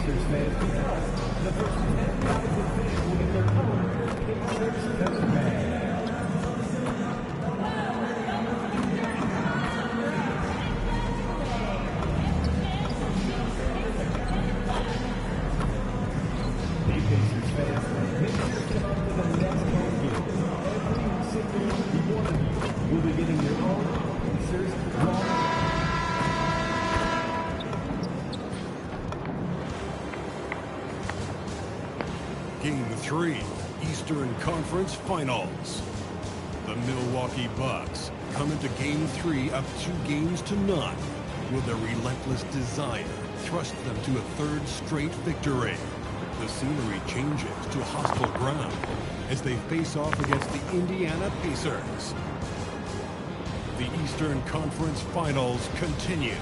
Pacers fans, the first 10,000 fans will get their own Game 6 test bag. Pacers fans, make sure to come out to the next home game. Every single one of you will be getting your own Pacers long. Game 3, Eastern Conference Finals. The Milwaukee Bucks come into Game 3 up 2-0. Will their relentless desire thrust them to a third straight victory? The scenery changes to hostile ground as they face off against the Indiana Pacers. The Eastern Conference Finals continue.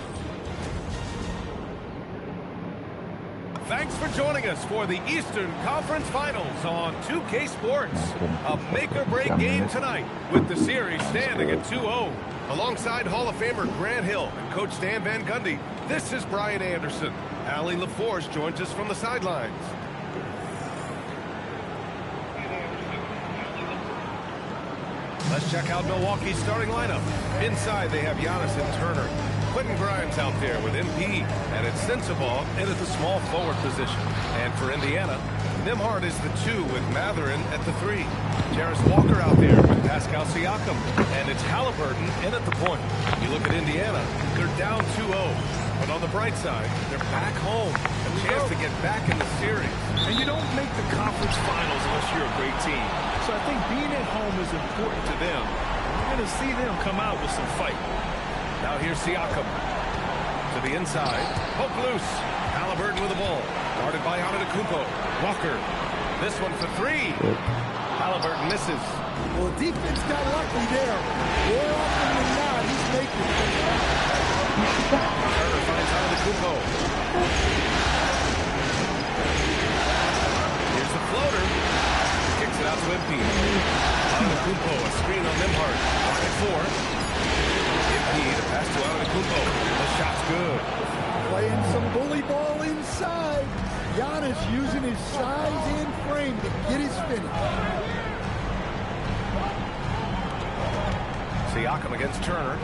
Thanks for joining us for the Eastern Conference Finals on 2K Sports. A make-or-break game tonight with the series standing at 2-0. Alongside Hall of Famer Grant Hill and Coach Stan Van Gundy, this is Brian Anderson. Allie LaForce joins us from the sidelines. Let's check out Milwaukee's starting lineup. Inside, they have Giannis and Turner. Quentin Grimes out there with MP, and it's Sensabaugh in at the small forward position. And for Indiana, Nembhard is the 2 with Mathurin at the 3. Jarris Walker out there with Pascal Siakam, and it's Halliburton in at the point. You look at Indiana, they're down 2-0. But on the bright side, they're back home. A chance to get back in the series. And you don't make the conference finals unless you're a great team. So I think being at home is important to them. We're going to see them come out with some fight. Now here's Siakam. To the inside. Poke loose. Halliburton with the ball. Guarded by Antetokounmpo. Walker. This one for 3. Halliburton misses. Well, defense got lucky there. More often than not, he's making it. Turner finds Antetokounmpo. Here's the floater. Kicks it out to MP. Antetokounmpo, a screen on Nembhard. Pocket 4. MP to pass to Antetokounmpo. The shot's good. Playing some bully ball inside. Giannis using his size and frame to get his finish. Siakam against Turner.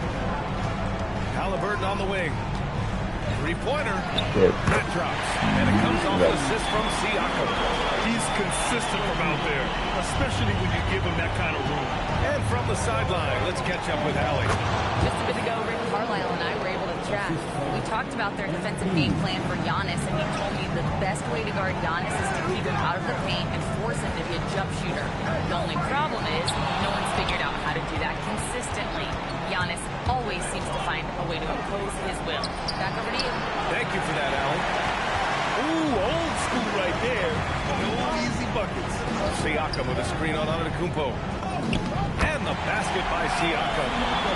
Halliburton on the wing. Three-pointer. That drops. And it comes off an assist from Siakam. He's consistent from out there, especially when you give him that kind of room. And from the sideline, let's catch up with Allie. Just a bit ago, Rick Carlisle and I were able to chat. We talked about their defensive game plan for Giannis, and he told me the best way to guard Giannis is to keep him out of the paint and force him to be a jump shooter. The only problem is no one's figured out how to do that consistently. Giannis always seems to find a way to impose his will. Back over to you. Thank you for that, Allie. Ooh, old school right there. No easy buckets. Siakam with a screen on Antetokounmpo. And the basket by Siakam.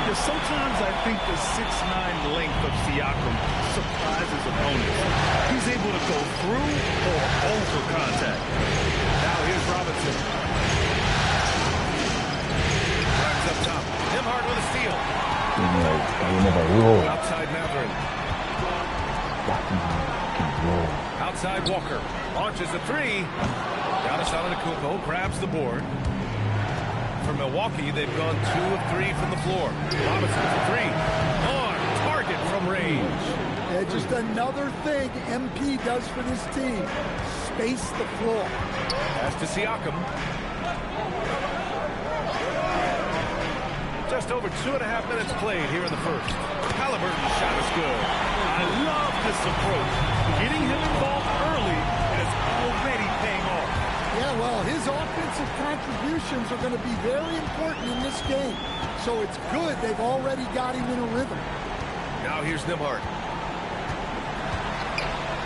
Yeah, sometimes I think the 6'9" length of Siakam surprises opponents. He's able to go through or over contact. Now here's Robinson. Grimes up top. Nembhard with a steal. Outside Mathurin. Outside Walker. Launches a 3. Giannis Antetokounmpo grabs the board. For Milwaukee, they've gone 2 of 3 from the floor. Robinson for 3. On target from range. Yeah, just another thing MP does for this team. Space the floor. Pass to Siakam. Just over 2.5 minutes played here in the first. Halliburton's shot is good. I love this approach. Getting him involved early, and it's already paying off. Yeah, well, his offensive contributions are going to be very important in this game. So it's good they've already got him in a rhythm. Now here's Nembhard.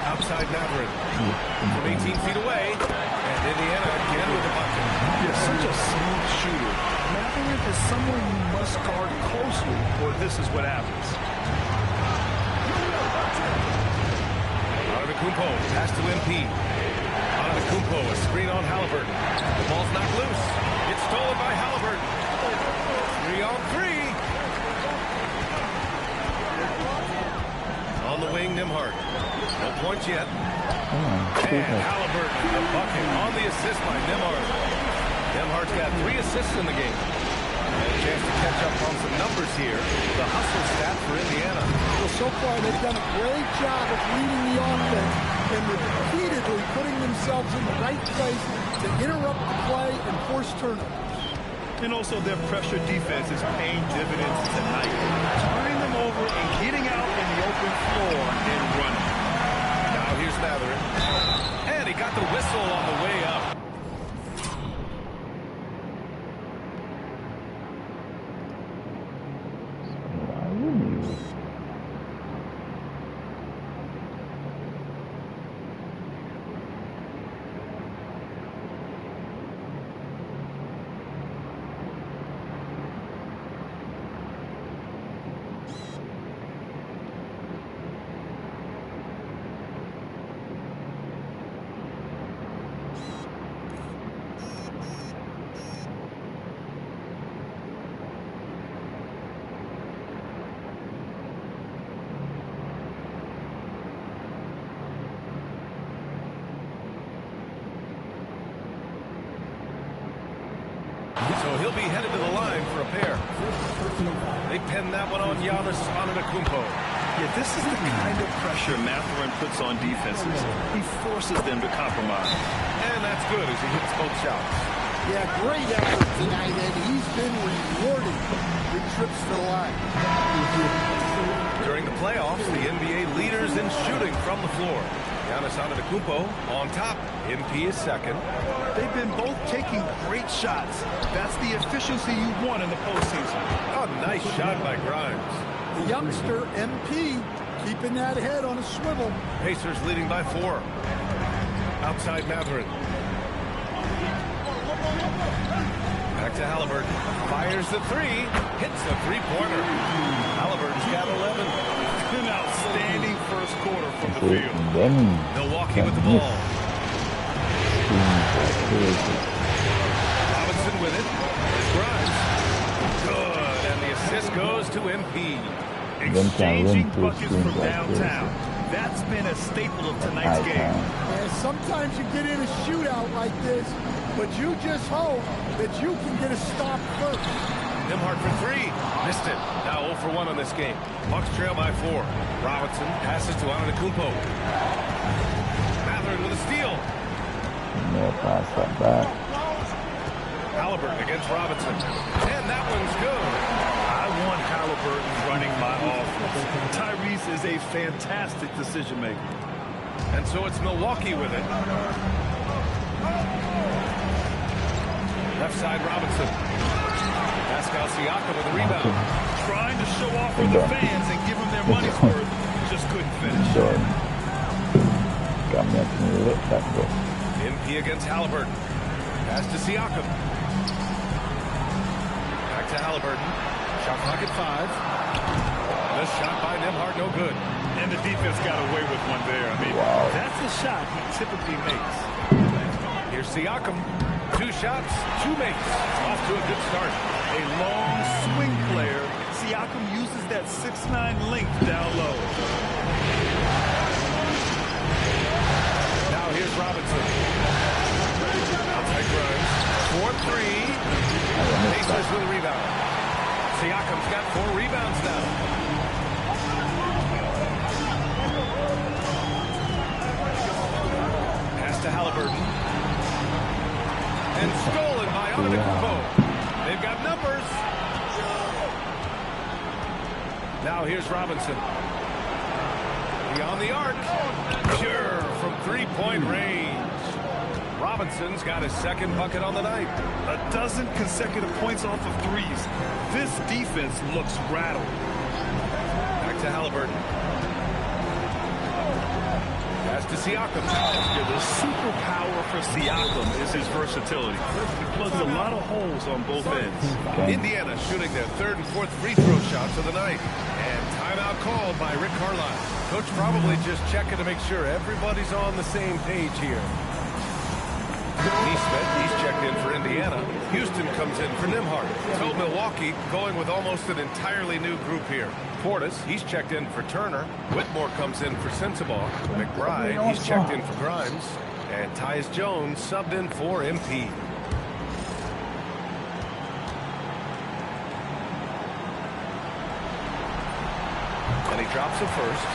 Outside Mathurin. From 18 feet away. And Indiana again with the bucket. Yeah, such a smooth shooter. Mathurin is someone you must guard closely, or this is what happens. Antetokounmpo, pass to MP. Antetokounmpo, a screen on Halliburton. The ball's not loose. It's stolen by Halliburton. 3 on 3. On the wing, Nembhard. No points yet. And Halliburton, the bucket on the assist by Nembhard. Nembhard's got 3 assists in the game. And a chance to catch up on some numbers here. The hustle stat for Indiana. Well, so far they've done a great job of leading the offense and repeatedly putting themselves in the right place to interrupt the play and force turnovers. And also their pressure defense is paying dividends tonight. Turning them over and getting out in the open floor and running. Now here's Matherin. And he got the whistle on the way up. So he'll be headed to the line for a pair. They pinned that one on Giannis Antetokounmpo. Yeah, this is the kind of pressure Matherin puts on defenses. He forces them to compromise. And that's good as he hits both shots. Yeah, great effort tonight, and he's been rewarded with trips to the line. During the playoffs, the NBA leaders in shooting from the floor. Giannis Antetokounmpo on top. MP is second. They've been both taking great shots. That's the efficiency you want in the postseason. Oh, nice shot by Grimes. The youngster, MP, keeping that head on a swivel. Pacers leading by 4. Outside Matherin. Back to Halliburton. Fires the 3. Hits a 3-pointer. Halliburton's got 11. An outstanding first quarter from the field. Milwaukee with the ball. Robinson with it. There's Grimes. Good. And the assist goes to MP. Exchanging buckets from downtown. That's been a staple of tonight's game. And sometimes you get in a shootout like this, but you just hope that you can get a stop first. Nembhard for 3. Missed it. Now 0 for 1 on this game. Bucks trail by 4. Robinson passes to Antetokounmpo. Matherin with a steal. Halliburton against Robinson. And that one's good. I want Halliburton running my offense. Tyrese is a fantastic decision maker. And so it's Milwaukee with it. Left side Robinson. Pascal Siakam with a rebound. Trying to show off for the fans and give them their money's worth. Just couldn't finish. MP against Halliburton. Pass to Siakam. Back to Halliburton. Shot clock at 5. The shot by Nembhard, no good. And the defense got away with one there. I mean, that's a shot he typically makes. Here's Siakam. 2 shots, 2 makes. Off to a good start. A long swing player. Siakam uses that 6'9" length down low. Now here's Robinson. Outside Grimes. 4-3. Pacers with a rebound. Siakam's got 4 rebounds now. Pass to Halliburton. And stolen by Antetokounmpo. They've got numbers. Now here's Robinson. Beyond the arc. Sure, from 3-point range. Robinson's got his second bucket on the night. 12 consecutive points off of threes. This defense looks rattled. Back to Halliburton. Pass to Siakam. Yeah, the superpower for Siakam is his versatility. He plugs a lot of holes on both ends. Indiana shooting their 3rd and 4th free throw shots of the night. And timeout called by Rick Carlisle. Coach probably just checking to make sure everybody's on the same page here. Neesmith, he's checked in for Indiana. Houston comes in for Nimhart. So Milwaukee going with almost an entirely new group here. Portis, he's checked in for Turner. Whitmore comes in for Sensabaugh. McBride, he's checked in for Grimes. And Tyus Jones subbed in for MP. And he drops a first.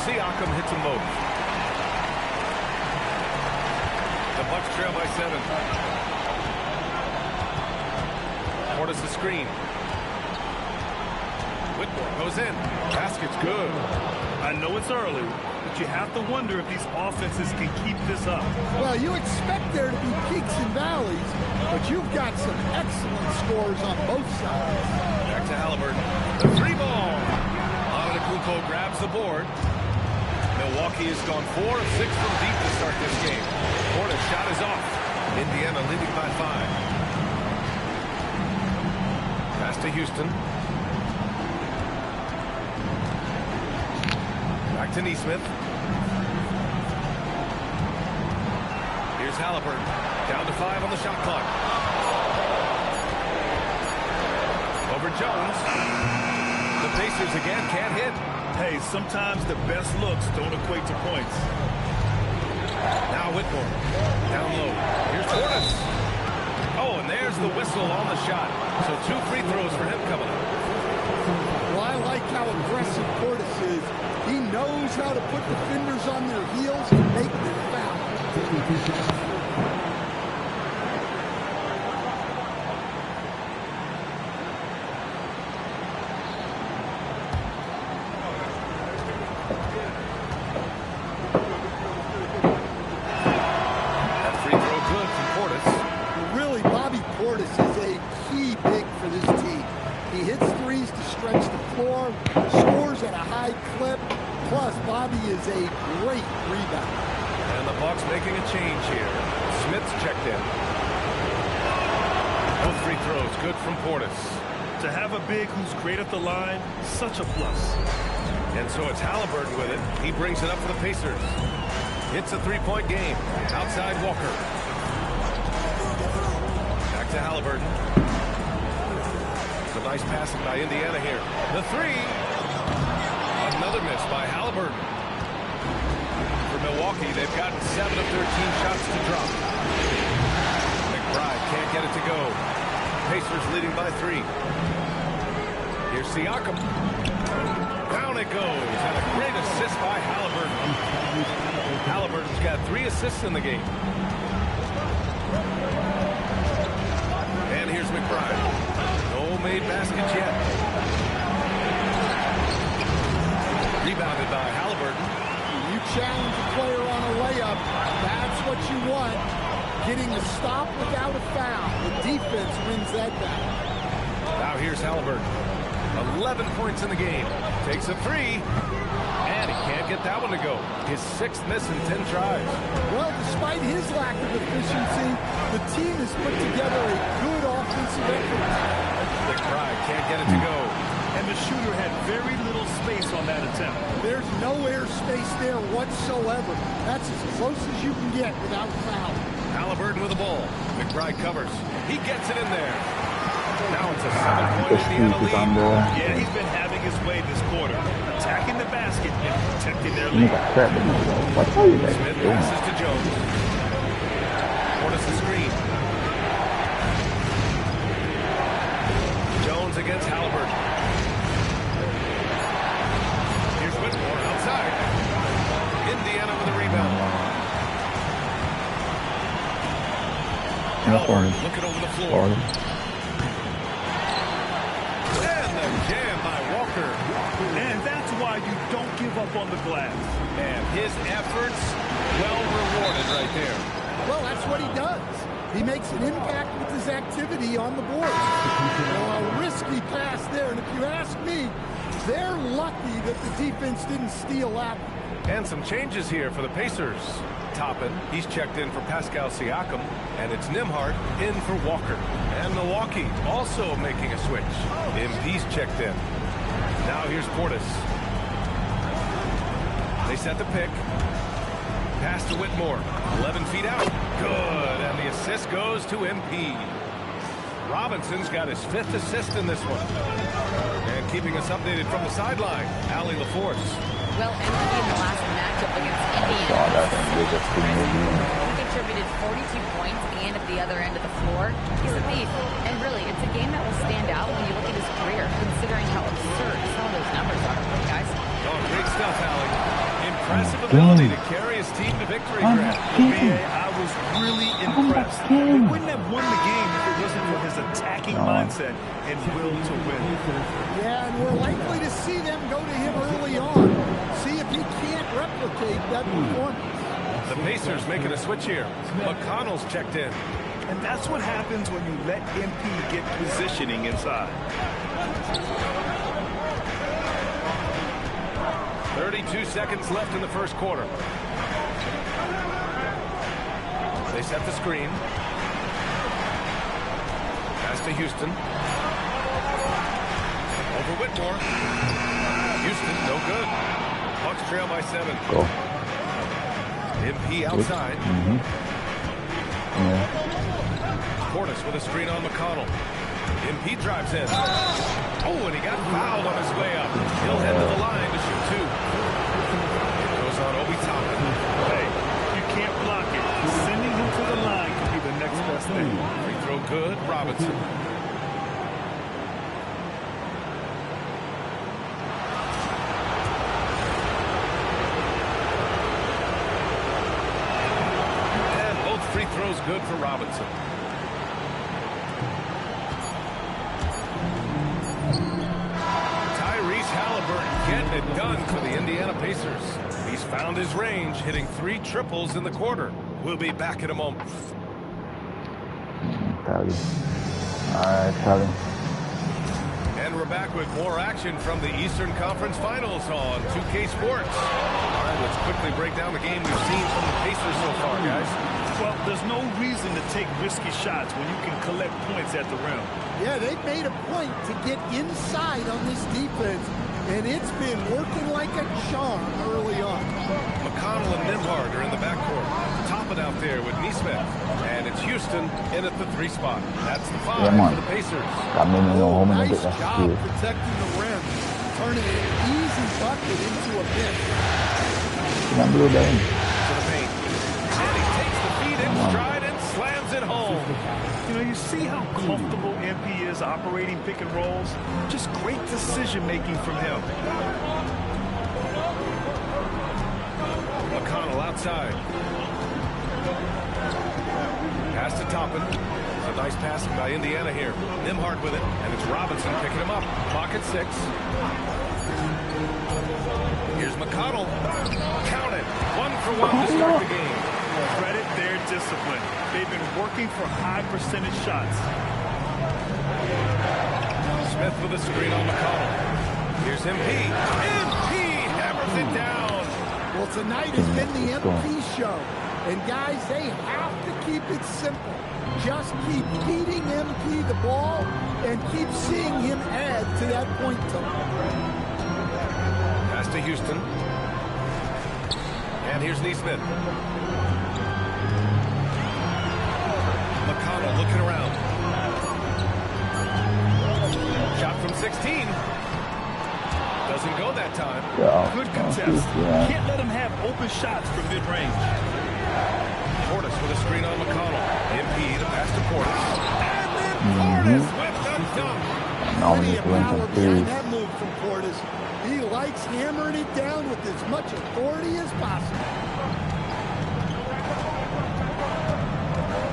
Siakam hits them both. The Bucks trail by 7. Portis the screen. Whitmore goes in. Basket's good. I know it's early, but you have to wonder if these offenses can keep this up. Well, you expect there to be peaks and valleys, but you've got some excellent scores on both sides. Back to Halliburton. The 3 ball. Antetokounmpo grabs the board. Milwaukee has gone 4 of 6 from deep to start this game. Portis' shot is off. Indiana leading by 5. Pass to Houston. Back to Neesmith. Here's Halliburton. Down to 5 on the shot clock. Over Jones. The Pacers again can't hit. Hey, sometimes the best looks don't equate to points. Now Whitmore. Down low. Here's Portis. Oh, and there's the whistle on the shot. So 2 free throws for him coming up. Well, I like how aggressive Portis is. He knows how to put defenders on their heels and make them foul. That free throw good from Portis. Well, really, Bobby Portis is a key big for this team. He hits threes to stretch the floor, scores at a high clip, plus Bobby is a great rebounder. And the Bucks making a change here. Smith's checked in. Both free throws good from Portis. To have a big who's great at the line, such a plus. And so it's Halliburton with it. He brings it up for the Pacers. It's a 3-point game. Outside Walker. Back to Halliburton. Some nice passing by Indiana here. The 3. Another miss by Halliburton. For Milwaukee, they've gotten 7 of 13 shots to drop. McBride can't get it to go. Pacers leading by 3. Here's Siakam. Down it goes. And a great assist by Halliburton. Halliburton's got 3 assists in the game. And here's McBride. No made baskets yet. Rebounded by Halliburton. You challenge a player on a layup, that's what you want. Getting a stop without a foul. The defense wins that battle. Now here's Halliburton. 11 points in the game. Takes a 3. And he can't get that one to go. His 6th miss in 10 tries. Well, despite his lack of efficiency, the team has put together a good offensive effort. McBride can't get it to go. And the shooter had very little space on that attempt. There's no airspace there whatsoever. That's as close as you can get without foul. Halliburton with the ball. McBride covers. He gets it in there. Now it's a 7-point Indiana lead. Yeah, he's been having his way this quarter, attacking the basket and protecting their lead. Smith passes to Jones. Portis the screen. Jones against Halliburton. Here's Whitmore outside. Indiana with a rebound. Halliburton looking over the floor. And the jam by Walker. And that's why you don't give up on the glass. And his efforts well rewarded right there. Well, that's what he does. He makes an impact with his activity on the board. Well, a risky pass there, and if you ask me, they're lucky that the defense didn't steal that one. And some changes here for the Pacers. Toppin, he's checked in for Pascal Siakam, and it's Nembhard in for Walker. And Milwaukee also making a switch. MP's checked in. Now here's Portis. They set the pick. Pass to Whitmore. 11 feet out. Good. And the assist goes to MP. Robinson's got his 5th assist in this one. And keeping us updated from the sideline, Allie LaForce. Well, MVP in the last matchup against Indiana, he contributed 42 points and at the other end of the floor. He's a thief. And really, it's a game that will stand out when you look at his career, considering how absurd some of those numbers are, guys. Oh, great stuff, Allie. Impressive ability to carry his team to victory, Grant. I was really impressed. He wouldn't have won the game if it wasn't for his attacking mindset and will to win. Yeah, and we're likely to see them go to him early on. See if he can't replicate that performance. The Pacers making a switch here. McConnell's checked in. And that's what happens when you let MP get positioning inside. 32 seconds left in the first quarter. They set the screen. Pass to Houston. Over Whitmore. Houston, no good. Bucks trail by 7. Go. MP outside. Yeah. Portis with a screen on McConnell. MP drives in. Oh, and he got fouled on his way up. He'll head to the line to shoot 2. It goes on Obi Toppin. Hey, you can't block it. Sending him to the line could be the next best thing. Free throw good. Robinson. And both free throws good for Robinson. Getting it done for the Indiana Pacers. He's found his range, hitting 3 triples in the quarter. We'll be back in a moment. Tally. Alright, Tally. And we're back with more action from the Eastern Conference Finals on 2K Sports. All right, let's quickly break down the game we've seen from the Pacers so far, guys. Well, there's no reason to take risky shots when you can collect points at the rim. Yeah, they've made a point to get inside on this defense, and it's been working like a charm early on. McConnell and Nembhard are in the backcourt. Toppin out there with Neesmith. And it's Houston in at the 3 spot. That's the 5 for the Pacers. Nice job protecting the rim, turning an easy bucket into a miss. To the paint. And he takes the feed in stride and slams it home. You know, you see how comfortable MP is operating pick and rolls? Just great decision-making from him. McConnell outside. Pass to Toppin. It's a nice passing by Indiana here. Nembhard with it, and it's Robinson picking him up. Clock at 6. Here's McConnell. Count it. 1 for 1 to start the game. Credit their discipline. They've been working for high percentage shots. Smith with a screen on McConnell. Here's MP. MP hammers it down. Well, tonight has been the MP show. And guys, they have to keep it simple. Just keep feeding MP the ball and keep seeing him add to that point total. Pass to Houston. And here's Neesmith. McConnell looking around. Shot from 16. Doesn't go that time. Good contest. Can't let him have open shots from mid-range. Portis with a screen on McConnell. MP to pass to Portis. And then Portis with the dunk. Plenty of power behind that move from Portis. He likes hammering it down with as much authority as possible.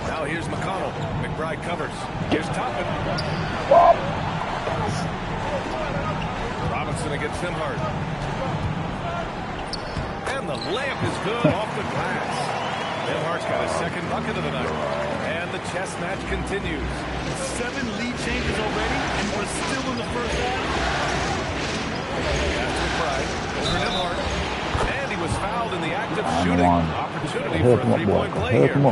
Now here's McConnell. McBride covers. Here's Toppin. Robinson against Nembhard. And the layup is good off the glass. Nembhard's got his 2nd bucket of the night. And the chess match continues. 7 lead changes already, and we're still in the first half. Pass to McBride. Over Nembhard. And he was fouled fouled in the act of shooting. Opportunity for a three-point play here. And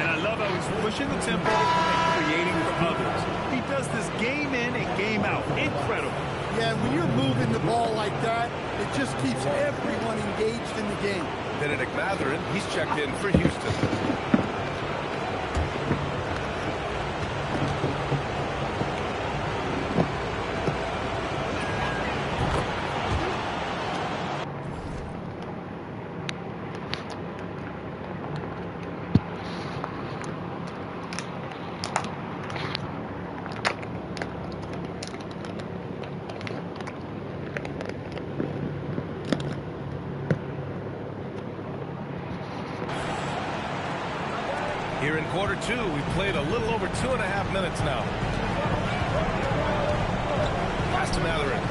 I love how he's pushing the tempo and creating for others. He does this game in and game out. Incredible. Yeah, when you're moving the ball like that, it just keeps everyone engaged in the game. Benedict Mathurin, he's checked in for Houston. Here in quarter two, we've played a little over 2.5 minutes now. Pass to Mathurin.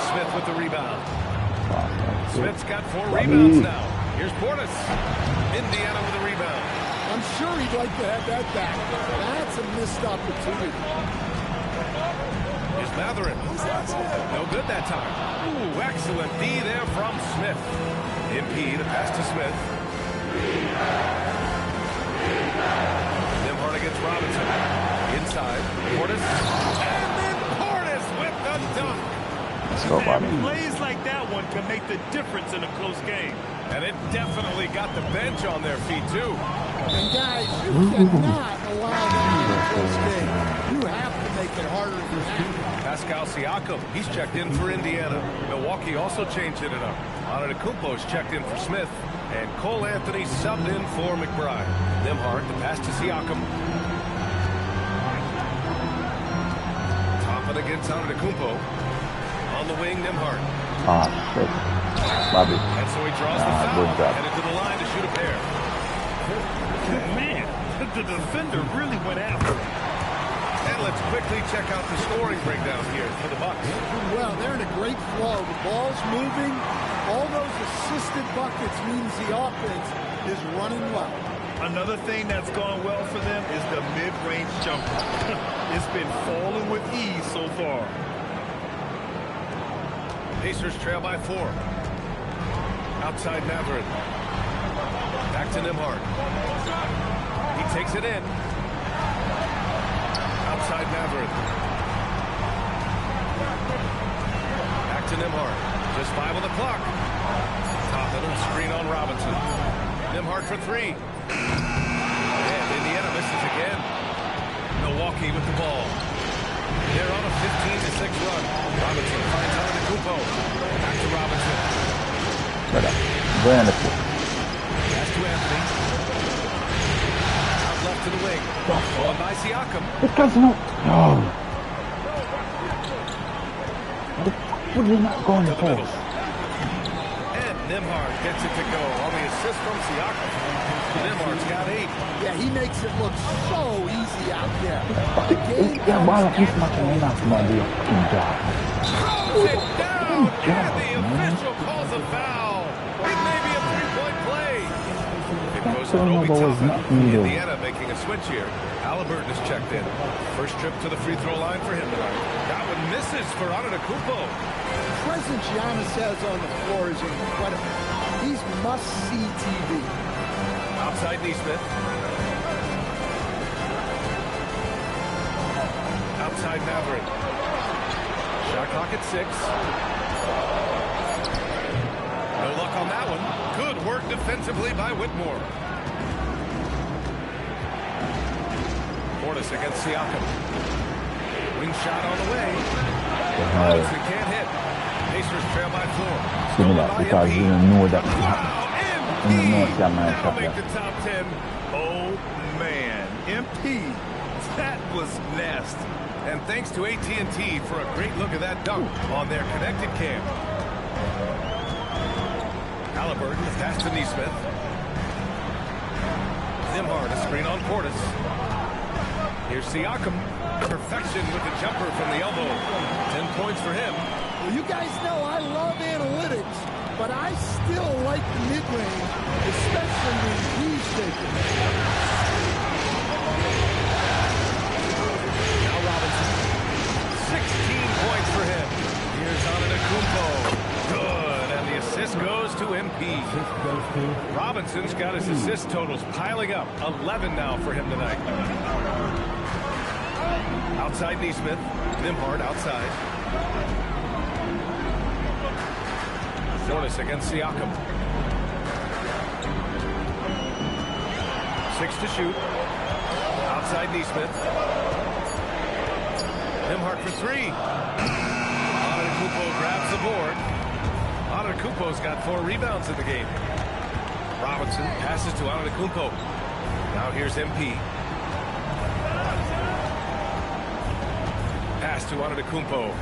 Smith with the rebound. Smith's got 4 rebounds now. Here's Portis. Indiana with the rebound. I'm sure he'd like to have that back. That's a missed opportunity. Here's Mathurin. No good that time. Ooh, excellent D there from Smith. MP, the pass to Smith. Nimhart against Robinson. Inside. Portis. And then Portis with the dunk. And plays like that one can make the difference in a close game. And it definitely got the bench on their feet, too. And guys, you cannot allow that in a close game. You have to make it harder for them. Pascal Siakam, he's checked in for Indiana. Milwaukee also changed it up. Antetokounmpo's checked in for Smith. And Cole Anthony subbed in for McBride. Nimhart, the pass to Siakam. Toppin against Antetokounmpo. On the wing, Nimhart. Shit. Bobby. And so he draws the foul. Good job. Headed to the line to shoot a pair. Man, the defender really went after him. And let's quickly check out the scoring breakdown here for the Bucks. Well, they're in a great flow. The ball's moving. All those assisted buckets means the offense is running well. Another thing that's gone well for them is the mid-range jumper. It's been falling with ease so far. Pacers trail by 4. Outside Mathurin. Back to Nimhart. He takes it in. Outside Mathurin. Back to Nimhart. Just 5 on the clock. Top of the screen on Robinson. Nimhart for 3. And Indiana misses again. Milwaukee with the ball. They're on a 15-6 run. Robinson finds Antetokounmpo. Back to Robinson. Pass to Anthony. Out left to the wing. Followed by Siakam. Because no. What are you not going To the middle. for? And Nimhart gets it to go on the assist from Siakam. Nimhart's got 8. Yeah, he makes it look so easy out there. Yeah, why don't you smack him in after my deal? Good job. Throws it down, and the official calls a foul. It may be a 3-point play. It goes to Obi Toppin. Indiana making a switch here. Halliburton is checked in. First trip to the free throw line for him tonight. That one misses for Antetokounmpo. The presence Giannis has on the floor is incredible. He's must-see TV. Outside Neesmith. Outside Mathurin. Shot clock at 6. No luck on that one. Good work defensively by Whitmore. Portis against Siakam. Wing shot on the way. Robinson can't hit. Pacers trail by 4. Similar, because you know that. That'll make the top 10. Oh, man. MP, that was nasty. And thanks to AT&T for a great look at that dunk on their connected cam. Halliburton pass to Neesmith. Nimhart, a screen on Portis. Here's Siakam. Perfection with the jumper from the elbow. 10 points for him. Well, you guys know I love analytics, but I still like the mid-range, especially when he's taking it. Robinson's got his assist totals piling up. 11 now for him tonight. Outside Neesmith. Nembhard outside. Jonas against Siakam. 6 to shoot. Outside Neesmith. Nembhard for 3. Antetokounmpo grabs the board. Antetokounmpo's got 4 rebounds in the game. Robinson passes to Antetokounmpo. Now here's MP. Pass to Antetokounmpo.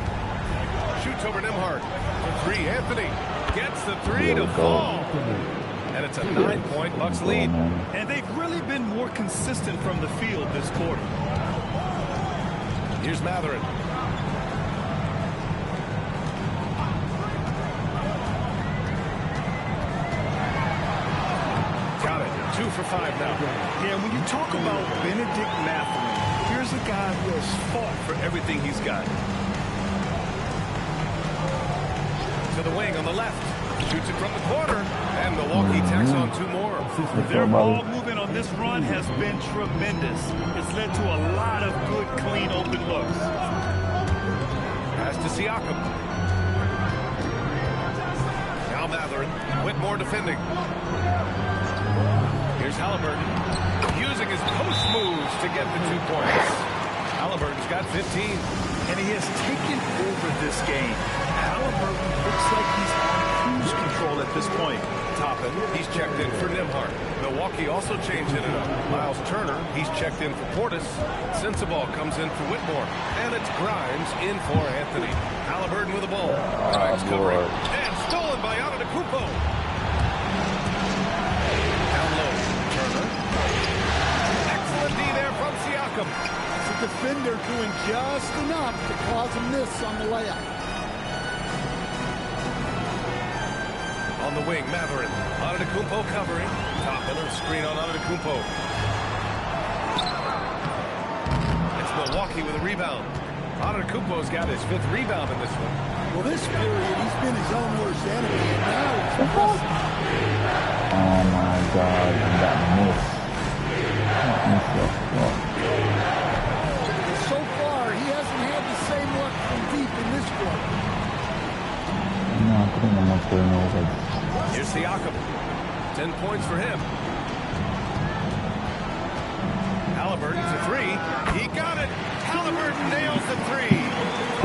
Shoots over Nembhard. For 3, Anthony. Gets the 3 to fall. And it's a 9-point Bucks lead. And they've really been more consistent from the field this quarter. Here's Matherin. Got it. 2 for 5 now. Yeah, when you talk about Benedict Matherin, here's a guy who has fought for everything he's got. To the wing on the left. Shoots it from the corner. And Milwaukee tacks on 2 more. Their ball movement on this run has been tremendous. It's led to a lot of good, clean, open looks. Pass to Siakam. Now Matherin. Whitmore defending. Here's Halliburton. Using his post moves to get the 2 points. Halliburton's got 15. And he has taken over this game. Halliburton looks like he's on cruise control at this point. Toppin, he's checked in for Nembhard. Milwaukee also changing it up. Miles Turner, he's checked in for Portis. Sensabaugh comes in for Whitmore. And it's Grimes in for Anthony. Halliburton with the ball. Grimes covering. And stolen by Antetokounmpo. Down low. Turner. Excellent D there from Siakam. It's a defender doing just enough to cause a miss on the layup. On the wing, Matherin. Antetokounmpo covering. Toppin, a screen on Antetokounmpo. It's Milwaukee with a rebound. Antetokounmpo's got his 5th rebound in this one. Well, this period, he's been his own worst enemy, and now he's busting. Oh my God, that miss. So far, he hasn't had the same luck from deep in this quarter. No, I couldn't know what's going on. Here's Siakam. 10 points for him. Halliburton to 3. He got it. Halliburton nails the 3.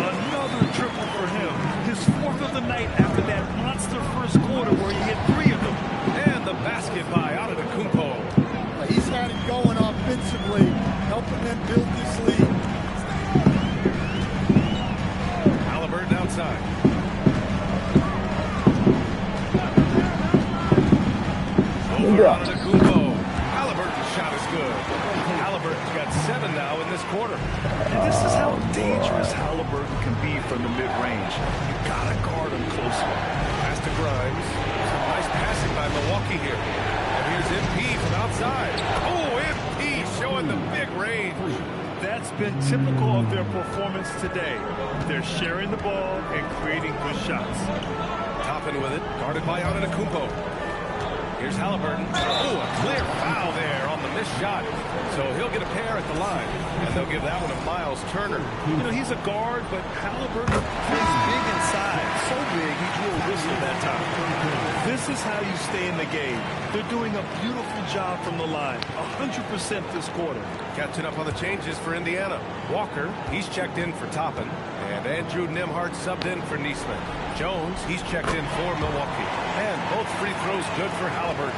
Another triple for him. His 4th of the night after that monster first quarter where he hit 3 of them. And the basket by Antetokounmpo. He's had it going offensively, helping them build this lead. Halliburton outside. Over Antetokounmpo. Halliburton's shot is good. Halliburton's got 7 now in this quarter. And this is how dangerous Halliburton can be from the mid-range. You gotta guard him closely. Pass to Grimes. Some nice passing by Milwaukee here. And here's MP from outside. Oh, MP showing the big range. That's been typical of their performance today. They're sharing the ball and creating good shots. Toppin with it, guarded by Antetokounmpo. Here's Halliburton. Oh, a clear foul there on the missed shot. So he'll get a pair at the line. And they'll give that one to Miles Turner. You know, he's a guard, but Halliburton plays big inside. So big, he drew a whistle that time. This is how you stay in the game. They're doing a beautiful job from the line. 100% this quarter. Catching up on the changes for Indiana. Walker, he's checked in for Toppin. And Andrew Nembhard subbed in for Neesmith. Jones, he's checked in for Milwaukee. And both free throws good for Halliburton.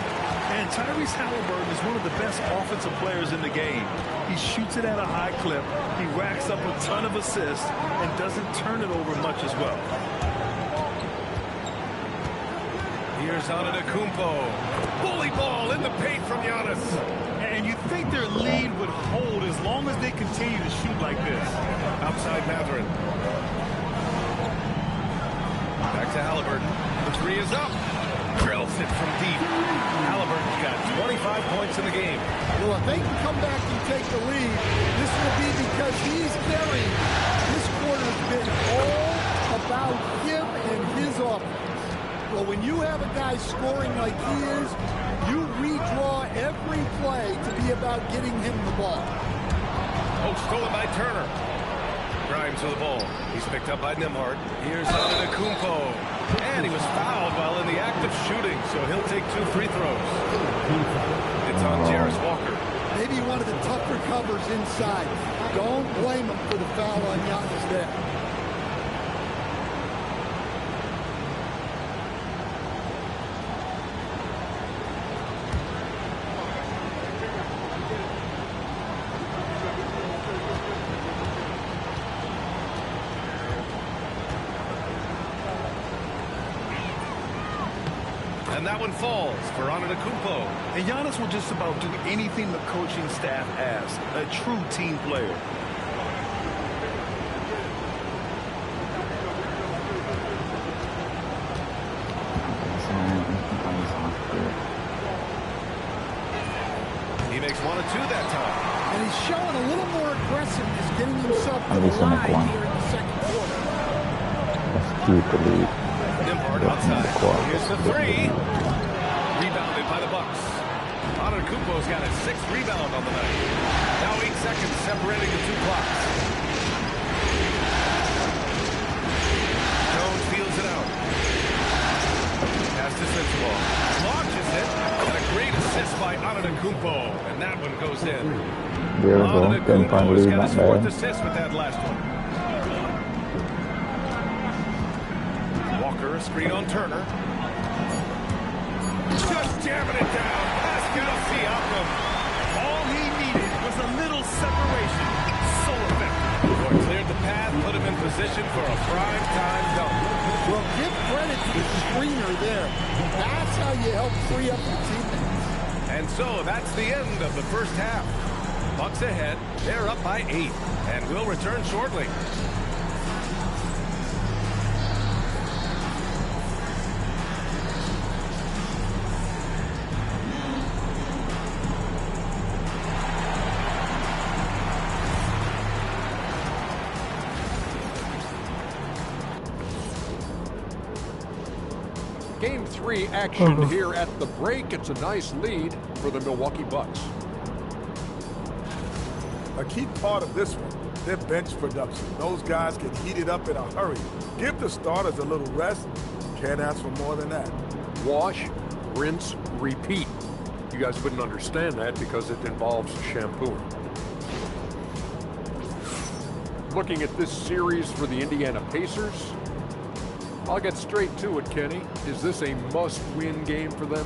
And Tyrese Halliburton is one of the best offensive players in the game. He shoots it at a high clip. He racks up a ton of assists and doesn't turn it over much as well. Here's Antetokounmpo. Bully ball in the paint from Giannis. And you think their lead would hold as long as they continue to shoot like this. Outside Matherin. Back to Halliburton. The 3 is up. Drills it from deep. Halliburton's got 25 points in the game. Well, if they can come back and take the lead, this will be because he's carrying. This quarter has been all about him and his offense. Well, when you have a guy scoring like he is, you redraw every play to be about getting him the ball. Oh, stolen by Turner. Grimes with the ball. He's picked up by Nembhard. Here's Antetokounmpo. And he was fouled while in the act of shooting, so he'll take 2 free throws. It's on Jarris Walker. Maybe one of the tougher covers inside. Don't blame him for the foul on Giannis there. And that one falls for Antetokounmpo. And Giannis will just about do anything the coaching staff asks. A true team player. He makes 1 of 2 that time. And he's showing a little more aggressiveness, getting himself to the line here in the second quarter. Nembhard outside. Here's the 3. Rebounded by the Bucks. Antetokounmpo's got his 6th rebound on the night. Now 8 seconds separating the 2 clocks. Jones feels it out. Pass to Sensabaugh. Launches it. And a great assist by Antetokounmpo. And that one goes in. Antetokounmpo's got his 4th assist with that last one. Walker, a screen on Turner. Just jamming it down. Pascal Siakam. All he needed was a little separation. So effective. Boy, cleared the path, put him in position for a prime-time dunk. Well, give credit to the screener there. That's how you help free up your teammates. And so that's the end of the first half. Bucks ahead. They're up by 8. And we'll return shortly. Game 3 action here at the break. It's a nice lead for the Milwaukee Bucks. A key part of this one, their bench production. Those guys get heated up in a hurry. Give the starters a little rest. Can't ask for more than that. Wash, rinse, repeat. You guys wouldn't understand that because it involves shampooing. Looking at this series for the Indiana Pacers, I'll get straight to it, Kenny. Is this a must-win game for them?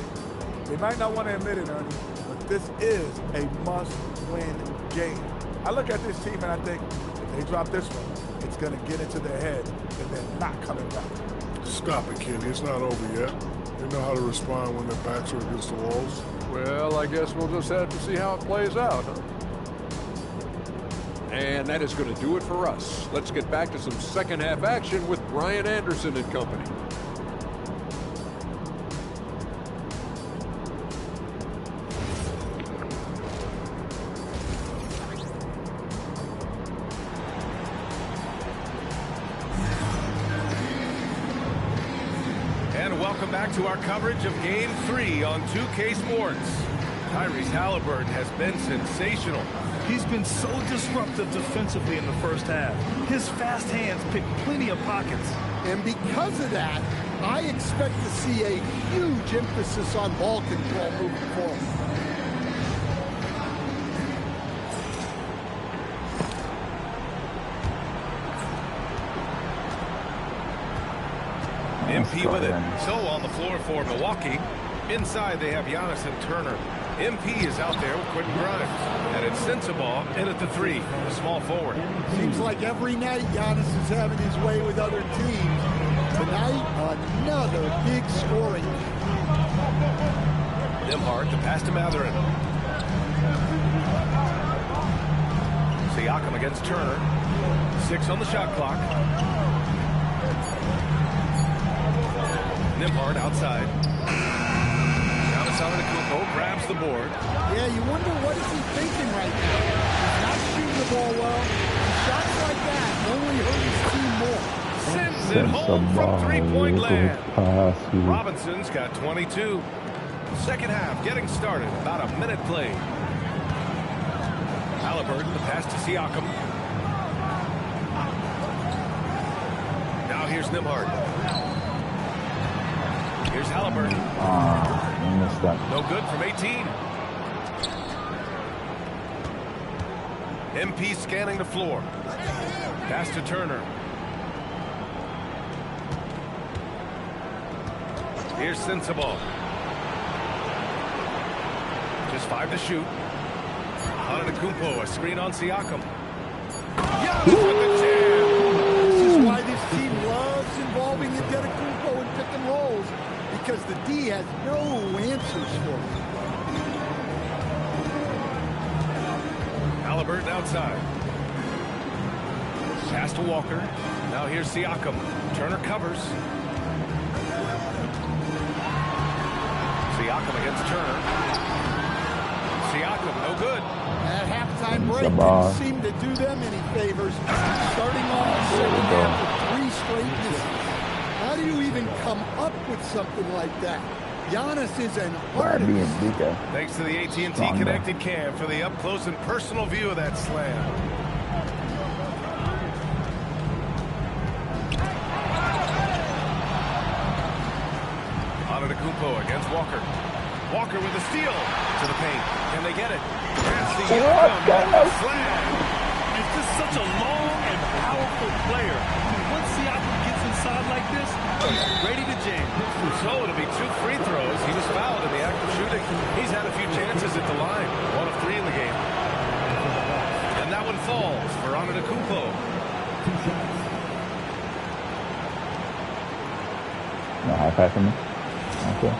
They might not want to admit it, Ernie, but this is a must-win game. I look at this team and I think if they drop this one, it's going to get into their head and they're not coming back. Stop it, Kenny. It's not over yet. They know how to respond when their backs are against the walls. Well, I guess we'll just have to see how it plays out, huh? And that is going to do it for us. Let's get back to some second half action with Brian Anderson and company. And welcome back to our coverage of Game 3 on 2K Sports. Tyrese Halliburton has been sensational. He's been so disruptive defensively in the first half. His fast hands pick plenty of pockets. And because of that, I expect to see a huge emphasis on ball control moving forward. MP with it. So on the floor for Milwaukee. Inside they have Giannis and Turner. MP is out there with Quentin Grimes. And it's Sensabaugh in at the 3, the small forward. Seems like every night Giannis is having his way with other teams. Tonight, another big scoring. Nembhard, the pass to Mathurin. Siakam against Turner. 6 on the shot clock. Nembhard outside. Giannis Antetokounmpo grabs the board. Yeah, you wonder what is he thinking right now. He's not shooting the ball well. Shots like that only hurt his team more. Hits it home from three-point land. Robinson's got 22. Second half getting started. About a minute played. Halliburton, the pass to Siakam. Now here's Nembhard. Here's Halliburton. Missed that. No good from 18. MP scanning the floor. Pass to Turner. Here's Sensabaugh. Just 5 to shoot. Antetokounmpo, a screen on Siakam. Giannis with the jam. This is why this team loves involving Antetokounmpo in pick and rolls, because the D has no answers for him. Halliburton outside. Pass to Walker. Now here's Siakam. Turner covers. Siakam against Turner. Siakam, no good. That halftime break didn't seem to do them any favors. Starting off the second half with 3 straight misses. How do you even come up with something like that? Giannis is an artist. Thanks to the AT&T Connected Cam for the up-close and personal view of that slam. Antetokounmpo against Walker. Walker with a steal to the paint. Can they get it? Slam. He's just such a long and powerful player. Once Siakam gets inside like this, he's ready to jam. So it'll be 2 free throws. He was fouled in the act of shooting. He's had a few chances at the line. 1 of 3 in the game. And that one falls for Antetokounmpo. No high five for me. Okay.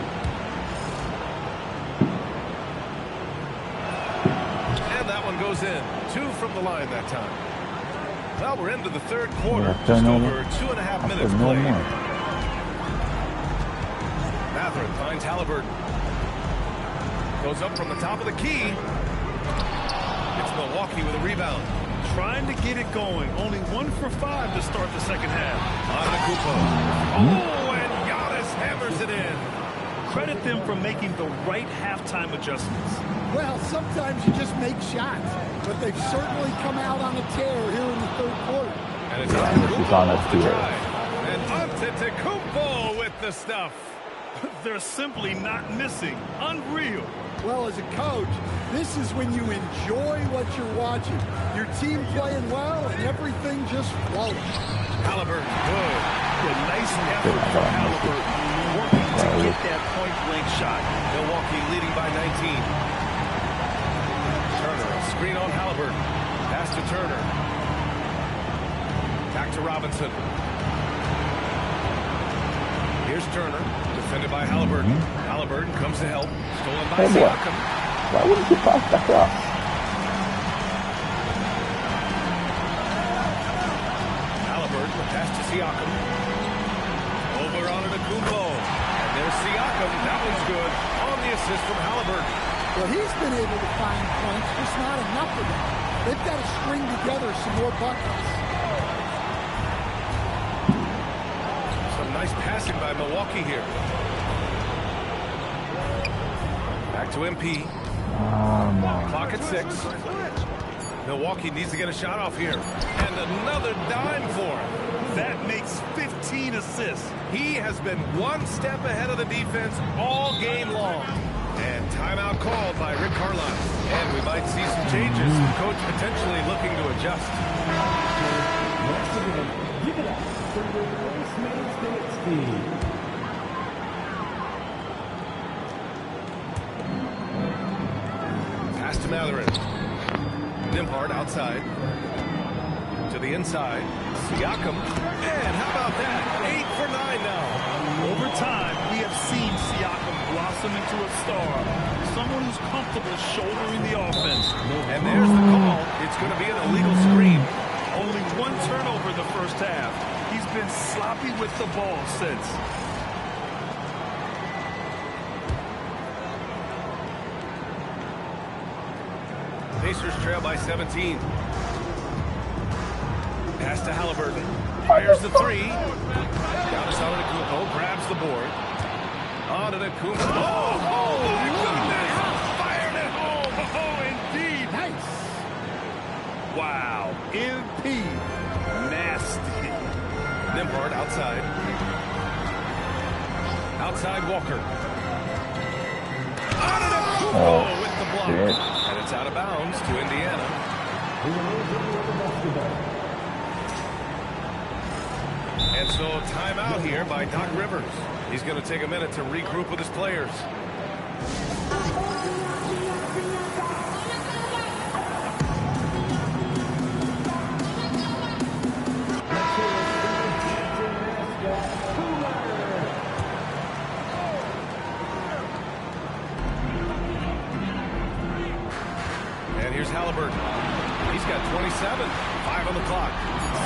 And that one goes in. 2 from the line that time. Well, we're into the third quarter. Just over 2.5 minutes played. Mathurin finds Halliburton. Goes up from the top of the key. It's Milwaukee with a rebound. Trying to get it going. Only 1 for 5 to start the second half. Antetokounmpo. Oh, and Giannis hammers it in. Credit them for making the right halftime adjustments. Well, sometimes you just make shots, but they've certainly come out on a tear here in the third quarter. And it's Antetokounmpo off the drive. And Antetokounmpo with the stuff. They're simply not missing. Unreal. Well, as a coach, this is when you enjoy what you're watching. Your team playing well and everything just flows. Halliburton, good. A nice effort from Halliburton, working to get that point-blank shot. Milwaukee leading by 19. Turner, a screen on Halliburton. Pass to Turner. Back to Robinson. Here's Turner, defended by Halliburton. Halliburton comes to help. Stolen by Siakam. Why wouldn't you pass that across? Halliburton, the pass to Siakam. Over on Antetokounmpo. And there's Siakam. That one's good. On the assist from Halliburton. Well, he's been able to find points, just not enough of them. They've got to string together some more buckets. Some nice passing by Milwaukee here. Back to MP. Clock at 6. Milwaukee needs to get a shot off here. And another dime for him. That makes 15 assists. He has been 1 step ahead of the defense all game long. And timeout called by Rick Carlisle. And we might see some changes. The coach potentially looking to adjust. Give it up for your first minutes team. Pass to Mathurin. Nembhard outside. To the inside. Siakam. And how about that? 8 for 9 now. Over time, we have seen Siakam blossom into a star. Someone who's comfortable shouldering the offense. And there's the call. It's going to be an illegal screen. Only 1 turnover the first half. He's been sloppy with the ball since. Pacers trail by 17. Pass to Halliburton. Fires the three. Giannis Antetokounmpo grabs the board. Antetokounmpo. Oh, my goodness. Fired it home. Oh, indeed. Nice. Wow. MP. Nasty. Nembhard outside. Outside Walker. Antetokounmpo with the block. Shit. And it's out of bounds to Indiana. And so timeout here by Doc Rivers. He's going to take a minute to regroup with his players. And here's Halliburton. He's got 27, 5 on the clock.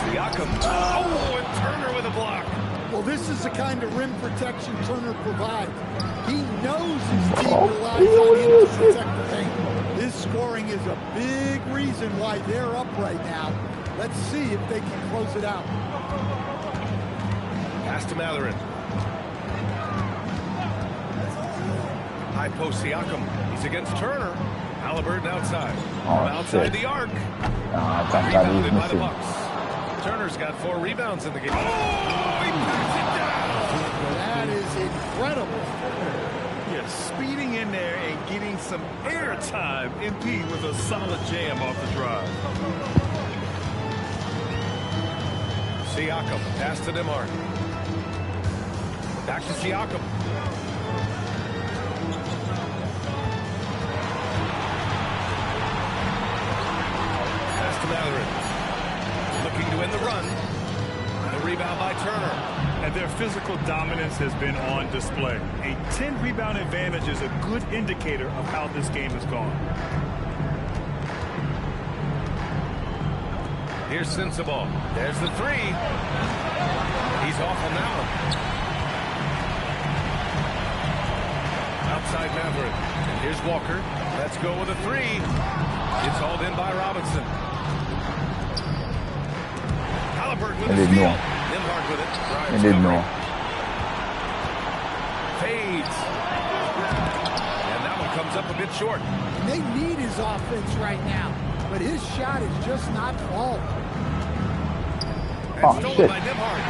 Siakam. Oh, and Turner with a block. Well, this is the kind of rim protection Turner provides. He knows his team relies on him to protect the paint. His scoring is a big reason why they're up right now. Let's see if they can close it out. Pass to Matherin. High post Siakam. He's against Turner. Halliburton outside. Oh, outside shit. the arc. I think that Rebounded is by the missing. Bucks. Turner's got 4 rebounds in the game. Oh, he backs it down. That is incredible. Yeah, speeding in there and getting some air time. MP with a solid jam off the drive. Siakam. Pass to Nembhard. Back to Siakam. Pass to Matherin. Looking to win the run. The rebound by Turner. And their physical dominance has been on display. A 10-rebound advantage is a good indicator of how this game has gone. Here's Sensabaugh. There's the three. He's off on that one. Outside Matherin. And here's Walker. Let's go with a three. It's hauled in by Robinson. Halliburton with I the didn't steal. know. Nembhard with it. I didn't know. Fades. And that one comes up a bit short. They need his offense right now, but his shot is just not falling. And Oh, stolen shit. by Nembhard.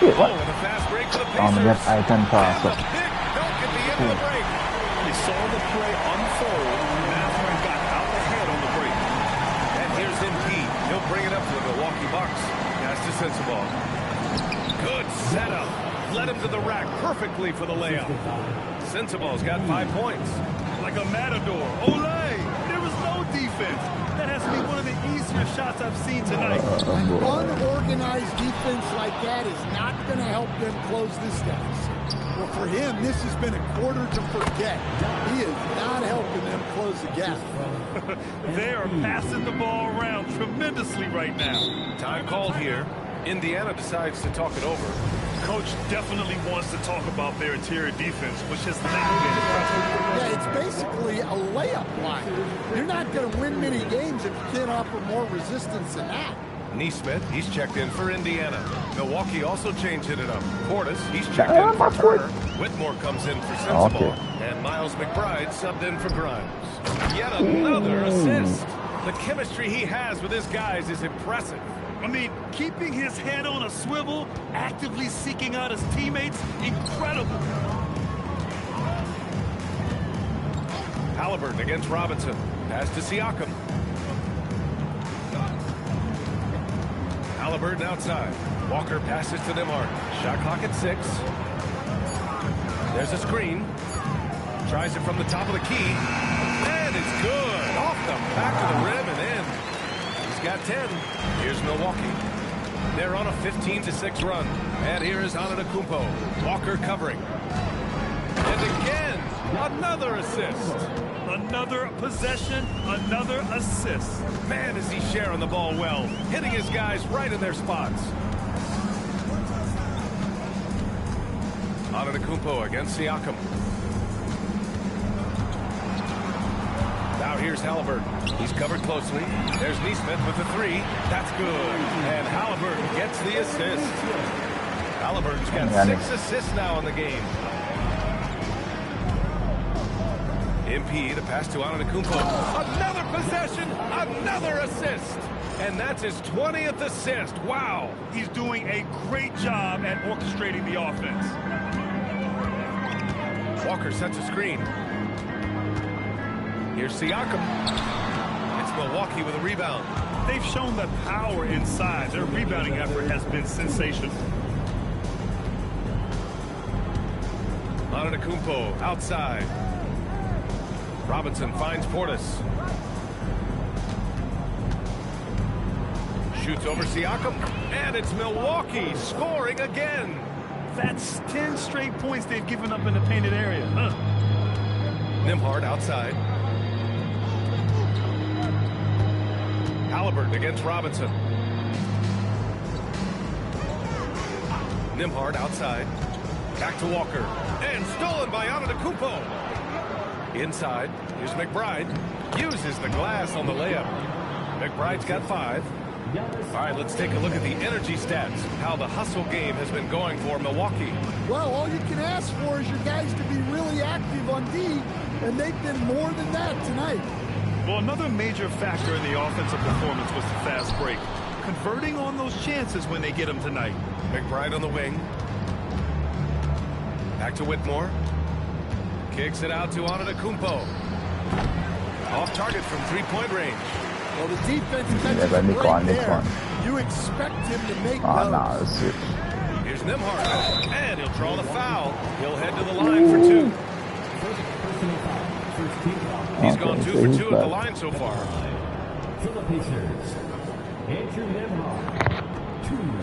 Shit, what? Oh, and a fast break for the Pacers. Oh, that I can pass And it. a big dunk at the end of the break. He saw the play unfold. Matherin got out ahead on the break. And here's MP. He'll bring it up to the Milwaukee Bucks. Pass to Sensabaugh. Good setup. Led him to the rack perfectly for the layup. Sensabaugh's got 5 points. Like a matador. Olay! There was no defense. That has to be one of the easier shots I've seen tonight. An unorganized defense like that is not going to help them close this deficit. Well, for him, this has been a quarter to forget. He is not helping them close the gap. They are passing the ball around tremendously right now. Time called here. Indiana decides to talk it over. Coach definitely wants to talk about their interior defense, which has not been impressive. Yeah, it's basically a layup line. You're not going to win many games if you can't offer more resistance than that. Neesmith, he's checked in for Indiana. Milwaukee also changing it up. Portis, he's checked in for Turner. Whitmore comes in for Sensabaugh. Okay. And Miles McBride subbed in for Grimes. Yet another assist. The chemistry he has with his guys is impressive. I mean, keeping his head on a swivel, actively seeking out his teammates, incredible. Halliburton against Robinson. Pass to Siakam. Halliburton outside. Walker passes to Nembhard. Shot clock at 6. There's a screen. Tries it from the top of the key. And it's good. Off the back of the rim and in. He's got 10. Here's Milwaukee. They're on a 15-6 run. And here is Antetokounmpo. Walker covering. And again, another assist. Another possession, another assist. Man, is he sharing the ball well. Hitting his guys right in their spots. Antetokounmpo against Siakam. Now here's Halliburton. He's covered closely. There's Neesmith with the three. That's good. And Halliburton gets the assist. Halliburton's got 6 assists now in the game. MP to pass to Antetokounmpo. Another possession, another assist. And that's his 20th assist. Wow. He's doing a great job at orchestrating the offense. Walker sets a screen. Here's Siakam. It's Milwaukee with a rebound. They've shown the power inside. Their rebounding effort has been sensational. Antetokounmpo outside. Robinson finds Portis. Shoots over Siakam. And it's Milwaukee scoring again. That's 10 straight points they've given up in the painted area. Nembhard outside. Halliburton against Robinson. Nembhard outside. Back to Walker. And stolen by Antetokounmpo. Inside. Here's McBride. Uses the glass on the layup. McBride's got 5. All right, let's take a look at the energy stats. How the hustle game has been going for Milwaukee. Well, all you can ask for is your guys to be really active on D, and they've been more than that tonight. Well, another major factor in the offensive performance was the fast break. Converting on those chances when they get them tonight. McBride on the wing. Back to Whitmore. Kicks it out to Antetokounmpo. Off target from three-point range. Well, the defense catches him right there. You expect him to make those. Here's Nembhard. And he'll draw the foul. He'll head to the line for 2. He's gone 2 for 2 at the line so far.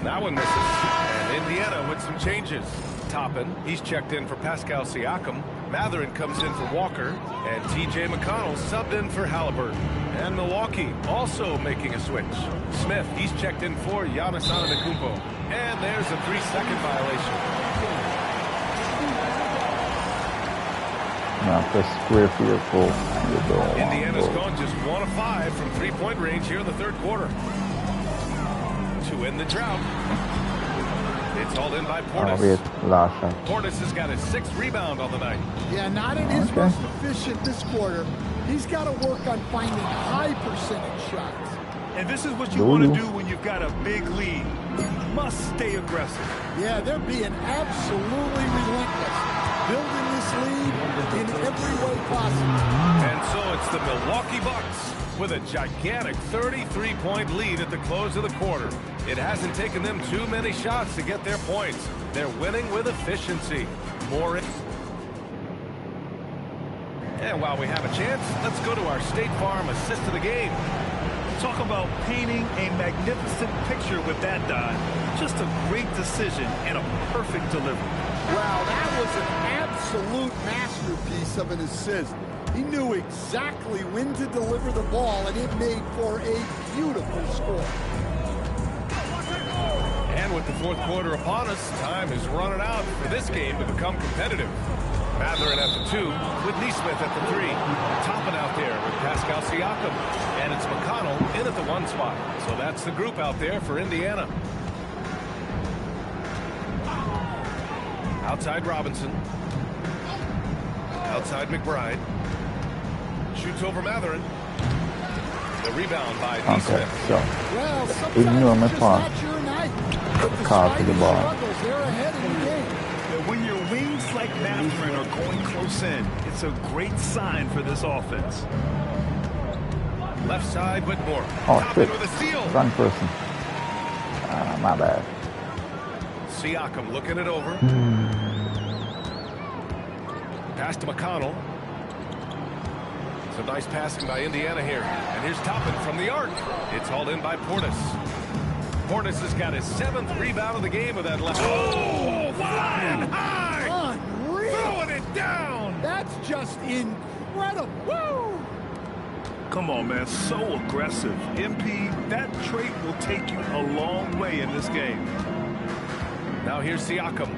That one misses. And Indiana with some changes. Toppin, he's checked in for Pascal Siakam. Mathurin comes in for Walker. And TJ McConnell subbed in for Halliburton. And Milwaukee also making a switch. Smith, he's checked in for Giannis Antetokounmpo. And there's a 3-second violation. Indiana's gone just 1 of 5 from 3-point range here in the third quarter. To end the drought. It's hauled in by Portis. Portis has got his 6th rebound on the night. Yeah, not in his most efficient this quarter. He's got to work on finding high percentage shots. And this is what you want to do when you've got a big lead. You must stay aggressive. Yeah, they're being absolutely relentless. Building this lead in every way possible. And so it's the Milwaukee Bucks with a gigantic 33-point lead at the close of the quarter. It hasn't taken them too many shots to get their points. They're winning with efficiency. And while we have a chance, let's go to our State Farm assist of the game. Talk about painting a magnificent picture with that dive. Just a great decision and a perfect delivery. Wow, that was an absolute masterpiece of an assist. He knew exactly when to deliver the ball, and it made for a beautiful score. And with the fourth quarter upon us, time is running out for this game to become competitive. Mathurin at the 2, with Neesmith at the 3. Toppin out there with Pascal Siakam. And it's McConnell in at the 1 spot. So that's the group out there for Indiana. Outside Robinson. Outside McBride. Shoots over Mathurin. The rebound by Neesmith. Well, sometimes it's just not your night. But despite the struggles, they're ahead in the game. When your wings like Mathurin are going close in, it's a great sign for this offense. Left side, Whitmore. Oh, shit. With a steal. Wrong person. My bad. Siakam looking it over. Pass to McConnell. Some nice passing by Indiana here. And here's Toppin from the arc. It's hauled in by Portis. Portis has got his 7th rebound of the game with that left. Oh, flying high! Unreal! Throwing it down! That's just incredible! Woo! Come on, man. So aggressive. MP, that trait will take you a long way in this game. Now here's Siakam.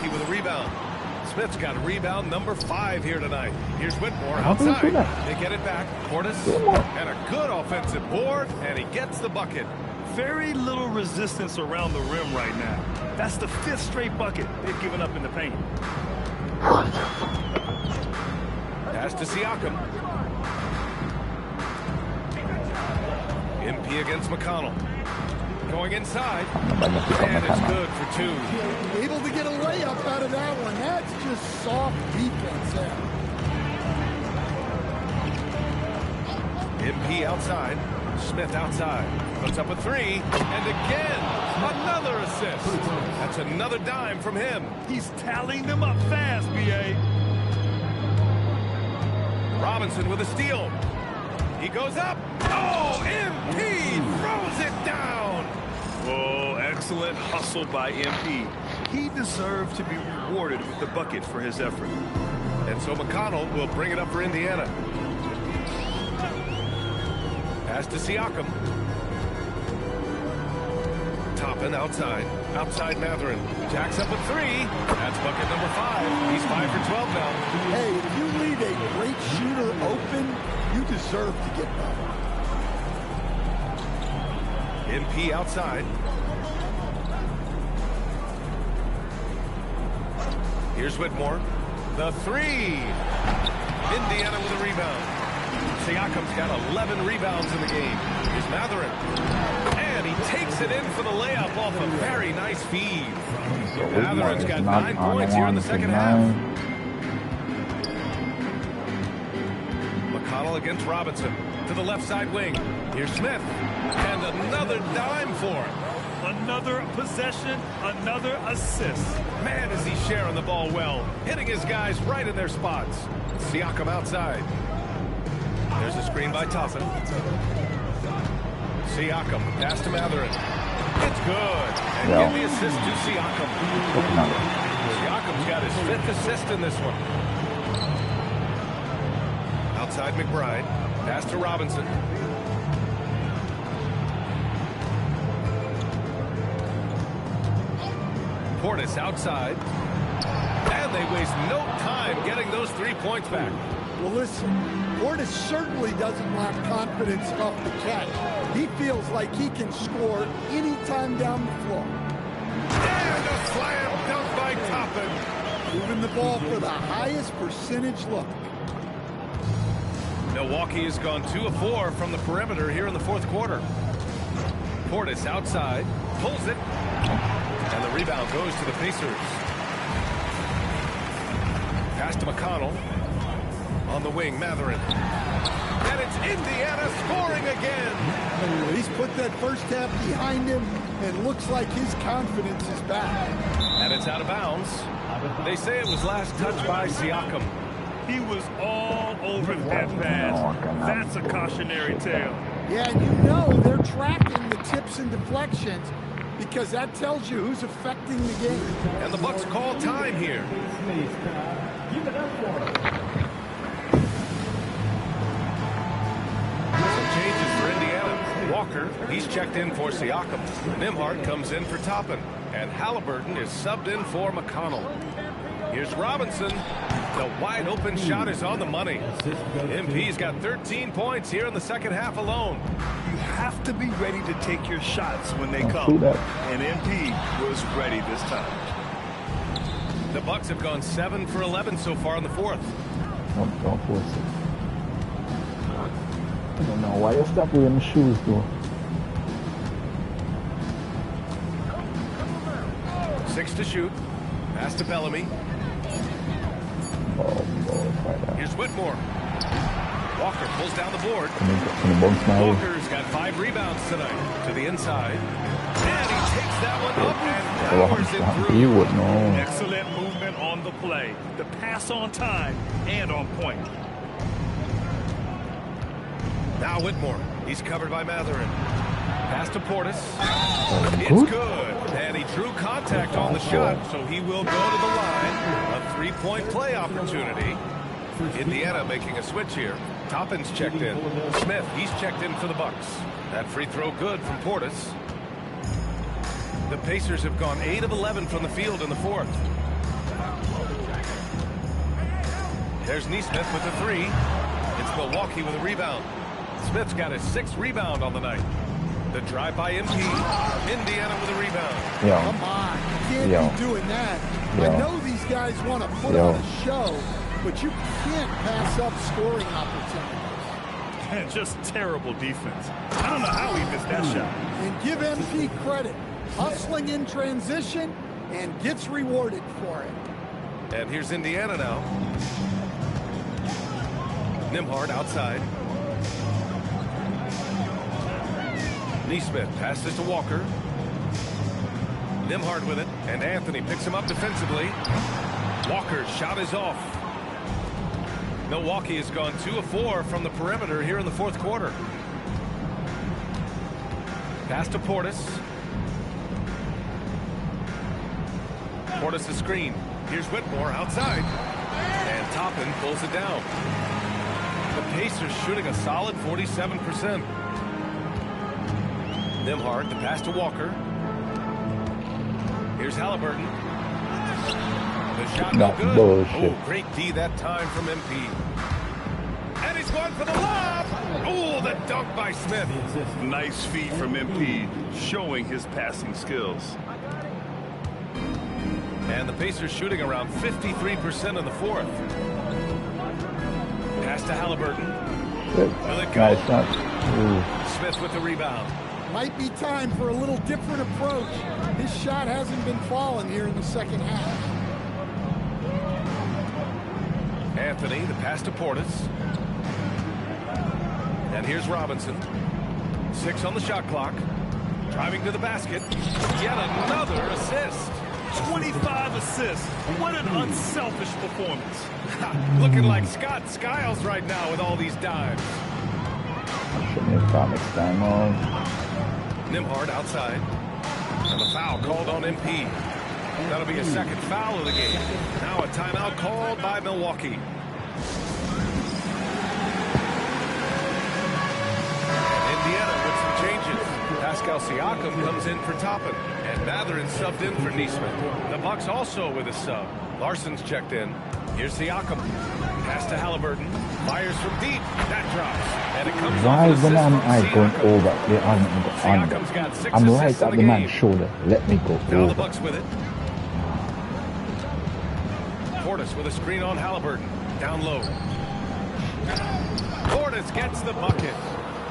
Milwaukee with a rebound. Smith's got rebound number 5 here tonight. Here's Whitmore How do you do outside. that? They get it back. Portis, and a good offensive board, and he gets the bucket. Very little resistance around the rim right now. That's the 5th straight bucket they've given up in the paint. Pass to Siakam. MP against McConnell. Going inside. And it's good for 2. Able to get a layup out of that one. That's just soft defense there. MP outside. Smith outside. Puts up a 3. And again, another assist. That's another dime from him. He's tallying them up fast, B.A. Robinson with a steal. He goes up. Oh, MP throws it down. Oh, excellent hustle by MP. He deserved to be rewarded with the bucket for his effort. And so McConnell will bring it up for Indiana. Pass to Siakam. Toppin outside. Outside Matherin. Jacks up a 3. That's bucket number 5. He's 5 for 12 now. Hey, if you leave a great shooter open, you deserve to get better. MP outside. Here's Whitmore. The 3. Indiana with a rebound. Siakam's got 11 rebounds in the game. Here's Matherin. And he takes it in for the layup off a very nice feed. Matherin's got 9 points here in the second half. McConnell against Robinson. To the left side wing. Here's Smith. And another dime for him. Another possession, another assist. Man, is he sharing the ball well. Hitting his guys right in their spots. Siakam outside. There's a screen by Toppin. Siakam, pass to Matherin. It's good. And give the assist to Siakam. Siakam's got his 5th assist in this one. Outside McBride. Pass to Robinson. Portis outside. And they waste no time getting those 3 points back. Well, listen, Portis certainly doesn't lack confidence off the catch. He feels like he can score anytime down the floor. And a slam dunk by Toppin. Moving the ball for the highest percentage look. Milwaukee has gone 2 of 4 from the perimeter here in the 4th quarter. Portis outside, pulls it, and the rebound goes to the Pacers. Pass to McConnell. On the wing, Matherin. And it's Indiana scoring again. He's put that first half behind him, and looks like his confidence is back. And it's out of bounds. They say it was last touched by Siakam. He was all over that pass. That's a cautionary tale. Yeah, and you know they're tracking the tips and deflections because that tells you who's affecting the game. And the Bucks call time here. Give it up for him. Changes for Indiana. Walker, he's checked in for Siakam. Nembhard comes in for Toppin. And Halliburton is subbed in for McConnell. Here's Robinson. The wide open shot is on the money. MP's got 13 points here in the second half alone. You have to be ready to take your shots when they come. And MP was ready this time. The Bucks have gone 7 for 11 so far in the 4th. Don't force it. I don't know why you stop wearing the shoes, though. 6 to shoot. Pass to Bellamy. Here's Whitmore. Walker pulls down the board. Walker's got 5 rebounds tonight. To the inside. And he takes that one up and powers it through. You would know. Excellent movement on the play. The pass on time and on point. Now Whitmore. He's covered by Matherin. Pass to Portis. It's good. And he drew contact on the shot, so he will go to the line. A 3-point play opportunity. Indiana making a switch here. Toppin's checked in. Smith, he's checked in for the Bucks. That free throw good from Portis. The Pacers have gone 8 of 11 from the field in the 4th. There's Neesmith with the three. It's Milwaukee with a rebound. Smith's got his 6th rebound on the night. The drive by MP. Indiana with a rebound. Yo. Come on, you can't be doing that. I know these guys want to put on a show, but you can't pass up scoring opportunities. Just terrible defense. I don't know how he missed that shot. And give MP credit. Hustling in transition and gets rewarded for it. And here's Indiana now. Nembhard outside. Neesmith passes to Walker. Nembhard with it, and Anthony picks him up defensively. Walker's shot is off. Milwaukee has gone 2 of 4 from the perimeter here in the 4th quarter. Pass to Portis. Portis' screen. Here's Whitmore outside. And Toppin pulls it down. The Pacers shooting a solid 47%. Nembhard, the pass to Walker. Here's Halliburton. The shot no good. Bullshit. Oh, great D that time from MP. And he's going for the lob. Oh, the dunk by Smith. Nice feed from MP, showing his passing skills. And the Pacers shooting around 53% in the 4th. Pass to Halliburton. Will it go? Smith with the rebound. Might be time for a little different approach. His shot hasn't been falling here in the 2nd half. Anthony, the pass to Portis. And here's Robinson. 6 on the shot clock. Driving to the basket. Yet another assist. 25 assists. What an unselfish performance. Looking like Scott Skiles right now with all these dives. Nembhard outside. And the foul called on MP. That'll be a 2nd foul of the game. Now a timeout called by Milwaukee. And Indiana with some changes. Pascal Siakam comes in for Toppin. And Mathurin subbed in for Neesmith. The Bucks also with a sub. Larson's checked in. Here's Siakam. Pass to Halliburton. Fires from deep. That drops. And it comes why when I going over, I'm right at the man's shoulder. Let me go now over. The Bucks with it. Portis with a screen on Halliburton. Down low. Portis gets the bucket.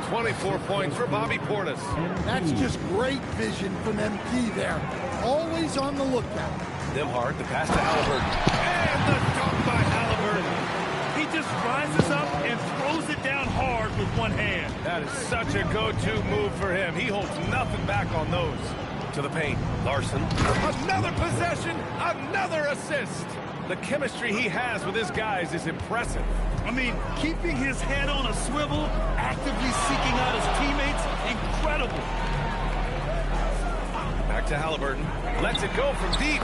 24 points for Bobby Portis. That's just great vision from MP there. Always on the lookout. Nembhard, the pass to Halliburton. And the dunk by Halliburton. He just rises up and throws it down hard with one hand. That is such a go-to move for him. He holds nothing back on those. To the paint. Larson. Another possession. Another assist. The chemistry he has with his guys is impressive. I mean, keeping his head on a swivel, actively seeking out his teammates, incredible. Back to Halliburton. Lets it go from deep.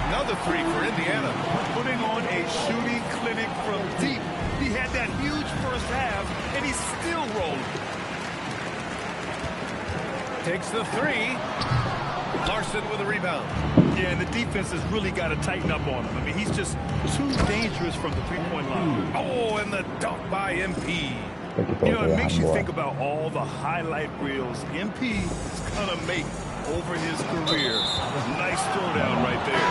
Another 3 for Indiana. Putting on a shooting clinic from deep. He had that huge first half, and he's still rolling. Takes the 3. Larson with a rebound. Yeah, and the defense has really got to tighten up on him. I mean, he's just too dangerous from the three-point line. Oh, and the dunk by MP. You know, it makes you think about all the highlight reels MP is going to make over his career. Nice throwdown right there.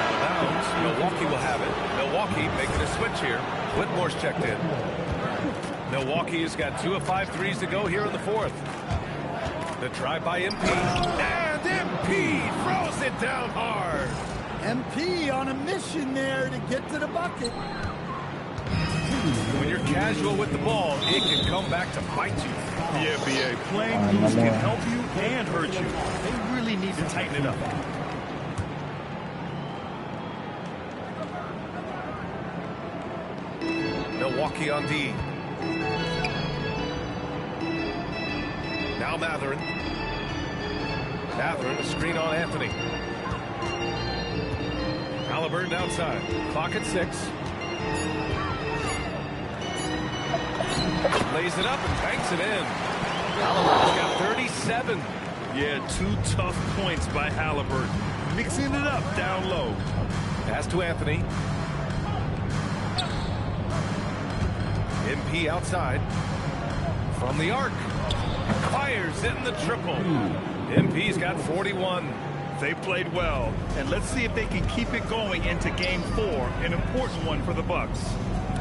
Out of bounds. Milwaukee will have it. Milwaukee making a switch here. Whitmore's checked in. Milwaukee has got 2 of 5 threes to go here in the 4th. The drive by MP. And MP throws it down hard. MP on a mission there to get to the bucket. When you're casual with the ball, it can come back to bite you. Yeah, BA. Playing loose can help you and hurt you. They really need to tighten it up. Milwaukee on D. Now Mathurin. Mathurin, a screen on Anthony. Halliburton outside. Clock at 6. Lays it up and banks it in. Halliburton's got 37. Yeah, 2 tough points by Halliburton. Mixing it up down low. Pass to Anthony. MP outside. From the arc. Fires in the triple. MP's got 41. They played well, and let's see if they can keep it going into Game 4, an important one for the Bucks.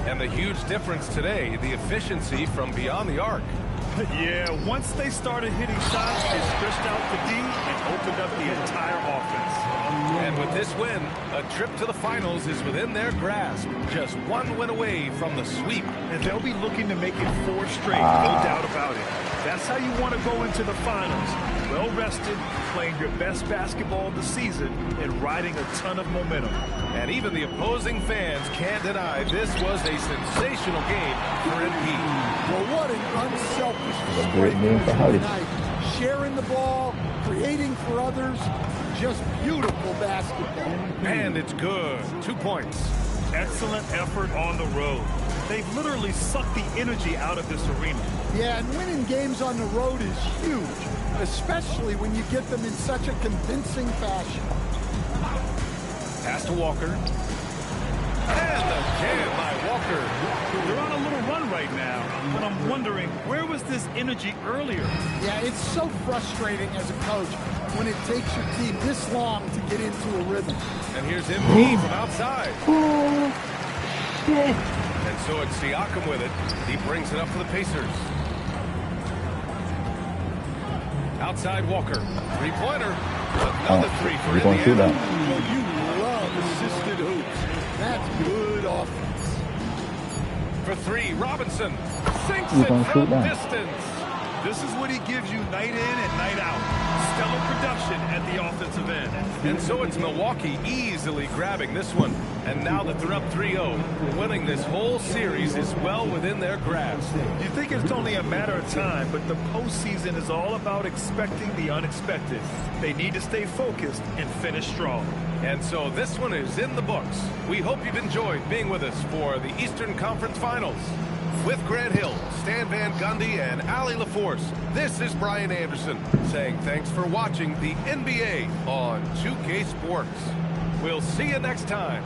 And the huge difference today, the efficiency from beyond the arc. Yeah, once they started hitting shots, it stretched out the D and opened up the entire offense. And with this win, a trip to the finals is within their grasp. Just one win away from the sweep. And they'll be looking to make it 4 straight, no doubt about it. That's how you want to go into the finals. Well rested, playing your best basketball of the season, and riding a ton of momentum. And even the opposing fans can't deny this was a sensational game for MP. Well, what an unselfish display tonight. Sharing the ball, creating for others, just beautiful basketball. And it's good. 2 points. Excellent effort on the road. They've literally sucked the energy out of this arena. Yeah, and winning games on the road is huge, especially when you get them in such a convincing fashion. Pass to Walker. And the jam by Walker. They're on a little run right now, but I'm wondering, where was this energy earlier? Yeah, it's so frustrating as a coach when it takes your team this long to get into a rhythm. And here's MP from outside. And so it's Siakam with it. He brings it up for the Pacers. Outside Walker. Three-pointer. Another three for Indiana. You love assisted hoops. That's good offense. For 3, Robinson sinks it from distance. This is what he gives you night in and night out. Stellar production at the offensive end. And so it's Milwaukee easily grabbing this one. And now that they're up 3-0, winning this whole series is well within their grasp. You think it's only a matter of time, but the postseason is all about expecting the unexpected. They need to stay focused and finish strong. And so this one is in the books. We hope you've enjoyed being with us for the Eastern Conference Finals. With Grant Hill, Stan Van Gundy, and Allie LaForce, this is Brian Anderson saying thanks for watching the NBA on 2K Sports. We'll see you next time.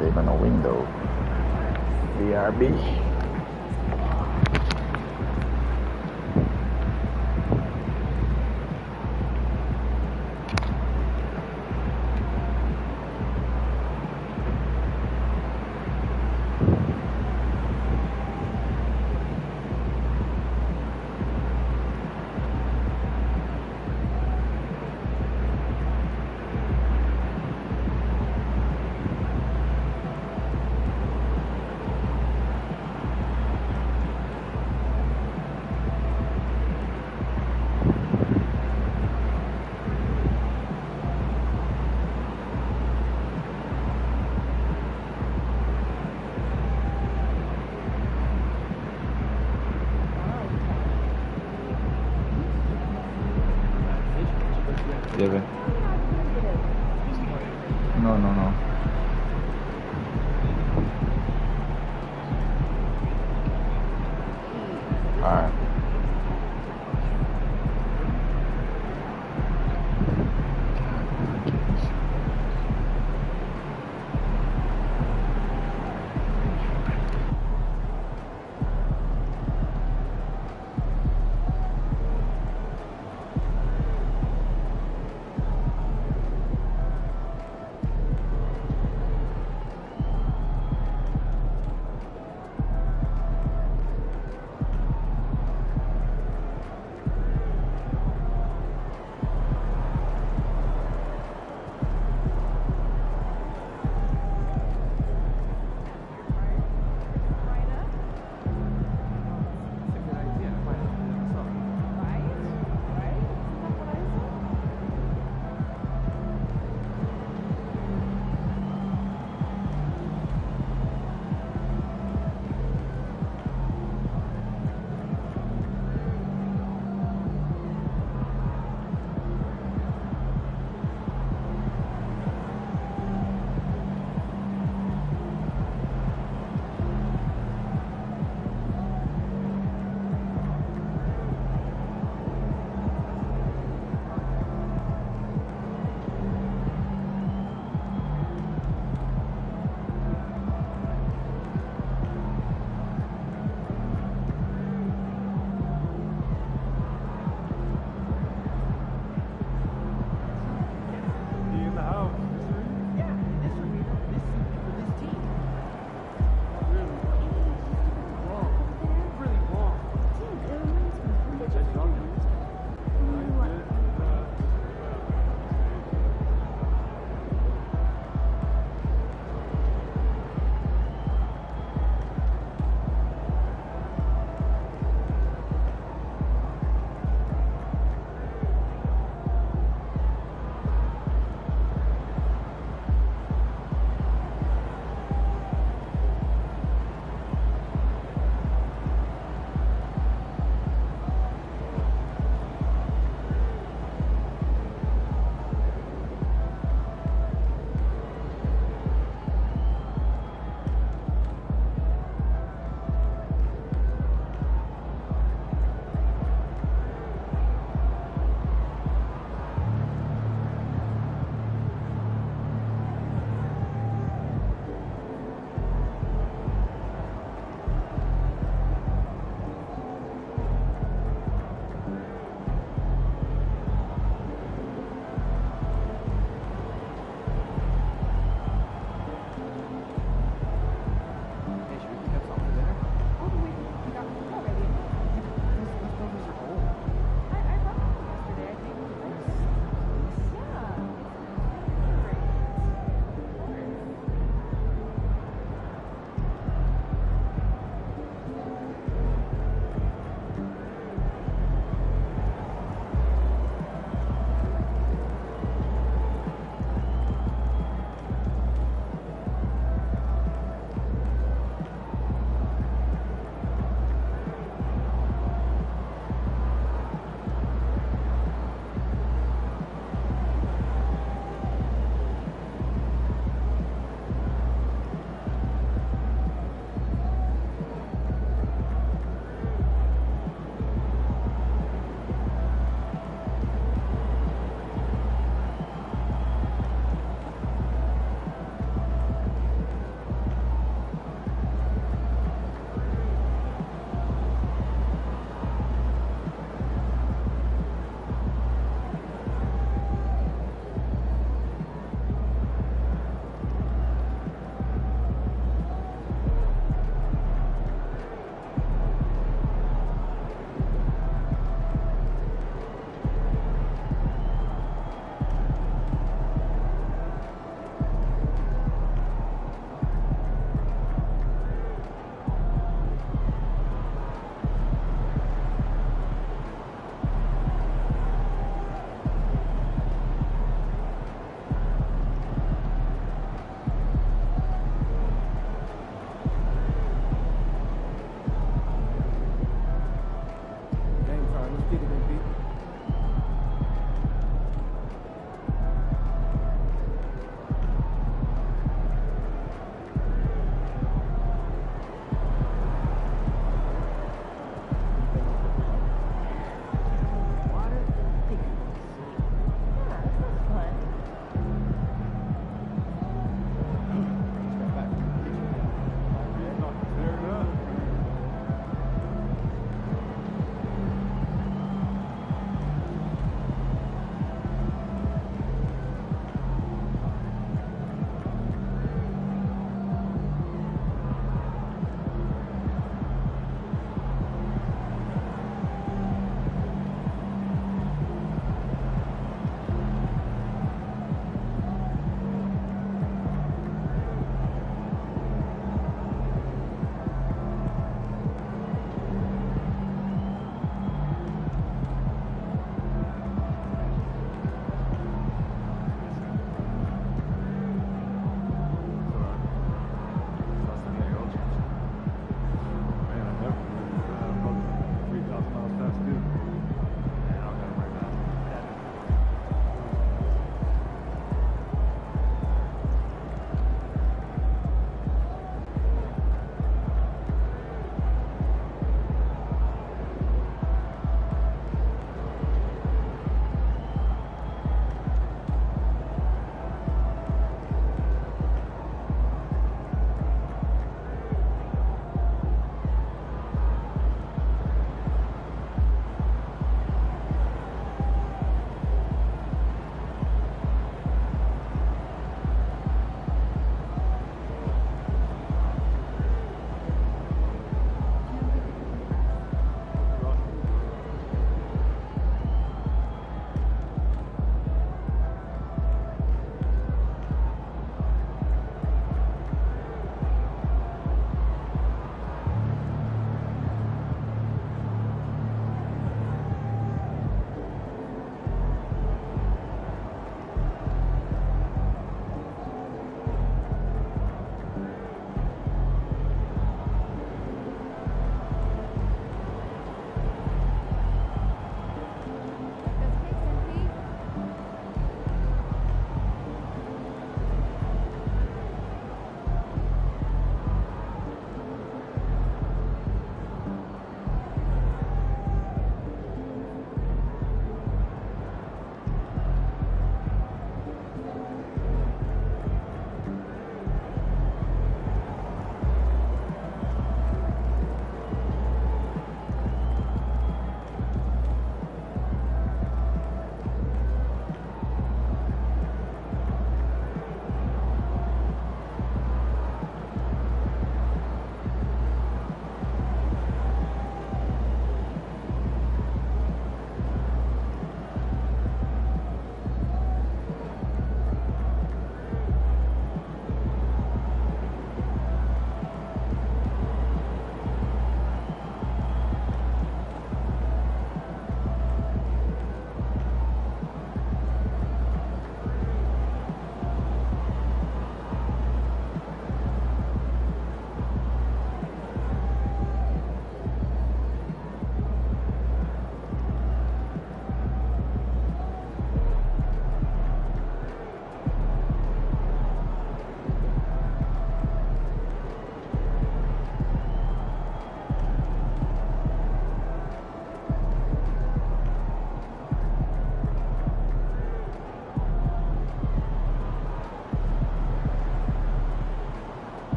They're gonna window. BRB. No. Alright.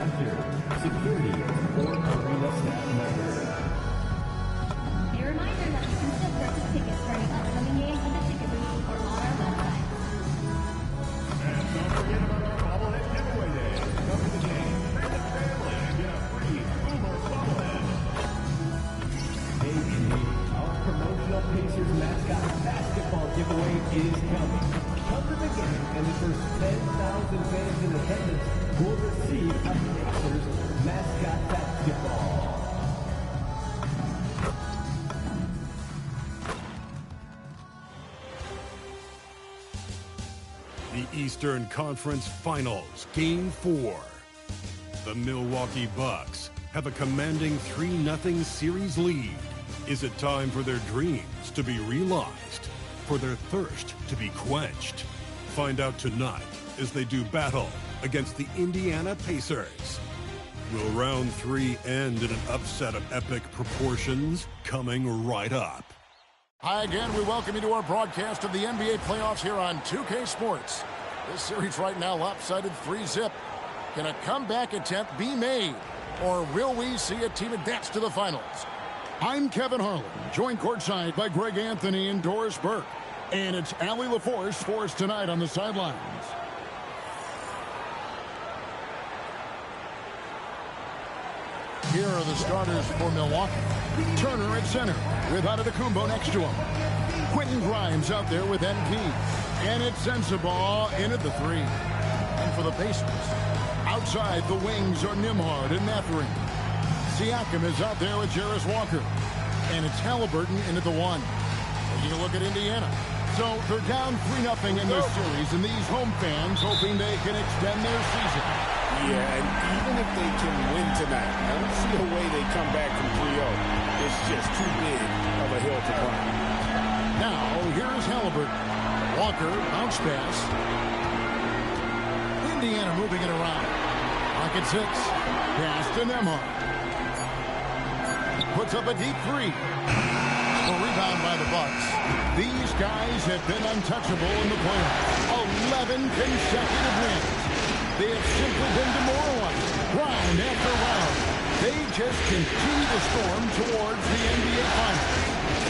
Ticketmaster. Security or arena staff members. A reminder that you can still purchase tickets for any upcoming game at the ticket booth or on our website. And don't forget about our bobblehead giveaway day. Come to the game, bring the family, and get a free Boomer bobblehead. Hey, Indy, our promotional Pacers mascot basketball giveaway is coming. Come to the game, and the first 10,000 fans in attendance will receive a Pacers mascot basketball. The Eastern Conference Finals, Game 4. The Milwaukee Bucks have a commanding 3-0 series lead. Is it time for their dreams to be realized? For their thirst to be quenched? Find out tonight as they do battle against the Indiana Pacers. Will round 3 end in an upset of epic proportions? Coming right up. Hi again, we welcome you to our broadcast of the NBA playoffs here on 2K Sports. This series right now lopsided 3-zip. Can a comeback attempt be made? Or will we see a team advance to the finals? I'm Kevin Harlan, joined courtside by Greg Anthony and Doris Burke. And it's Allie LaForce for us tonight on the sidelines. Here are the starters for Milwaukee. Turner at center with Antetokounmpo next to him. Quentin Grimes out there with MP. And it's Sensabaugh in at the 3. And for the Pacers, outside the wings are Nembhard and Mathurin. Siakam is out there with Jarris Walker. And it's Halliburton in at the 1. Taking a look at Indiana. So they're down 3-0 in this series, and these home fans hoping they can extend their season. Yeah, and even if they can win tonight, I don't see a way they come back from 3-0. It's just too big of a hill to climb. Now, here's Halliburton. Walker, bounce pass. Indiana moving it around. Pocket 6. Pass to Nembhard. Puts up a deep 3. A rebound by the Bucks. These guys have been untouchable in the playoffs. 11 consecutive wins. They have simply been demoralized, round after round. They just continue to storm towards the NBA Finals.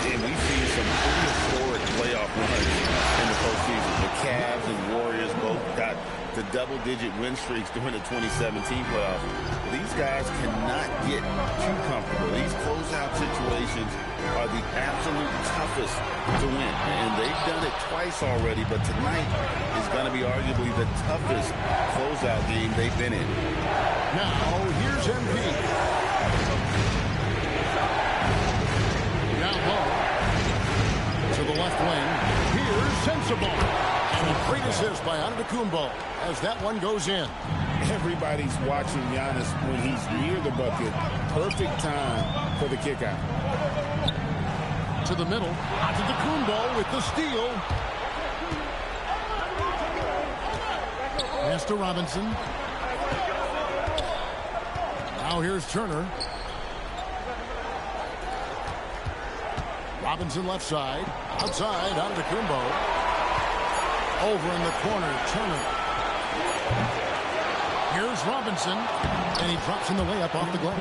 And we see some pretty historic playoff runs in the postseason. The Cavs and Warriors both got the double-digit win streaks during the 2017 playoffs. These guys cannot get too comfortable. These closeout situations are the absolute toughest to win. And they've done it twice already, but tonight is going to be arguably the toughest closeout game they've been in. Now, here's MP. Down low. To the left wing. Here's Sensabaugh. And a great assist by Antetokounmpo as that one goes in. Everybody's watching Giannis when he's near the bucket. Perfect time for the kick out. To the middle. Antetokounmpo with the steal. Pass to Robinson. Now here's Turner. Robinson left side. Outside, Antetokounmpo. Over in the corner, Turner. Here's Robinson. And he drops in the layup off the glass.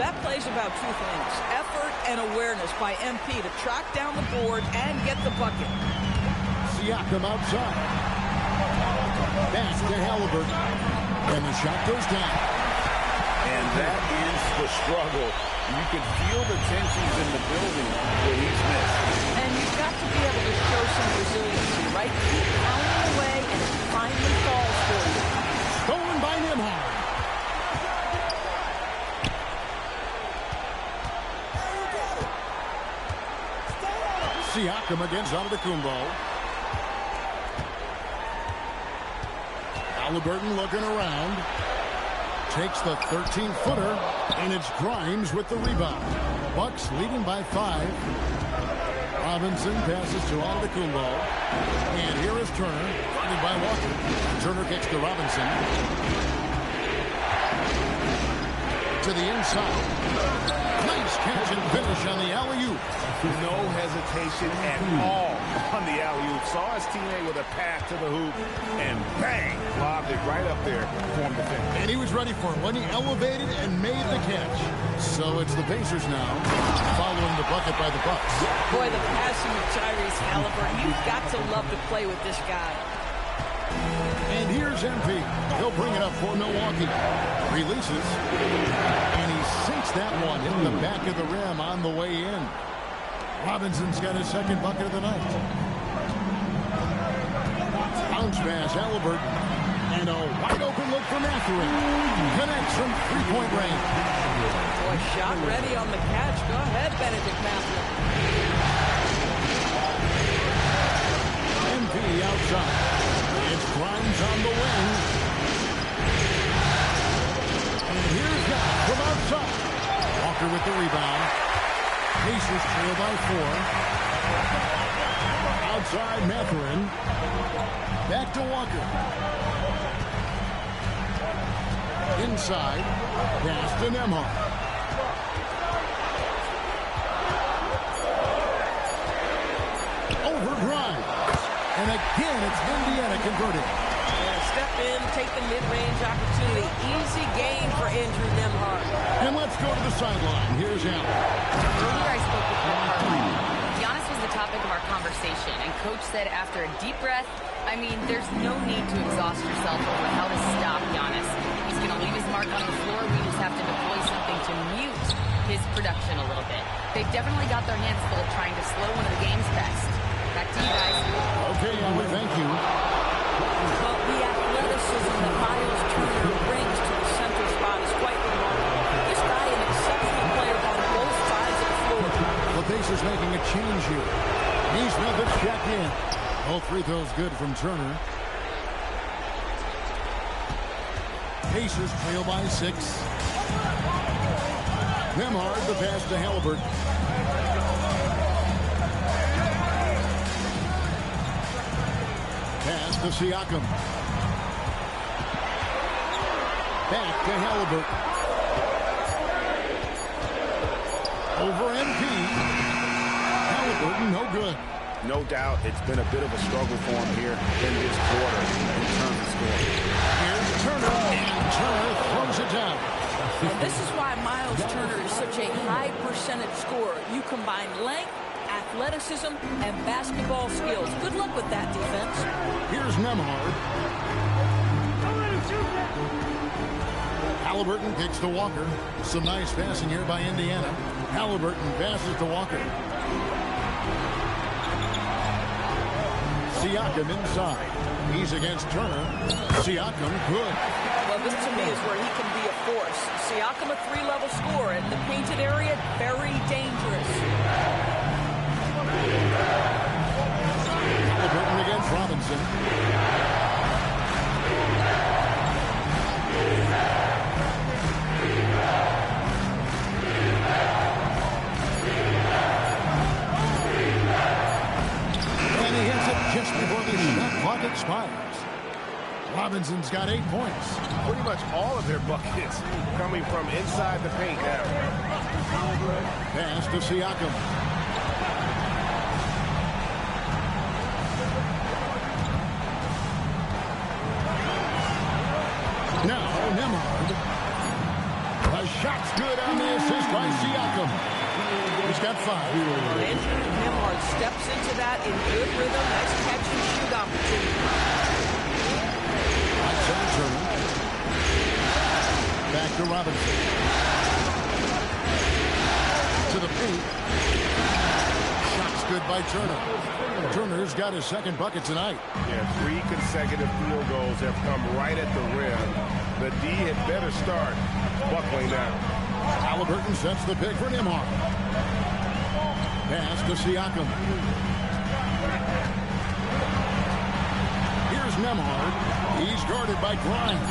That play's about two things. Effort and awareness by MP to track down the board and get the bucket. Siakam outside. Back to Halliburton. And the shot goes down. And that is the struggle. You can feel the tensions in the building where he's missed. And you've got to be able to show some resiliency, right? Keep pounding away and it finally falls for you. Stolen by Nembhard. Siakam against Antetokounmpo. Halliburton looking around. Takes the 13-footer, and it's Grimes with the rebound. Bucks leading by 5. Robinson passes to Antetokounmpo. And here is Turner, finding by Walker. Turner kicks to Robinson. To the inside. Nice catch and finish on the alley-oop. No hesitation at all on the alley-oop. Saw his teammate with a pass to the hoop, and bang, lobbed it right up there for him to finish. And he was ready for it when he elevated and made the catch. So it's the Pacers now, following the bucket by the Bucks. Boy, the passing of Tyrese Halliburton, you've got to love to play with this guy. And here's MP. He'll bring it up for Milwaukee. Releases. And he sinks that one in the back of the rim on the way in. Robinson's got his second bucket of the night. Bounce pass, Halliburton. And a wide open look for Mathurin. Connects from three-point range. Boy, shot ready on the catch. Go ahead, Benedict Mathurin. MP outside. It's Grimes on the wing. And here's that from outside. Walker with the rebound. Pacers trail by 4. Outside Mathurin. Back to Walker. Inside. Pass to Nembhard. Over Grimes. And again, it's Indiana converting. Yeah, step in, take the mid-range opportunity. Easy game for Andrew Nembhard. And let's go to the sideline. Here's Allen. Earlier I spoke with Rick Carlisle. Giannis was the topic of our conversation, and Coach said after a deep breath, I mean, there's no need to exhaust yourself over how to stop Giannis. He's going to leave his mark on the floor. We just have to deploy something to mute his production a little bit. They've definitely got their hands full trying to slow one of the game's best. Back to you guys. Okay, Allen, thank you. Well, the athleticism that Myles Turner brings to the center spot is quite remarkable. This guy, an exceptional player on both sides of the floor. The Pacers making a change here. Neesmith is checked in. All free throws good from Turner. Pacers trail by 6. Nembhard, the pass to Halliburton. Pass to Siakam. Back to Halliburton. Over MP. Halliburton, no good. No doubt it's been a bit of a struggle for him here in this quarter in terms of scoring. Here's Turner, and Turner throws it down. And this is why Myles Turner is such a high percentage scorer. You combine length, athleticism, and basketball skills. Good luck with that defense. Here's Nembhard. Halliburton kicks to Walker. Some nice passing here by Indiana. Halliburton passes to Walker. Siakam inside. He's against Turner. Siakam, good. Well, this to me is where he can be a force. Siakam, a 3-level scorer in the painted area, very dangerous. Halliburton against Robinson. And he hits it just before the shot clock expires. Robinson's got 8 points. Pretty much all of their buckets coming from inside the paint now. Pass to Siakam. Now Nembhard. A shot's good on the assist by Siakam. He's got 5. Andrew Nembhard steps into that in good rhythm. Nice catch and shoot opportunity. Outside Turner. Back to Robinson. To the paint. Shot's good by Turner. Turner's got his second bucket tonight. Yeah, 3 consecutive field goals have come right at the rim. The D had better start buckling now. Halliburton sets the pick for Nembhard. Pass to Siakam. Here's Nembhard. He's guarded by Grimes.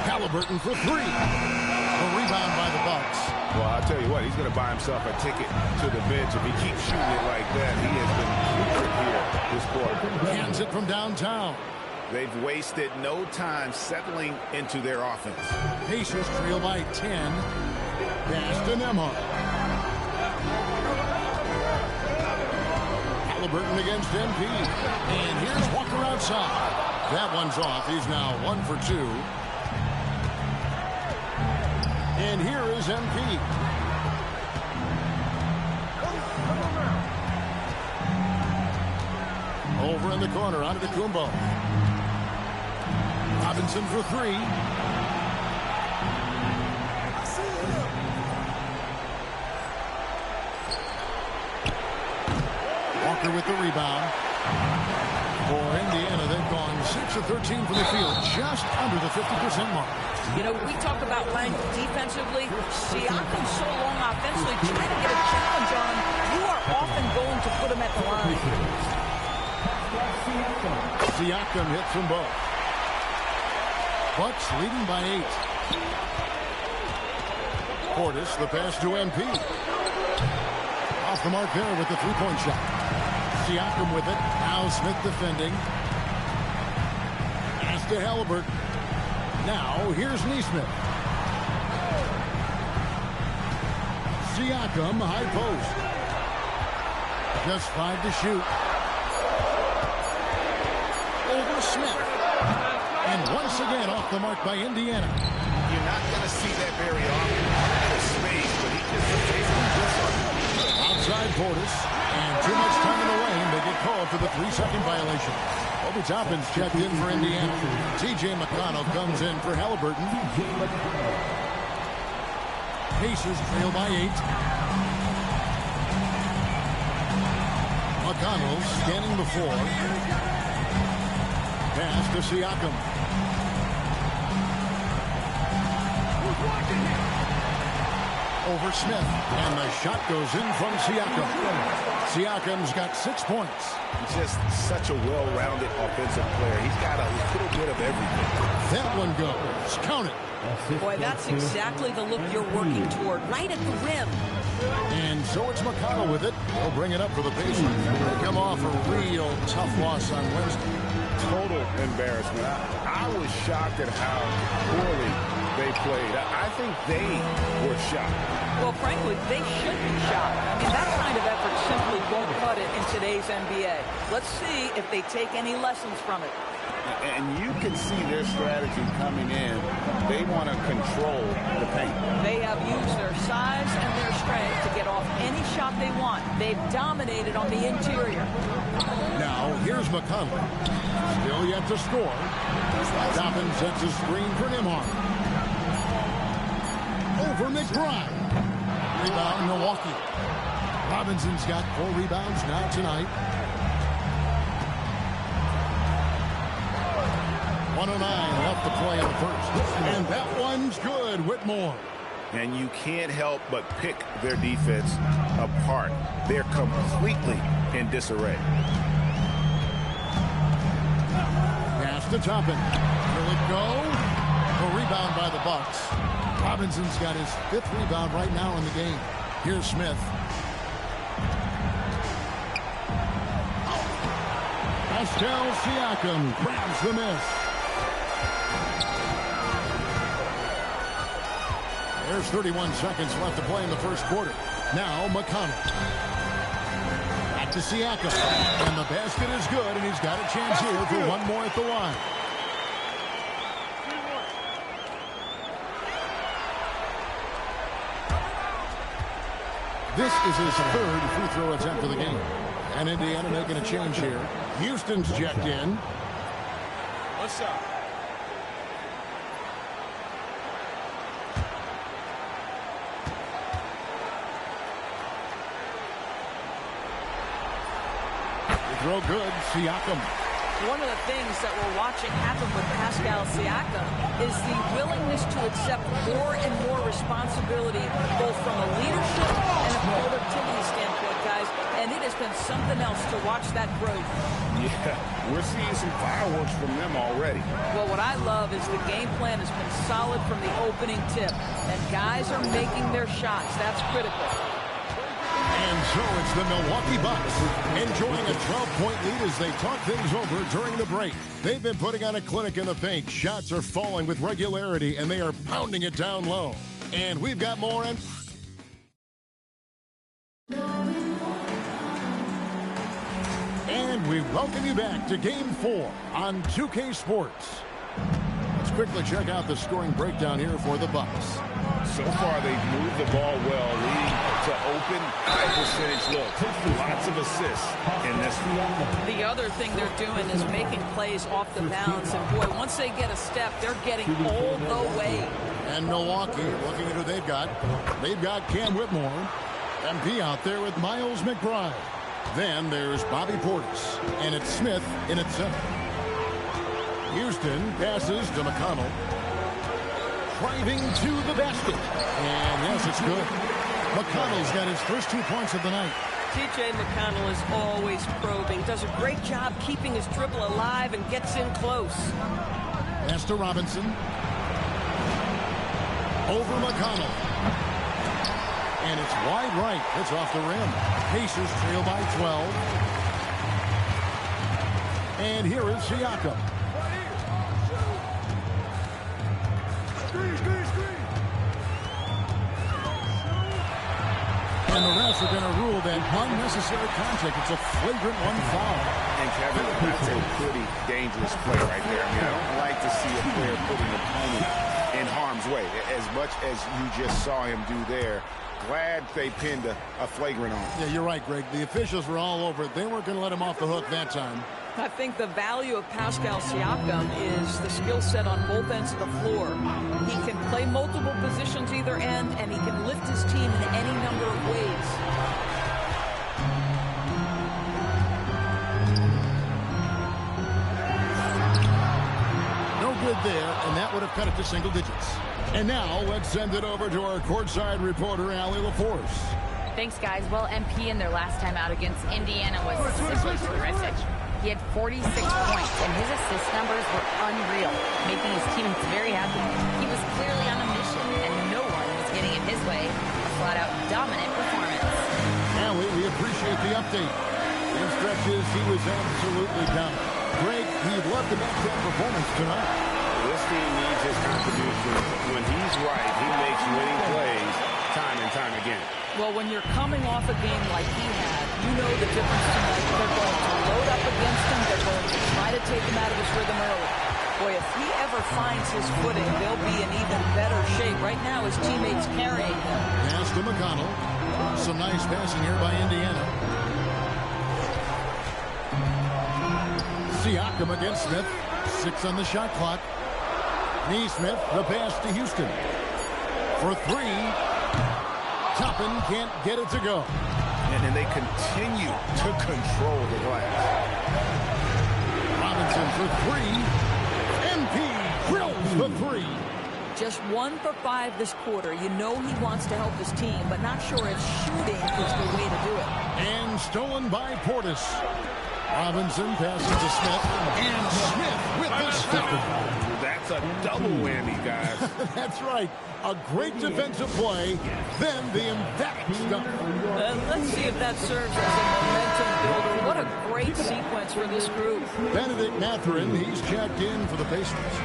Halliburton for 3. A rebound by the Bucks. Well, I'll tell you what, he's going to buy himself a ticket to the bench. If he keeps shooting it like that, he has been putrid here this quarter. Hands it from downtown. They've wasted no time settling into their offense. Pacers trail by 10. Pass to Nembhard. Halliburton against MP. And here's Walker outside. That one's off. He's now 1 for 2. And here is MP. Over in the corner, onto the Kumbo. Robinson for 3. Walker with the rebound. For Indiana, they've gone 6 of 13 from the field, just under the 50% mark. You know, we talk about length defensively. Siakam's so long offensively. Trying to get a challenge on him, you are often going to put him at the line. Siakam hits them both. Bucks leading by 8. Portis, the pass to MP. Off the mark there with the three-point shot. Siakam with it. Now Smith defending. Pass to Halliburton. Now here's Neesmith. Siakam, high post. Just 5 to shoot. Over Smith. And once again off the mark by Indiana. You're not going to see that very often. Space, but he just takes it. Outside Portis. And too much time in the lane. They get called for the 3-second violation. Obi Toppin's checked in for Indiana. T.J. McConnell comes in for Halliburton. Pacers trail by 8. McConnell scanning the floor. Pass to Siakam. Over Smith. And the shot goes in from Siakam. Siakam's got 6 points. He's just such a well-rounded offensive player. He's got a little bit of everything. That one goes. Count it. Boy, that's exactly the look you're working toward, right at the rim. And so it's McConnell with it. He'll bring it up for the Pacers. They come off a real tough loss on Wednesday. Total embarrassment. I was shocked at how poorly they played. I think they were shocked. Well, frankly, they should be shocked. I mean, that kind of effort simply won't cut it in today's NBA. Let's see if they take any lessons from it. And you can see their strategy coming in. They want to control the paint. They have used their size and their strength to get off any shot they want. They've dominated on the interior. Now, here's McConnell. Still yet to score. Toppin sets a screen for Nembhard. Over McBride. Rebound, Milwaukee. Robinson's got 4 rebounds now tonight. 1:09 left to play in the first. And that one's good, Whitmore. And you can't help but pick their defense apart. They're completely in disarray. Pass to Toppin. Will it go? A rebound by the Bucks. Robinson's got his 5th rebound right now in the game. Here's Smith. Pascal Siakam grabs the miss. There's 31 seconds left to play in the first quarter. Now McConnell. Back to Siakam. And the basket is good, and he's got a chance here for one more at the line. This is his 3rd free throw attempt for the game. And Indiana making a change here. Houston's checked in. What's up? Throw good, Siakam. One of the things that we're watching happen with Pascal Siakam is the willingness to accept more and more responsibility, both from a leadership and a productivity standpoint, guys. And it has been something else to watch that growth. Yeah, we're seeing some fireworks from them already. Well, what I love is the game plan has been solid from the opening tip. And guys are making their shots. That's critical. And so it's the Milwaukee Bucks enjoying a 12-point lead as they talk things over during the break. They've been putting on a clinic in the paint. Shots are falling with regularity, and they are pounding it down low. And we've got more in. We welcome you back to Game 4 on 2K Sports. Let's quickly check out the scoring breakdown here for the Bucks. So far, they've moved the ball well, leading to open, high percentage looks. Lots of assists in this one. The other thing they're doing is making plays off the bounce. And, boy, once they get a step, they're getting all the way. And Milwaukee, looking at who they've got. They've got Cam Whitmore. MP out there with Miles McBride. Then there's Bobby Portis. And it's Smith in at center. Houston passes to McConnell. Driving to the basket. And yes, it's good. McConnell's got his first 2 points of the night. T.J. McConnell is always probing. Does a great job keeping his dribble alive and gets in close. Pass to Robinson. Over McConnell. And it's wide right. It's off the rim. Pacers trail by 12. And here is Siakam. And the refs are going to rule that unnecessary contact. It's a flagrant one foul. And Kevin, that's a pretty dangerous play right there. I mean, I don't like to see a player put an opponent in harm's way, as much as you just saw him do there. Glad they pinned a flagrant on him. Yeah, you're right, Greg. The officials were all over it. They weren't going to let him off the hook that time. I think the value of Pascal Siakam is the skill set on both ends of the floor. He can play multiple positions either end, and he can lift his team in any number of ways. No good there, and that would have cut it to single digits. And now let's send it over to our courtside reporter, Allie LaForce. Thanks, guys. Well, MP in their last time out against Indiana was simply terrific. He had 46 points, and his assist numbers were unreal, making his teammates very happy. He was clearly on a mission, and no one was getting in his way. A flat-out dominant performance. Allie, we appreciate the update. In stretches, he was absolutely dominant. Greg, he'd love to match that performance tonight. This team needs his contribution. When he's right, he makes winning plays time and time again. Well, when you're coming off a game like he had, you know the difference tonight. They're going to load up against him. They're going to try to take him out of his rhythm early. Boy, if he ever finds his footing, they'll be in even better shape. Right now, his teammates carrying him. Pass to McConnell. Some nice passing here by Indiana. Siakam against Smith. 6 on the shot clock. Neesmith, the pass to Houston. For 3. Toppin can't get it to go. And then they continue to control the glass. Robinson for 3. MP drills the 3. Just 1 for 5 this quarter. You know he wants to help his team, but not sure if shooting is the way to do it. And stolen by Portis. Robinson passes to Smith. And Smith with the stop. That's a double whammy, guys. That's right. A great defensive play, then the emphatic stop. Let's see if that serves as a momentum builder. What a great sequence for this group. Benedict Mathurin, he's checked in for the Pacers.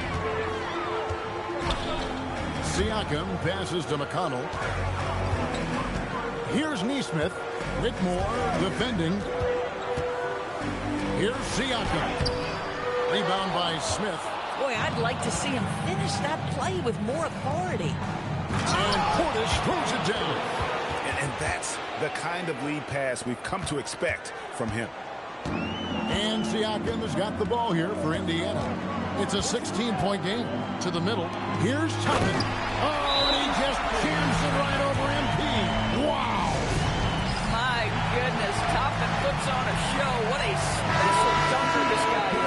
Siakam passes to McConnell. Here's Neesmith. Whitmore defending. Here's Siakam. Rebound by Smith. Boy, I'd like to see him finish that play with more authority. And Portis throws it down. And that's the kind of lead pass we've come to expect from him. And Siakam has got the ball here for Indiana. It's a 16-point game. To the middle. Here's Toppin. Oh, and he just jams it right over MP. Wow. My goodness, Toppin puts on a show. What a special dunker this guy is.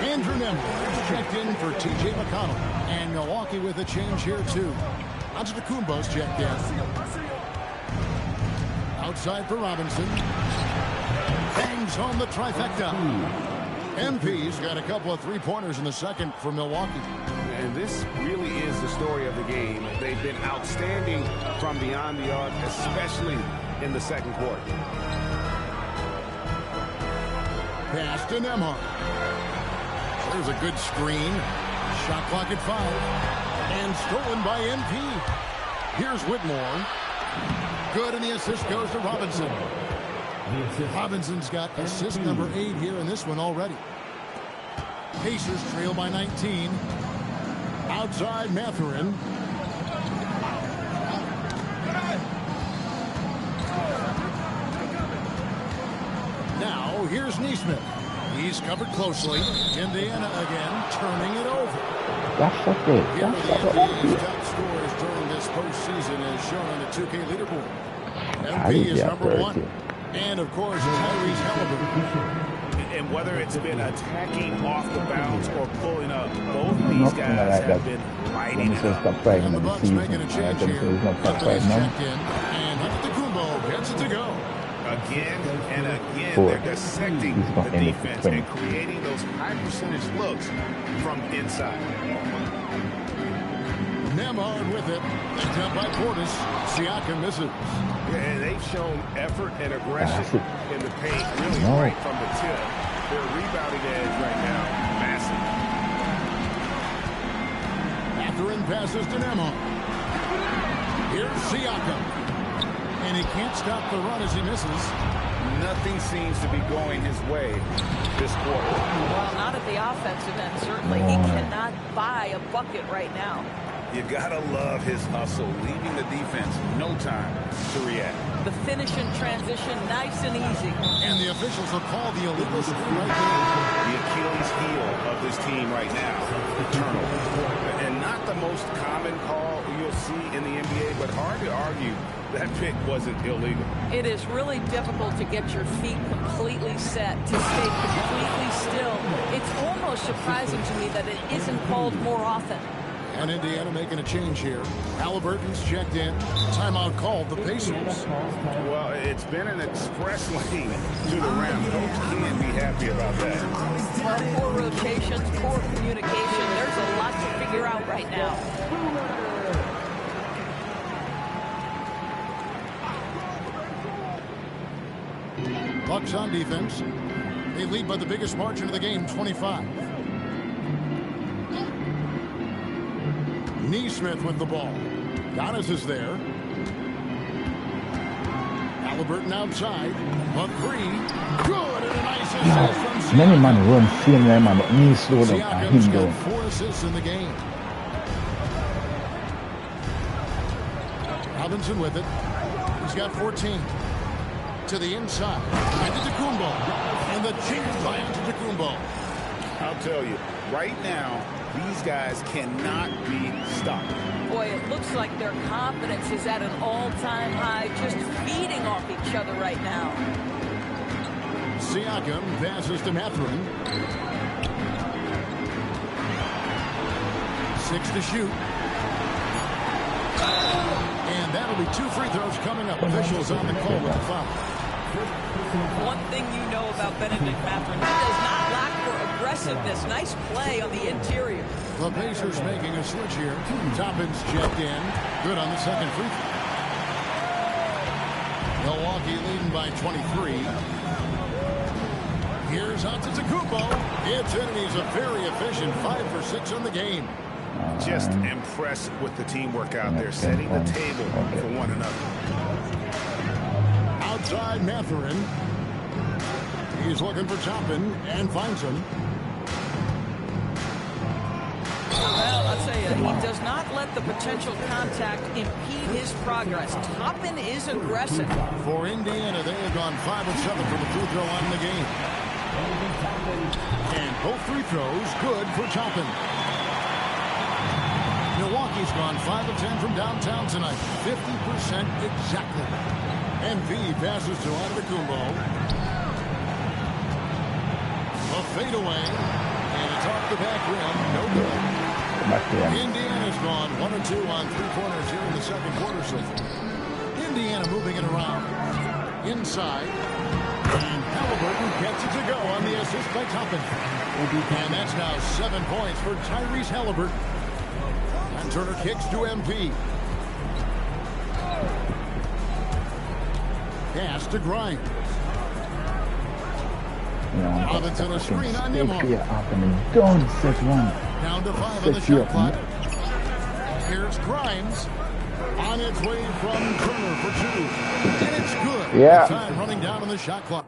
Andrew Nemeth checked in for T.J. McConnell. And Milwaukee with a change here, too. Antetokounmpo's checked in. Outside for Robinson. Bangs home the trifecta. MP's got a couple of three-pointers in the second for Milwaukee. And this really is the story of the game. They've been outstanding from beyond the arc, especially in the second quarter. Pass to Nembhard. There's a good screen. Shot clock at 5. And stolen by MP. Here's Whitmore. Good, and the assist goes to Robinson. Robinson's got assist number 8 here in this one already. Pacers trail by 19. Outside Mathurin. Now here's Neesmith. He's covered closely. Indiana again turning it over. That's okay. Here are That's the okay. NBA's top scorers during this postseason as shown on the 2K leaderboard. MP is number 1. And of course, Tyrese Halliburton. And whether it's been attacking off the bounce or pulling up, both these guys have been lighting it up. And the Bucks making a change here. Anthony's checked in. And Antetokounmpo gets it to go. Again and again, they're dissecting the defense and creating those high percentage looks from inside. Nemhard with it. Picked up by Portis. Siakam misses. And they've shown effort and aggression in the paint really right from the tip. Their rebounding edge right now, massive. Mathurin passes to Nemhard. Here's Siakam. And he can't stop the run as he misses. Nothing seems to be going his way this quarter. Well, not at the offensive end, certainly. He cannot buy a bucket right now. You gotta love his hustle, leaving the defense no time to react. The finish in transition, nice and easy. And the officials have called the illegal score right there. The Achilles heel of this team right now, turnover. And not the most common call you'll see in the NBA, but hard to argue that pick wasn't illegal. It is really difficult to get your feet completely set, to stay completely still. It's almost surprising to me that it isn't called more often. And Indiana making a change here. Halliburton's checked in. Timeout called the Pacers. Well, it's been an express lane to the rim. Coach can't be happy about that. Well, poor rotations, poor communication. There's a lot to figure out right now. Bucks on defense. They lead by the biggest margin of the game, 25. Neesmith with the ball. Giannis is there. Halliburton outside. McCree. Good, and a nice assist from Siakam. Many man run same way man, but me slow down and Siakam's him got down. 4 assists in the game. Robinson with it. He's got 14. To the inside. Antetokounmpo. And the chance by Antetokounmpo. I'll tell you, right now, these guys cannot be stopped. Boy, it looks like their confidence is at an all-time high, just feeding off each other right now. Siakam passes to Mathurin. 6 to shoot. And that'll be 2 free throws coming up. Officials on the call with the foul. One thing you know about Benedict Mathurin, he does not lack for aggressiveness. Nice play on the interior. The Pacers making a switch here. Toppin's checked in. Good on the second free throw. Milwaukee leading by 23. Here's Antetokounmpo. Gets in, and he's a very efficient 5 for 6 on the game. Just impressed with the teamwork out there, setting the table for one another. Outside Mathurin. He's looking for Toppin and finds him. Well, I'll tell you, he does not let the potential contact impede his progress. Toppin is aggressive. For Indiana, they have gone 5 of 7 from the free throw line in the game. And both free throws good for Toppin. Milwaukee's gone 5 of 10 from downtown tonight. 50% exactly. MP passes to Antetokounmpo. A fadeaway. And it's off the back rim. No good. Indiana's gone 1 or 2 on 3-pointers here in the second quarter so far. Indiana moving it around. Inside. And Halliburton gets it to go on the assist by Toppin. And that's now 7 points for Tyrese Halliburton. And Turner kicks to MP. Pass to Grimes. Robinson a screen on Nemhard. Down to 5 on the shot clock. Here's Grimes. On its way from Turner for 2. And it's good. Yeah. Time running down on the shot clock.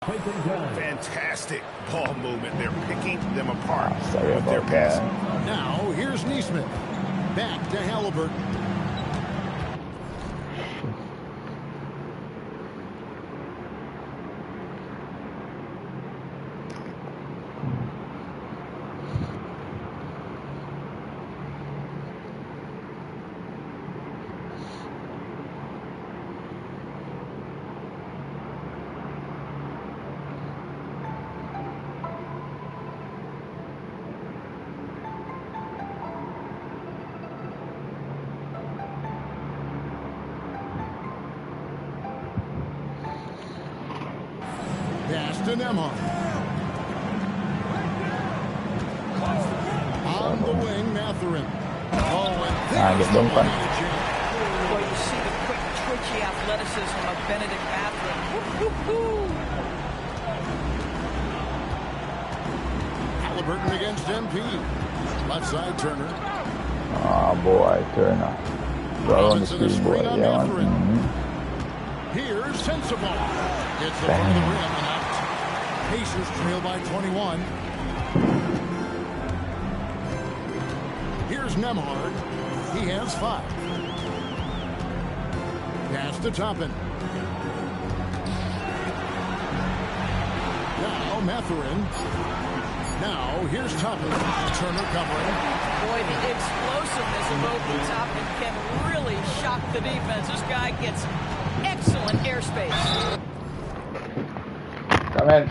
Fantastic ball movement. They're picking them apart Sorry with their about that. passing. Now, here's Neesmith. Back to Halliburton. Pass to Nemhard. On the wing, Mathurin. Oh, and there's the one. Boy, you see the quick, twitchy athleticism of Benedict Mathurin. Woo-hoo-hoo. Halliburton against MP. Left side, Turner. Oh boy, Turner. Well on the speed, boy. Yeah, Here's Sensible. Gets the front of the rim and out. Pacers trail by 21. Here's Nemhard. He has 5. Pass to Toppin. Now Mathurin. Now here's Toppin. Turner covering. Boy, the explosiveness of Obi Toppin can really shock the defense. This guy gets excellent airspace. Come in.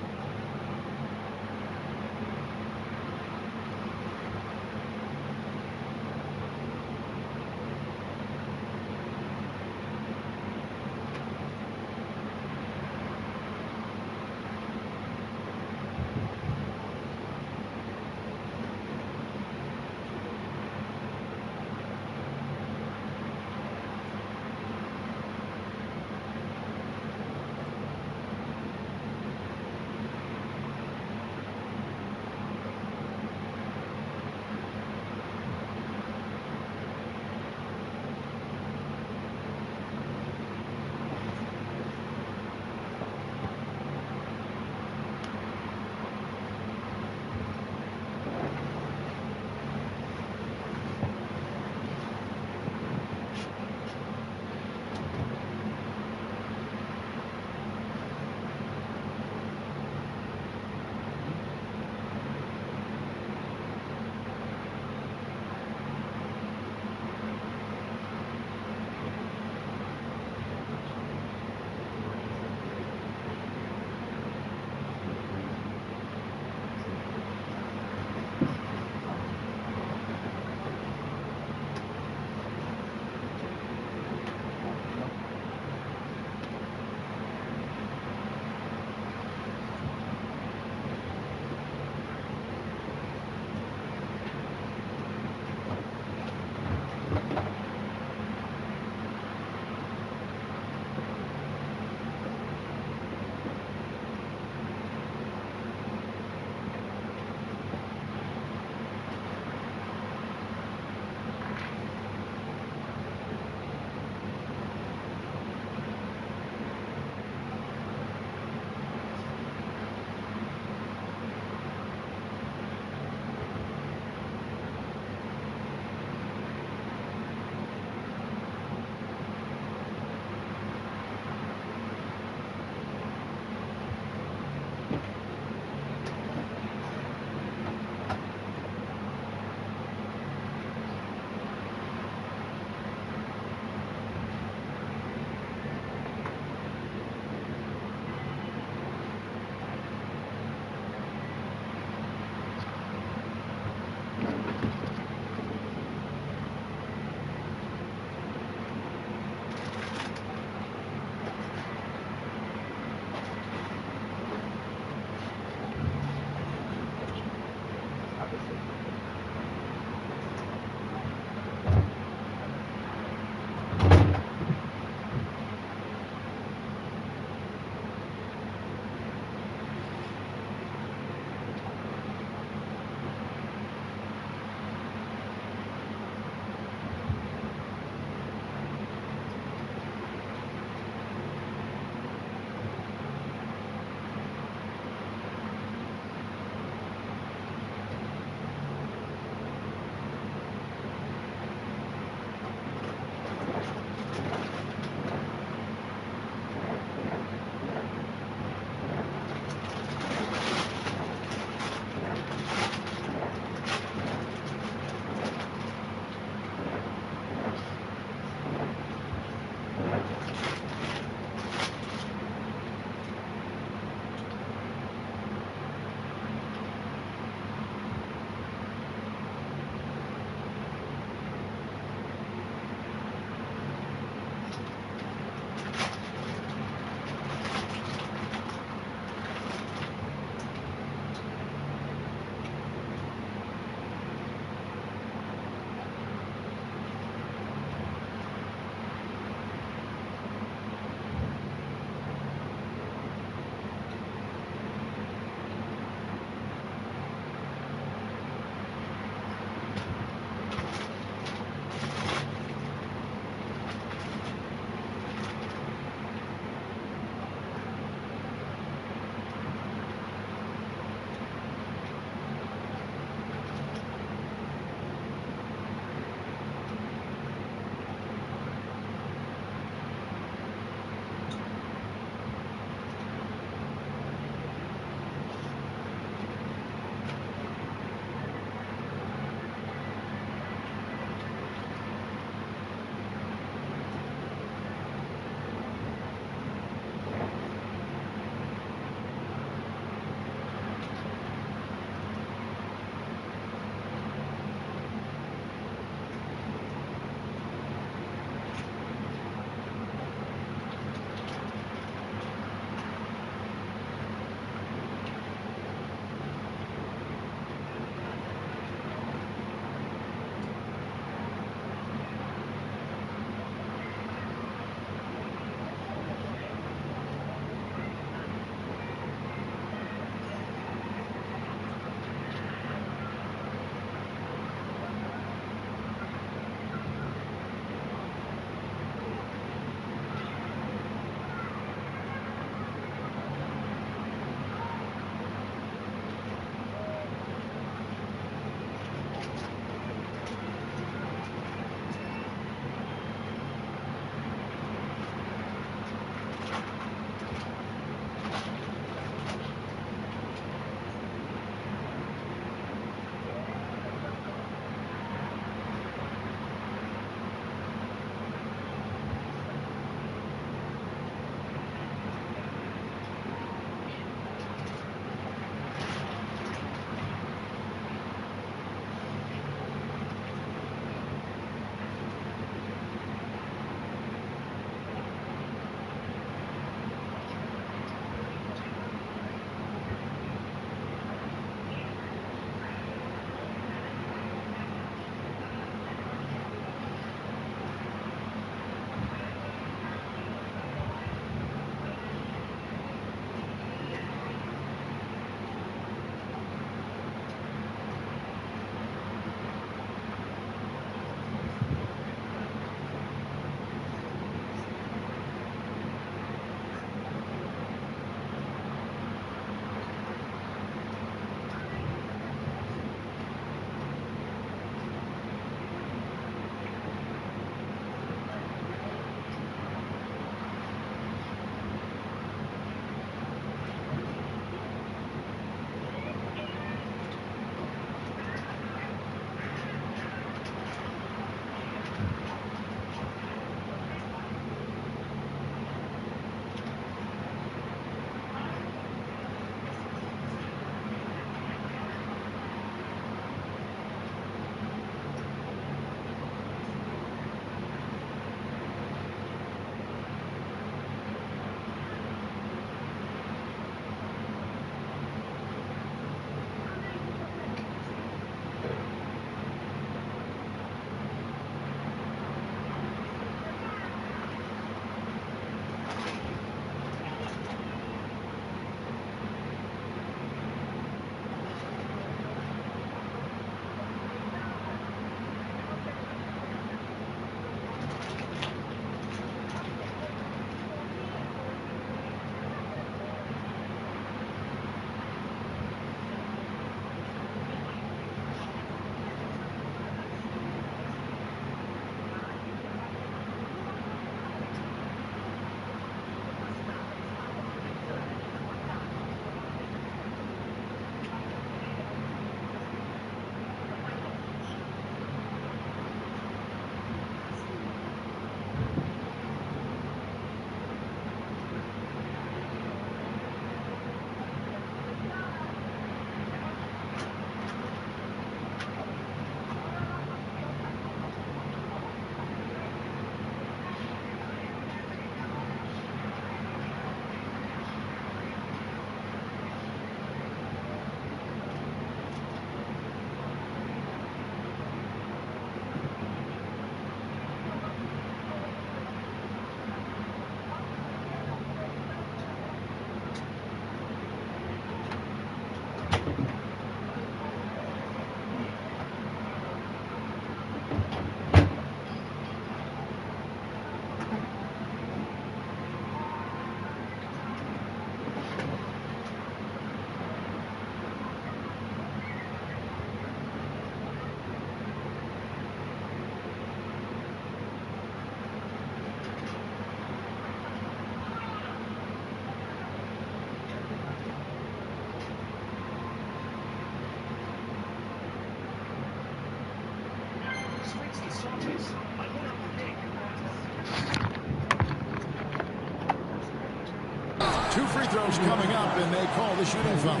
Two free throws coming up, and they call the shooting foul.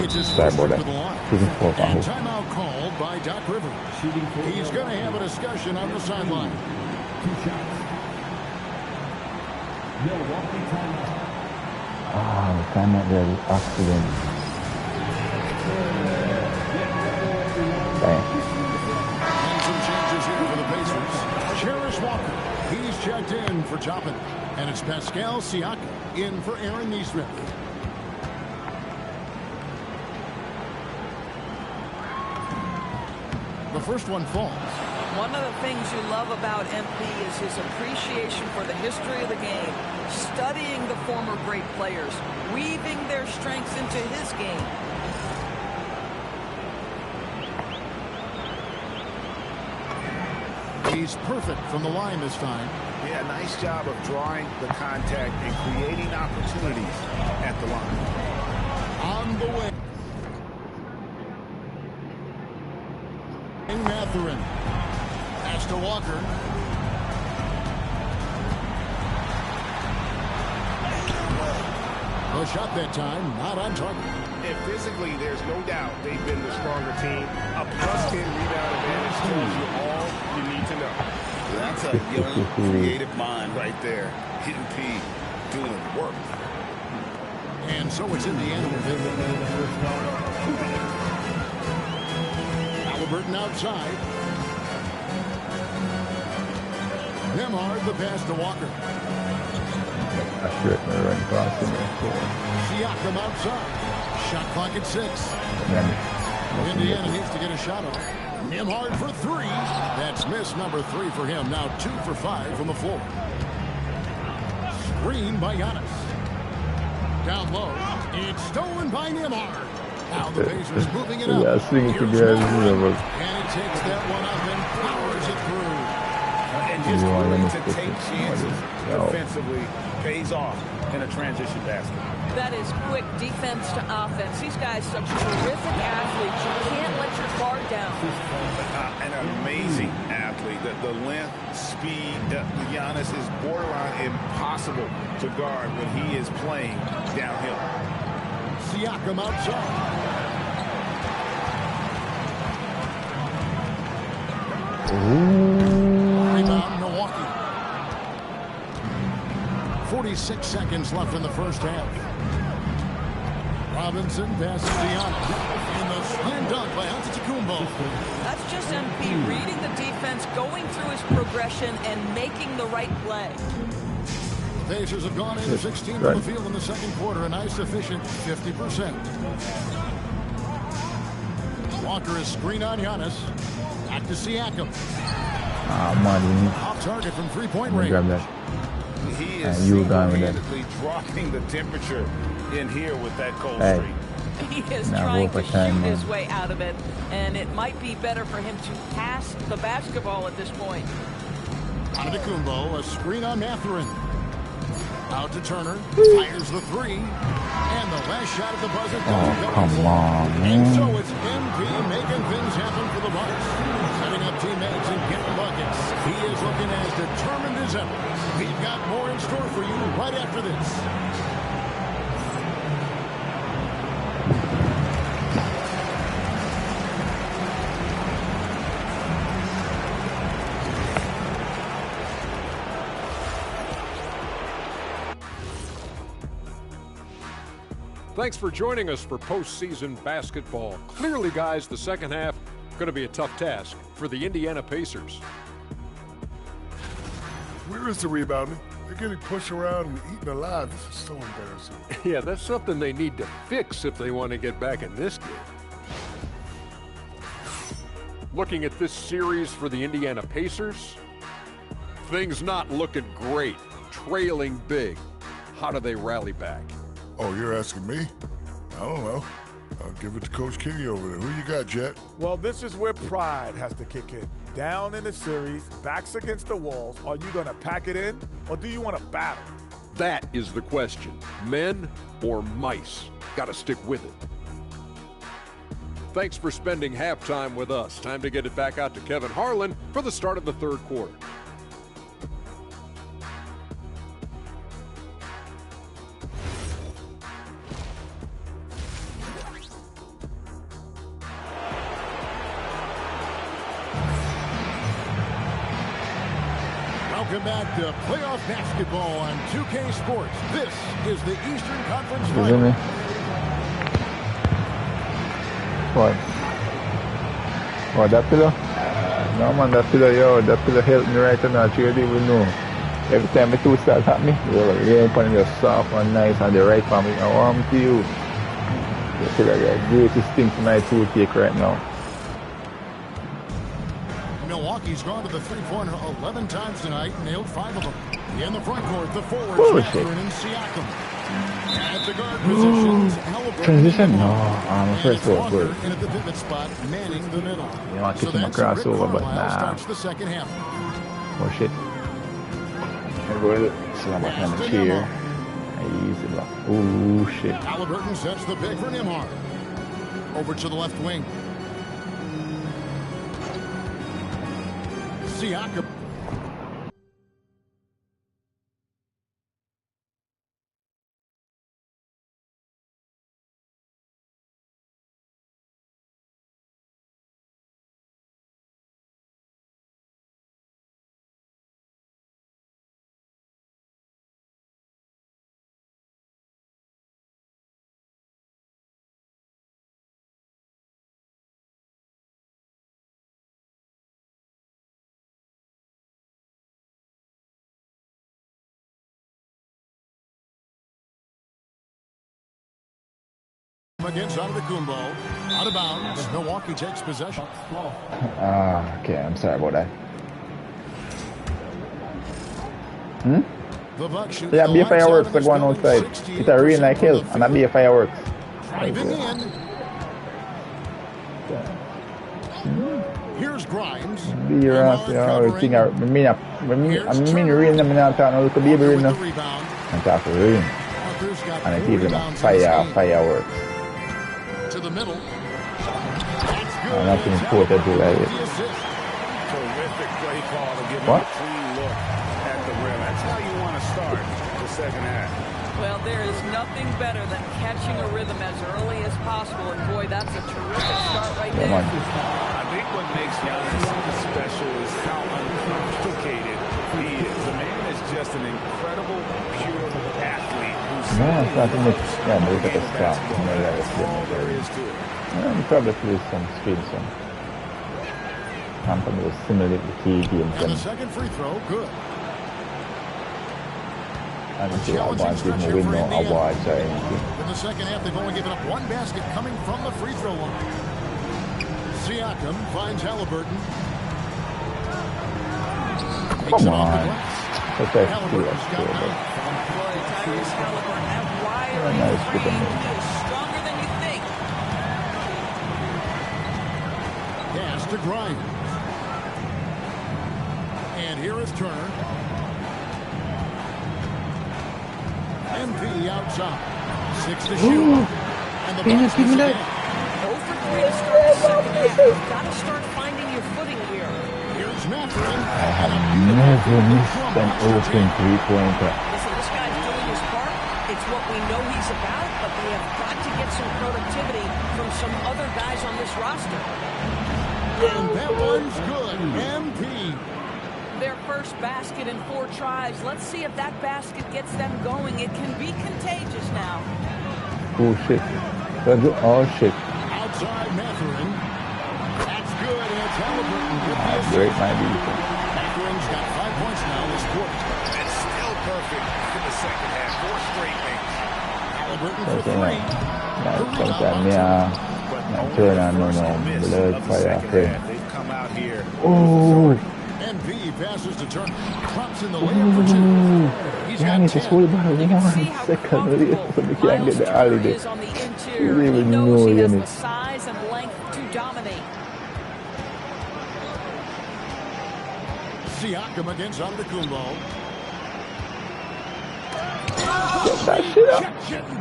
It's his first trip to the line. And timeout called by Doc Rivers. He's going to have a discussion on the sideline. 2 shots. Milwaukee timeout. The timeout there is accident. And some changes here for the Pacers. Cherish Walker, he's checked in for Toppin. And it's Pascal Siakam in for Aaron Nesmith. The first one falls. One of the things you love about MP is his appreciation for the history of the game, studying the former great players, weaving their strengths into his game. He's perfect from the line this time. Yeah, nice job of drawing the contact and creating opportunities at the line. On the way. Mathurin. Pass to Walker. The shot that time, not on target. And physically, there's no doubt they've been the stronger team. A +10 rebound advantage tells you all you need to know. That's a young, creative mind right there. MP doing the work. And so it's Indiana with it. Halliburton outside. Nemhard the pass to Walker. Siakam outside. Shot clock at 6. Indiana needs to get a shot off. Nemhard for 3. That's miss number 3 for him. Now 2 for 5 from the floor. Screen by Giannis. Down low. It's stolen by Nemhard. Now the Pacers moving it up. Yeah, sing it together. And he takes that one up and powers it through. And his ability to take chances defensively pays off in a transition basket. That is quick defense to offense. These guys such terrific athletes. You can't let your guard down. An amazing athlete. The length, speed, Giannis is borderline impossible to guard when he is playing downhill. Siakam outside. Rebound, Milwaukee. 46 seconds left in the first half. Robinson passes to Giannis. In the slam dunk by Antetokounmpo. That's just MP reading the defense, going through his progression, and making the right play. The Pacers have gone into 16 from the field in the second quarter, a nice efficient 50%. Walker is screen on Giannis. Back to Siakam. Off target from three-point range. Grab that. He is single-handedly dropping the temperature in here with that cold streak. He is trying to shoot his way out of it, and it might be better for him to pass the basketball at this point. Antetokounmpo, a screen on Mathurin. Out to Turner, fires the 3, and the last shot at the buzzer. Oh, come on, man. And so it's MP making things happen for the Bucks. Setting up teammates and getting buckets. He is looking as determined as ever. We've got more in store for you right after this. Thanks for joining us for postseason basketball. Clearly, guys, the second half going to be a tough task for the Indiana Pacers. Where is the rebounding? They're getting pushed around and eaten alive. This is so embarrassing. Yeah, that's something they need to fix if they want to get back in this game. Looking at this series for the Indiana Pacers, things not looking great, trailing big. How do they rally back? Oh, you're asking me? I don't know. I'll give it to Coach Kenny over there. Who you got, Jet? Well, this is where pride has to kick in. Down in the series, backs against the walls. Are you going to pack it in, or do you want to battle? That is the question. Men or mice? Got to stick with it. Thanks for spending halftime with us. Time to get it back out to Kevin Harlan for the start of the third quarter. Welcome back to playoff basketball on 2K Sports. This is the Eastern Conference Final. What, that pillow? No man, that pillow, yo, that pillow helped me right now. You didn't even know. Every time the two start at me, you're upon your soft and nice and the right for me. I warm to you. The pillow, the greatest thing for my two take right now. Milwaukee's gone to the three-pointer 11 times tonight, nailed 5 of them. In the front court, the forwards, Mathurin and Siakam. At the guard positions, transition? No, I'm afraid so good. And at the pivot spot, manning the middle. You want to kick my crossover, but nah. Starts the second half. Oh shit. I go to slam back on the chair. Easy block. Oh shit. Halliburton sets the pick for Nembhard. Over to the left wing. Siakam. Against Antetokounmpo, out of bounds. Milwaukee takes possession. Okay, I'm sorry about that. Yeah, be fireworks that go on outside. It's a rain like hell, and I be a fireworks. Here's Grimes. Be around, everything. I mean, rain, I'm not talking about the baby rain now. I'm talking rain. And it's even a fireworks. To the middle. I'm not going to quote that like it. Terrific play call to give him a clean look at the rim. That's how you want to start the second half. Well, there is nothing better than catching a rhythm as early as possible, and boy, that's a terrific start right there. I think what makes Giannis special is how uncomplicated he is. The man is just an incredible, pure athlete. No, it's not too much. Yeah, but look at the stop. I'm probably play some speed, some. I'm going to simulate the key games. And the second free throw, good. I don't see awards, even win no awards or anything. In the second half, they've only given up one basket coming from the free throw line. Siakam finds Halliburton. Come on. That's a steal. Nice, good on me. Stronger than you think. Pass to Grimes. And here is Turner. MP outside. 6 to shoot. And the Bucks give me that. 0 for 3 to start the second half. You've got to start finding your footing here. Here's Mathurin. I have never missed an open three-pointer. Listen, this guy's doing his part. It's what we know he's about, but they have got to get some productivity from some other guys on this roster. And that one's good. MP. Their first basket in 4 tries. Let's see if that basket gets them going. It can be contagious now. Oh, shit. Oh, shit. Outside Mathurin. That's good, and it's Halliburton with the assist. Great, my defense. Mathurin's got 5 points now this quarter. It's still perfect in the second half. 4 straight makes. Halliburton for 3. Sometimes, turn on, blood fire. They've come out here. Oh. MP passes to Turner. Drops in the layup for 2. He's got 10. Just hold about 1 second with it so we can't get the alley there. You don't even know he has Giannis. the size and length to dominate. Siakam against Antetokounmpo. Get that shit up.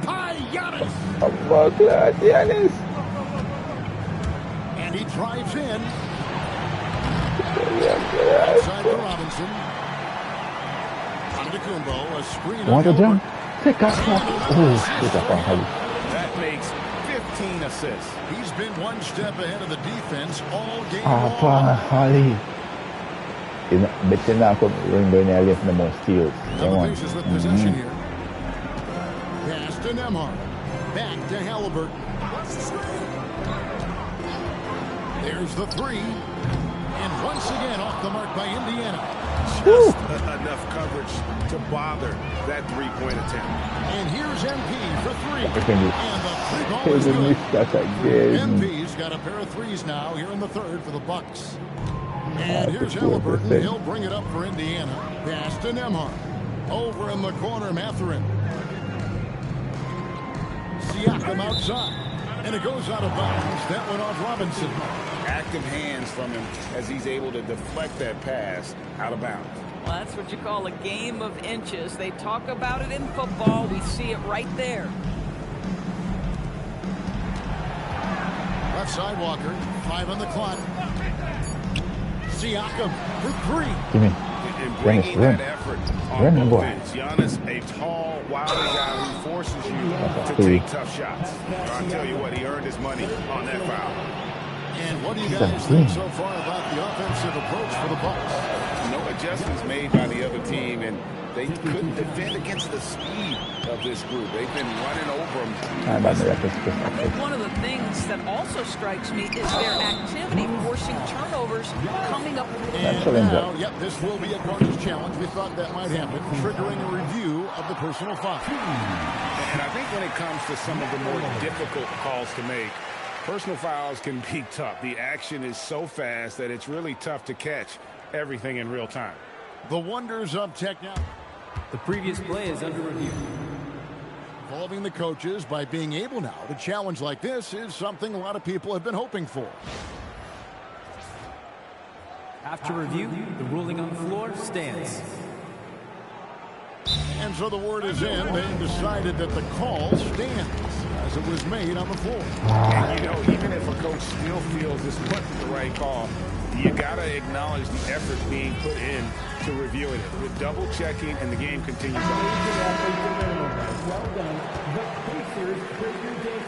By Giannis. Oh, my God, Giannis. He drives in. Outside to Robinson. Antetokounmpo, a screen. Want to jump? Take a shot. Oh, take a shot. That makes 15 assists. He's been one step ahead of the defense all game Ah, Holly. But you're not going to lift the most steals. Now the Pacers with possession here. Pass to Nembhard. Back to Halliburton. There's the three. And once again off the mark by Indiana. Just enough coverage to bother that three-point attempt. And here's MP for three. And the three ball is good. again. MP's got a pair of threes now here in the third for the Bucks. And here's Halliburton. He'll bring it up for Indiana. Pass to Nembhard. Over in the corner, Mathurin. Siakam outside. And it goes out of bounds. That went off Robinson. Active hands from him as he's able to deflect that pass out of bounds. Well, that's what you call a game of inches. They talk about it in football. We see it right there. Left side, Walker. 5 on the clock. Siakam for three. Give me. And bringing that effort on both ends. Giannis, a tall, wily guy who forces you to take tough shots. I'll tell you what, he earned his money on that foul. And what do you guys think so far about the offensive approach for the Bucks? No adjustments made by the other team, and they couldn't defend against the speed of this group. They've been running over them. One of the things that also strikes me is their activity forcing turnovers coming up. And now, yep, this will be a corner's challenge. We thought that might happen, triggering a review of the personal foul. And I think when it comes to some of the more difficult calls to make, personal fouls can be tough. The action is so fast that it's really tough to catch everything in real time. The wonders of technology. The previous play is under review. Involving the coaches by being able now to challenge like this is something a lot of people have been hoping for. After review, the ruling on the floor stands. And so the word is in. They decided that the call stands as it was made on the floor. And you know, even if a coach still feels this wasn't the right call, you got to acknowledge the effort being put in to reviewing it. With double checking, and the game continues on. Well done. The Pacers break your day.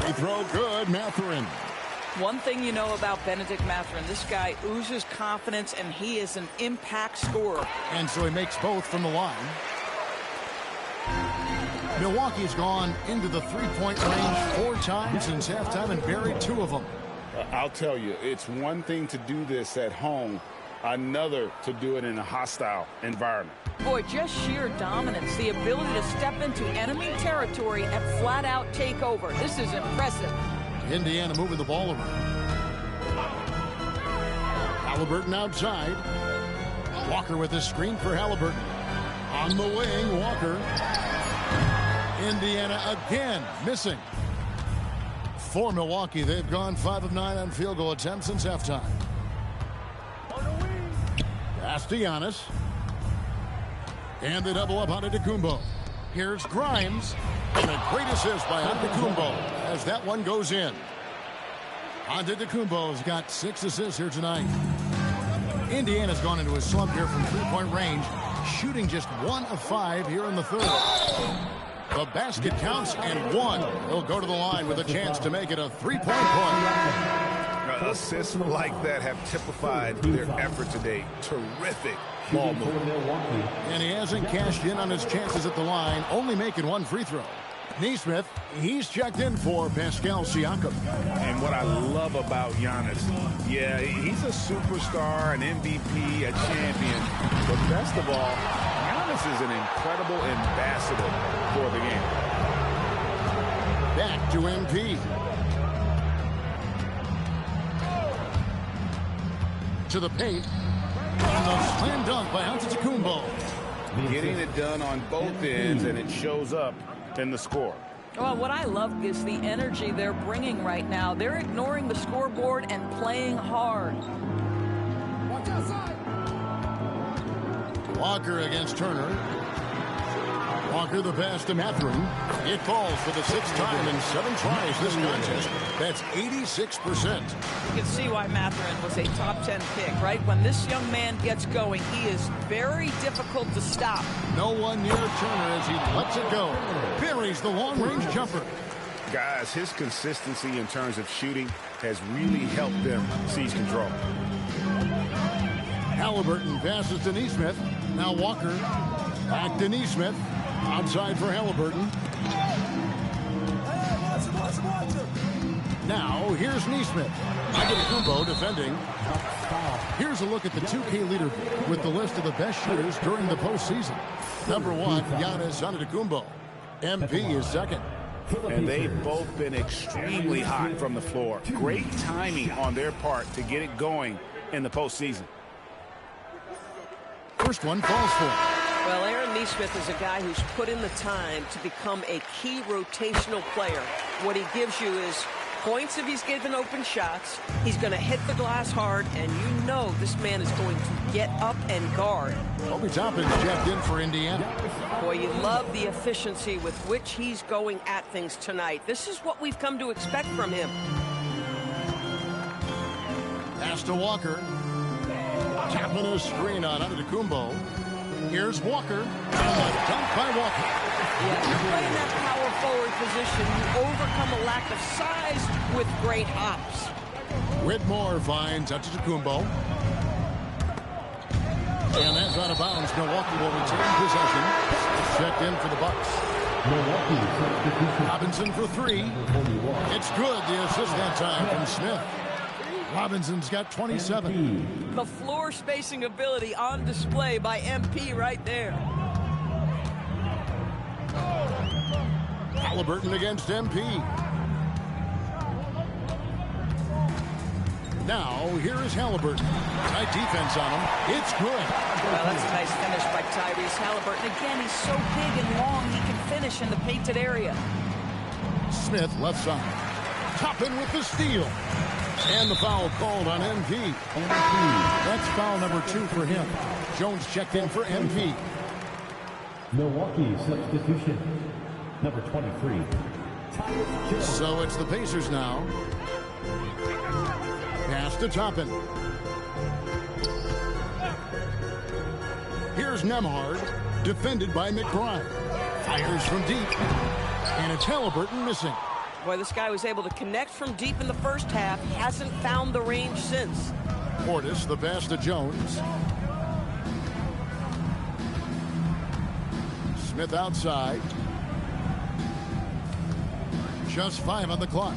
Free throw good, Mathurin. One thing you know about Benedict Mathurin, this guy oozes confidence, and he is an impact scorer. And so he makes both from the line. Milwaukee's gone into the three-point range 4 times since halftime and buried 2 of them. I'll tell you, it's one thing to do this at home, another to do it in a hostile environment. Boy, just sheer dominance, the ability to step into enemy territory and flat out take over. This is impressive. Indiana moving the ball around. Halliburton outside. Walker with a screen for Halliburton. On the wing, Walker. Indiana again missing. For Milwaukee, they've gone 5 of 9 on field goal attempts since halftime. Pass to Giannis. And they double up on Antetokounmpo. Here's Grimes. And a great assist by Antetokounmpo as that one goes in. Antetokounmpo's got 6 assists here tonight. Indiana's gone into a slump here from three-point range, shooting just 1 of 5 here in the third. The basket counts and 1. He'll go to the line with a chance to make it a three-point play. Assists like that have typified their effort today. Terrific ball movement. And he hasn't cashed in on his chances at the line, only making 1 free throw. Nesmith, he's checked in for Pascal Siakam. And what I love about Giannis, yeah, he's a superstar, an MVP, a champion. But best of all, Giannis is an incredible ambassador for the game. Back to MP. To the paint. And the slam dunk by Antetokounmpo. Getting it done on both ends, and it shows up in the score. Well, what I love is the energy they're bringing right now. They're ignoring the scoreboard and playing hard. Walker against Turner. Walker the pass to Mathurin. It falls for the 6th time in 7 tries this contest. That's 86%. You can see why Mathurin was a top 10 pick, right? When this young man gets going, he is very difficult to stop. No one near Turner as he lets it go. Buries the long-range jumper. Guys, his consistency in terms of shooting has really helped them seize control. Halliburton passes to Neesmith. Now Walker. Back to Neesmith. Outside for Halliburton. Now, here's Neesmith. Antetokounmpo defending. Here's a look at the 2K leader with the list of the best shooters during the postseason. Number 1, Giannis Antetokounmpo. MP is second. And they've both been extremely hot from the floor. Great timing on their part to get it going in the postseason. First one falls for him. Well, Aaron Neesmith is a guy who's put in the time to become a key rotational player. What he gives you is points if he's given open shots. He's going to hit the glass hard, and you know this man is going to get up and guard. Obi Toppin's checked in for Indiana. Boy, you love the efficiency with which he's going at things tonight. This is what we've come to expect from him. Pass to Walker. Tapping a screen on Antetokounmpo. Here's Walker. Dunked by Walker. Yeah, you play in that power forward position. You overcome a lack of size with great hops. Whitmore finds Antetokounmpo. And that's out of bounds. Milwaukee will retain possession. It's checked in for the Bucks. Robinson for 3. It's good. The assist that time from Smith. Robinson's got 27. The floor spacing ability on display by MP right there. Halliburton against MP. Now, here is Halliburton. Tight defense on him. It's good. Well, that's a nice finish by Tyrese Halliburton. Again, he's so big and long, he can finish in the painted area. Smith left side. Toppin with the steal. And the foul called on MP. That's foul number 2 for him. Jones checked in for MP. Milwaukee substitution, number 23. So it's the Pacers now. Pass to Toppin. Here's Nembhard, defended by McBride. Fires from deep. And it's Halliburton missing. Boy, this guy was able to connect from deep in the first half. Hasn't found the range since. Portis, the pass to Jones. Smith outside. Just 5 on the clock.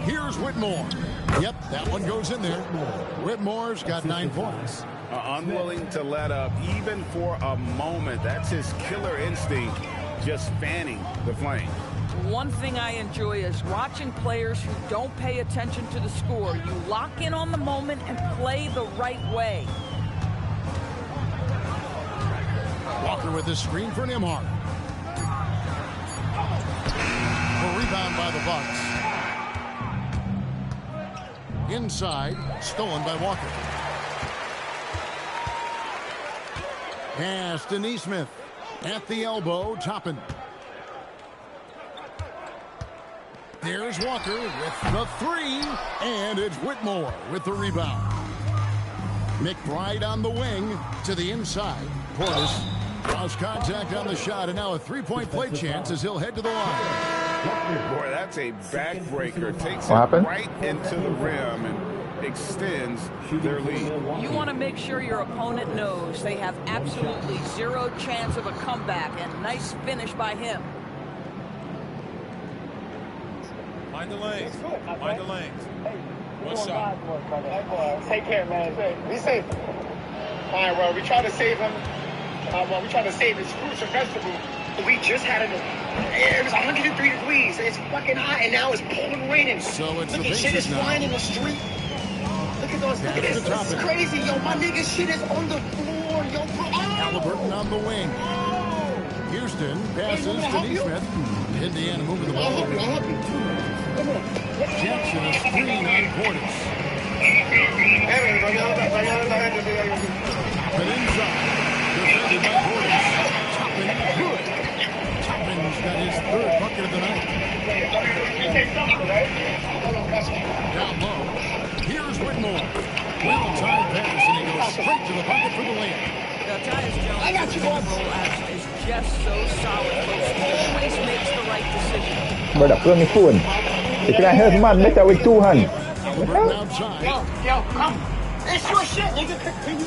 Here's Whitmore. Yep, that one goes in there. Whitmore's got 9 points. Unwilling to let up even for a moment. That's his killer instinct, just fanning the flame. One thing I enjoy is watching players who don't pay attention to the score. You lock in on the moment and play the right way. Walker with the screen for Nembhard. A rebound by the Bucks. Inside, stolen by Walker. Pass to Neesmith. At the elbow, Toppin. There's Walker with the 3, and it's Whitmore with the rebound. McBride on the wing to the inside. Portis draws contact on the shot, and now a 3-point play chance as he'll head to the line. Boy, that's a backbreaker. Takes it right into the rim and extends their lead. You want to make sure your opponent knows they have absolutely 0 chance of a comeback, and nice finish by him. Mind the lanes. Mind the lanes. What's up? Take care, man. Be safe. All right, well, we try to save him. We try to save his fruits and vegetables. We just had it was 103 degrees. It's fucking hot, and now it's pouring raining. So it's look the at shit is now. flying in the street. Look at those. Look at this. This is crazy, yo. My nigga shit is on the floor, yo. Halliburton on the wing. Houston passes to Neesmith. Indiana moving the ball. Jackson is screen on Portis. Toppin inside. Defended by Portis. Toppin good. second of the night. Down low. Here's Whitmore. Well-timed pass, and he goes straight to the bucket for the layup. Now, Tyus Jones' roll action is just so solid, folks. He always makes the right decision. Brother, play me phone. You can help man better with two hands. Yo, come. It's your shit, nigga.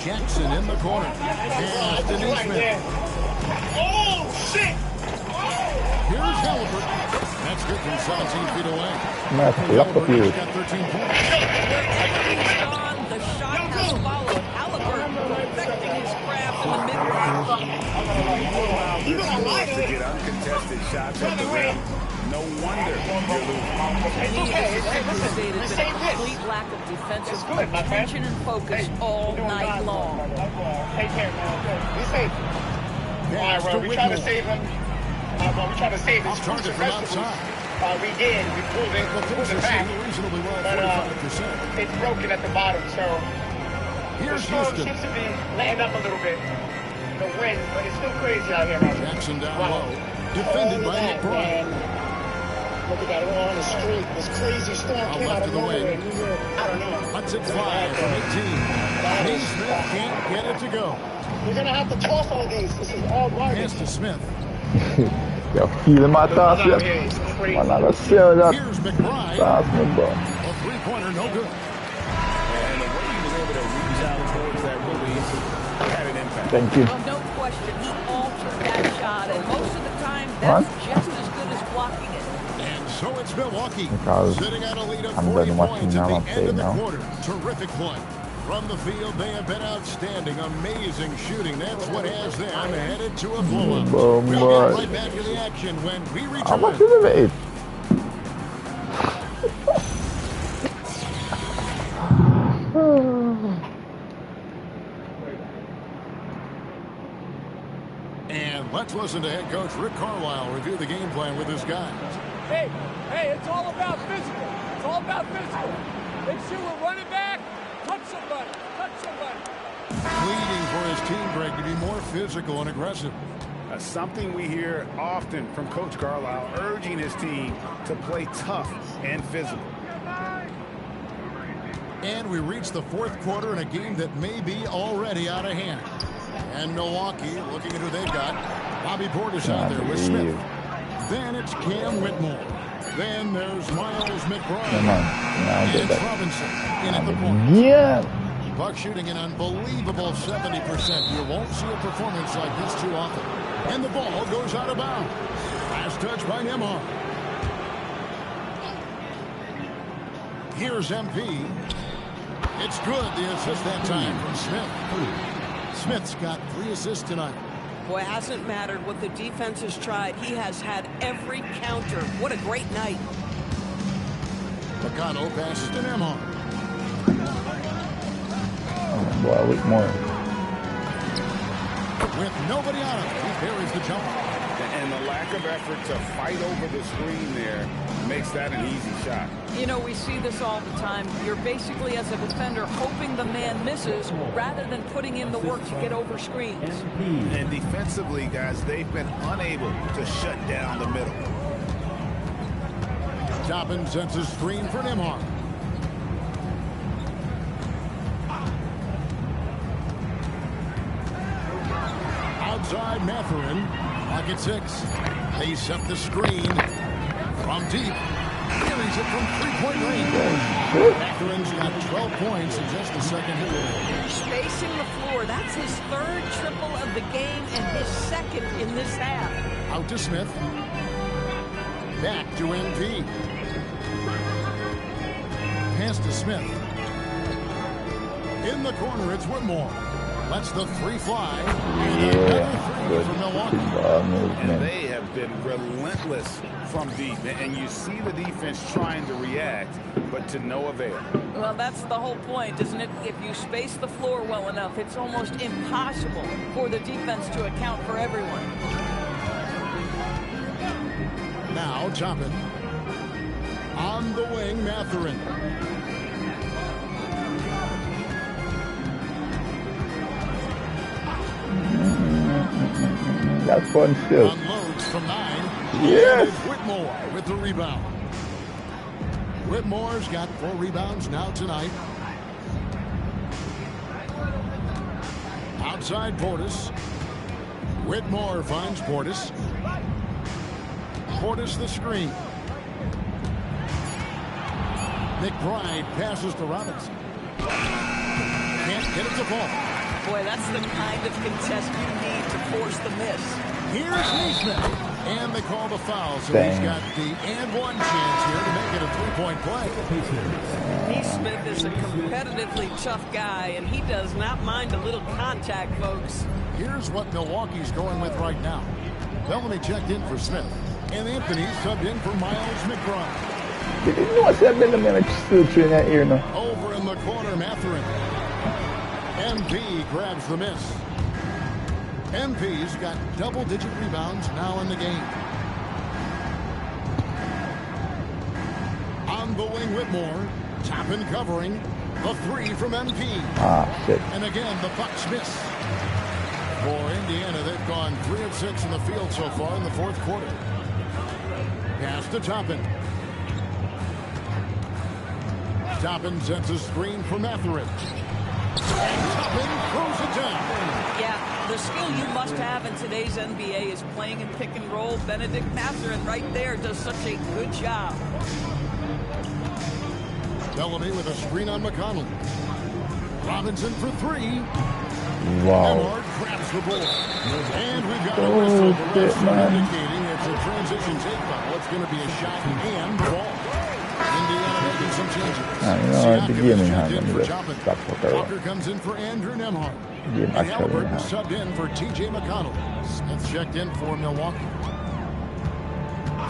Jackson in the corner. And Denise Smith. Oh, shit. Here's Halliburton. That's good from 17 feet away. Nice, lock up you. Got 13 points. The shot has followed. Halliburton perfecting his craft in the mid-range. You to get uncontested shots at the rim. No wonder you're losing. Stated been a complete lack of defensive attention and focus all night long. Take care, man. Be safe. All right, well, we tried to save him. We tried to save his future vegetables. We did. We pulled it back. But it's broken at the bottom, so the storm seems to be letting up a little bit. The wind, but it's still crazy out here, man. Jackson down low. Defended by McBride. Look at that, we're on the street. This crazy storm came out of nowhere. I don't know. Cuts it 5 from 18. Smith can't get it to go. We're going to have to toss all these. This is all garbage. Pass to Smith. You feel my toss, yeah? Man, I don't see that. Here's McBride. Toss me, bro. A three-pointer, no good. And the way he was able to reach out towards that release had an impact. Thank you. Well, no question, he altered that shot, and most of the time, that's just as good as blocking it. And so it's Milwaukee Because sitting at a lead of I'm 40 done watching points at now, the I'm end playing of the now. quarter. Terrific play. From the field, they have been outstanding. Amazing shooting. That's what has them headed to a blowout. Boom, We'll boy. get right back to the action when we return. How much is it? And let's listen to head coach Rick Carlisle review the game plan with his guys. Hey, it's all about physical. It's all about physical. Make sure we're running back. Touch somebody. Pleading for his team, Greg, to be more physical and aggressive. Something we hear often from Coach Carlisle, urging his team to play tough and physical. And we reach the fourth quarter in a game that may be already out of hand. And Milwaukee, looking at who they've got, Bobby Portis out there with Smith. Then it's Cam Whitmore. Then there's Miles McBride. And Robinson in at the point. Yeah. Buck shooting an unbelievable 70%. You won't see a performance like this too often. And the ball goes out of bounds. Last touch by Nembhard. Here's MP. It's good, the assist that time from Smith. Smith's got 3 assists tonight. Boy, it hasn't mattered what the defense has tried. He has had every counter. What a great night. Picano passes to Nembhard. Boy, with more. With nobody on him, he buries the jump. And the lack of effort to fight over the screen there makes that an easy shot. You know, we see this all the time. You're basically, as a defender, hoping the man misses rather than putting in the work to get over screens. And defensively, guys, they've been unable to shut down the middle. Toppin sends a screen for Nembhard. Outside Mathurin, pocket 6. They set the screen from deep. Carries it from three-point range. Mathurin's got 12 points in just the second half. Spacing the floor. That's his 3rd triple of the game and his 2nd in this half. Out to Smith. Back to MP. Pass to Smith. In the corner, it's Whitmore. Lets the 3 fly. Yeah, good. And they have been relentless from deep. And you see the defense trying to react, but to no avail. Well, that's the whole point, isn't it? If you space the floor well enough, it's almost impossible for the defense to account for everyone. Now Toppin. On the wing, Mathurin. That's fun still. Unloads from 9. Yes. It's Whitmore with the rebound. Whitmore's got 4 rebounds now tonight. Outside Portis. Whitmore finds Portis. Portis the screen. McBride passes to Robinson. Can't get it to fall. Boy, that's the kind of contest you need to force the miss. Here's Neesmith. And they call the foul, so he's got the and one chance here to make it a 3-point play. Neesmith is a competitively tough guy, and he does not mind a little contact, folks. Here's what Milwaukee's going with right now. Bellamy checked in for Smith, and Anthony subbed in for Miles McBride. Did you know what's that Bellamy still in that ear now? Over in the corner, Mathurin. MP grabs the miss. MP's got double-digit rebounds now in the game. On the wing, Whitmore. Toppin covering. The 3 from MP. Shit. And again, the Bucks miss. For Indiana, they've gone 3 of 6 in the field so far in the 4th quarter. Pass to Toppin. Toppin sets a screen for Mathurin. And Toppin throws it down. Yeah, the skill you must have in today's NBA is playing in pick and roll. Benedict Mathurin right there does such a good job. Bellamy with a screen on McConnell. Robinson for 3. Wow. Emmard grabs the ball. And we've got a whistle. The rest indicating it's a transition take foul. It's going to be a shot and the ball. Indiana making some changes. The game in hand. Walker comes in for Andrew Nembhard. And Halliburton subbed in for T.J. McConnell. Smith checked in for Milwaukee.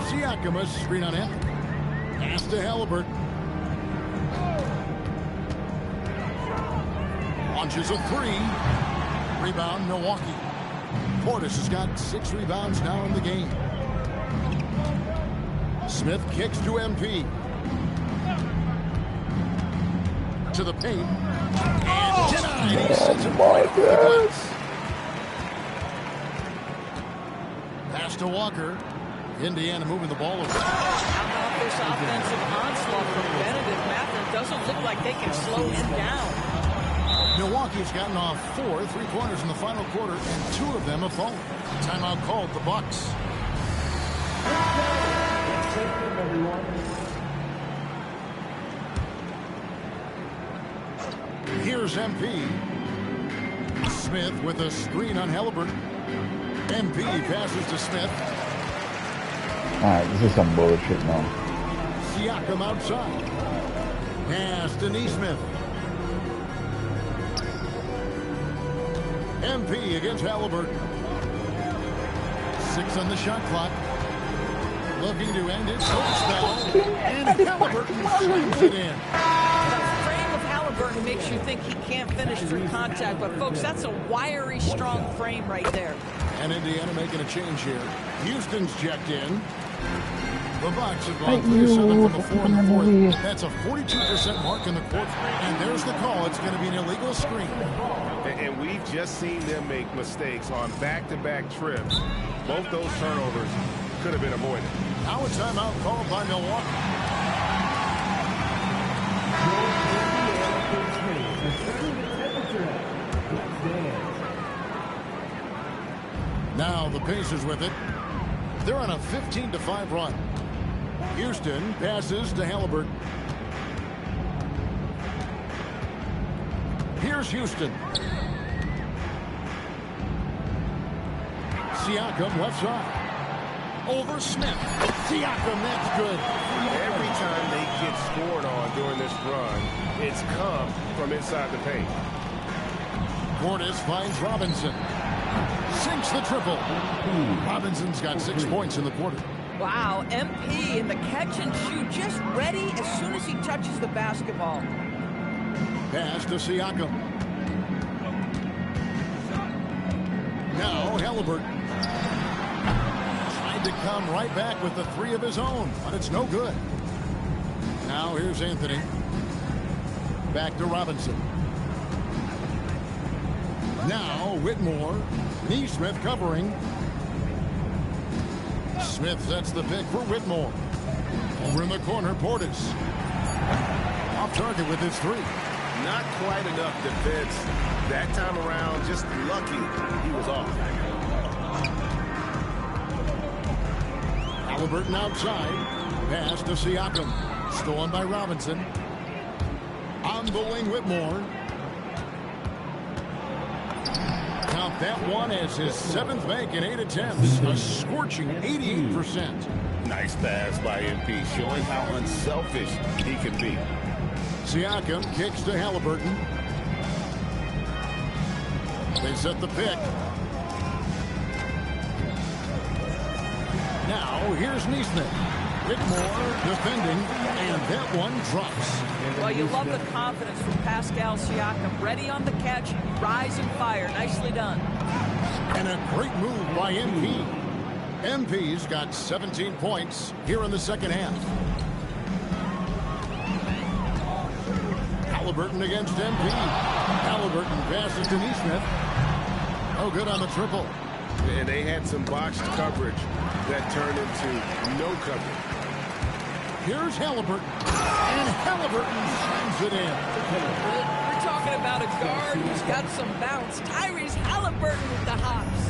Siakam a screen on him. Pass to Halliburton. Launches a 3. Rebound, Milwaukee. Portis has got 6 rebounds now in the game. Smith kicks to MP. To the paint. And denied. He sends it right off the glass. Pass to Walker. Indiana moving the ball over. How about this offensive onslaught from Benedict Mathurin? Doesn't look like they can slow him down. Milwaukee's gotten off 4 3-pointers in the final quarter, and 2 of them have fallen. Timeout called the Bucks. Here's MP. Smith with a screen on Halliburton. MP passes to Smith. Alright, this is some bullshit now. Siakam outside. Pass to Neesmith. MP against Halliburton. 6 on the shot clock. Looking to end his coach spell. And Halliburton slams it in. Halliburton makes you think he can't finish through contact, but folks, that's a wiry, strong frame right there. And Indiana making a change here. Houston's checked in. The Bucks have gone 3-7 from the 4 in the 4th. That's a 42% mark in the quarter. And there's the call. It's going to be an illegal screen. And we've just seen them make mistakes on back-to-back trips. Both those turnovers could have been avoided. Now a timeout called by Milwaukee. Now the Pacers with it. They're on a 15-5 run. Houston passes to Halliburton. Here's Houston. Siakam left side. Over Smith. Siakam, that's good. Every time they get scored on during this run, it's come from inside the paint. Portis finds Robinson. Sinks the triple. Robinson's got 6 points in the quarter. Wow, MP in the catch and shoot, just ready as soon as he touches the basketball. Pass to Siakam. Now Halliburton. Tried to come right back with the 3 of his own, but it's no good. Now here's Anthony. Back to Robinson. Now Whitmore. Neesmith covering. Smith sets the pick for Whitmore. Over in the corner, Portis. Off target with his three. Not quite enough defense that time around. Just lucky he was off. Halliburton outside. Pass to Siakam. Stolen by Robinson. On the wing, Whitmore. Count that one as his 7th make in 8 attempts. A scorching 88%. Nice pass by MP, showing how unselfish he can be. Siakam kicks to Halliburton. They set the pick. Now, here's Neesmith. Whitmore defending, and that one drops. Well, you love the confidence from Pascal Siakam. Ready on the catch, rise and fire. Nicely done. And a great move by MP. MP's got 17 points here in the second half. Halliburton against MP. Halliburton passes to Neesmith. Oh, good on the triple. And they had some botched coverage that turned into no coverage. Here's Halliburton. And Halliburton slams it in. We're talking about a guard who's got some bounce. Tyrese Halliburton with the hops.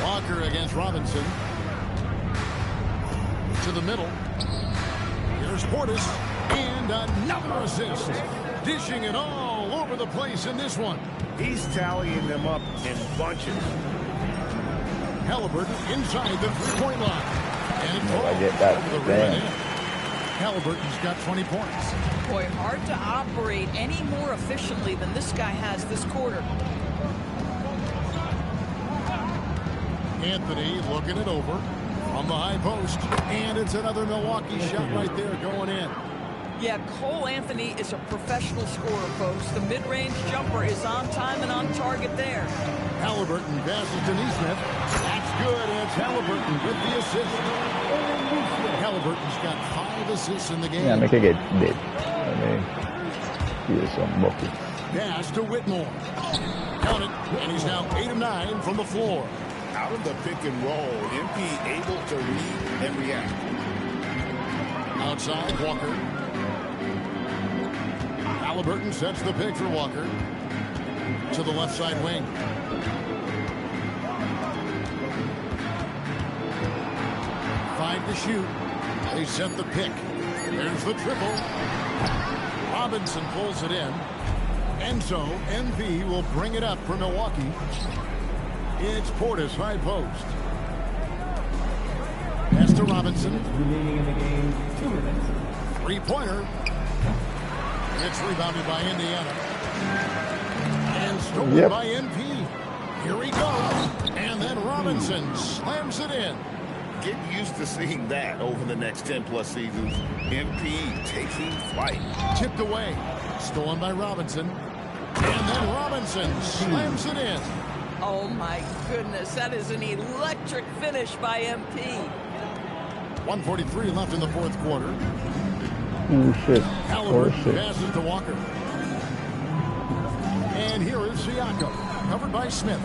Walker against Robinson. To the middle. Here's Portis. And another assist. Dishing it all over the place in this one. He's tallying them up in bunches. Halliburton inside the three-point line. And it's I get that. over the rim and in. Halliburton's got 20 points. Boy, hard to operate any more efficiently than this guy has this quarter. Anthony looking it over from the high post. And it's another Milwaukee shot right there going in. Yeah, Cole Anthony is a professional scorer, folks. The mid-range jumper is on time and on target there. Halliburton passes to Neesmith. That's good, and it's Halliburton with the assist. Halliburton's got 5 assists in the game. Yeah, make it get dead. I mean, here's some buckets. Pass to Whitmore. Count it, and he's now 8 of 9 from the floor. Out of the pick and roll, MP able to read and react. Outside, Walker. Halliburton sets the pick for Walker. To the left side wing. Five to shoot. They set the pick. There's the triple. Robinson pulls it in. And so MP will bring it up for Milwaukee. It's Portis high post. Pass to Robinson. Remaining in the game, 2 minutes. Three-pointer. It's rebounded by Indiana. And stolen by MP. Here he goes. And then Robinson slams it in. Get used to seeing that over the next 10-plus seasons. MP taking flight. Tipped away. Stolen by Robinson. And then Robinson slams it in. Oh, my goodness. That is an electric finish by MP. 1:43 left in the fourth quarter. Oh, shit. Halliburton passes to Walker. And here is Siakam, covered by Smith.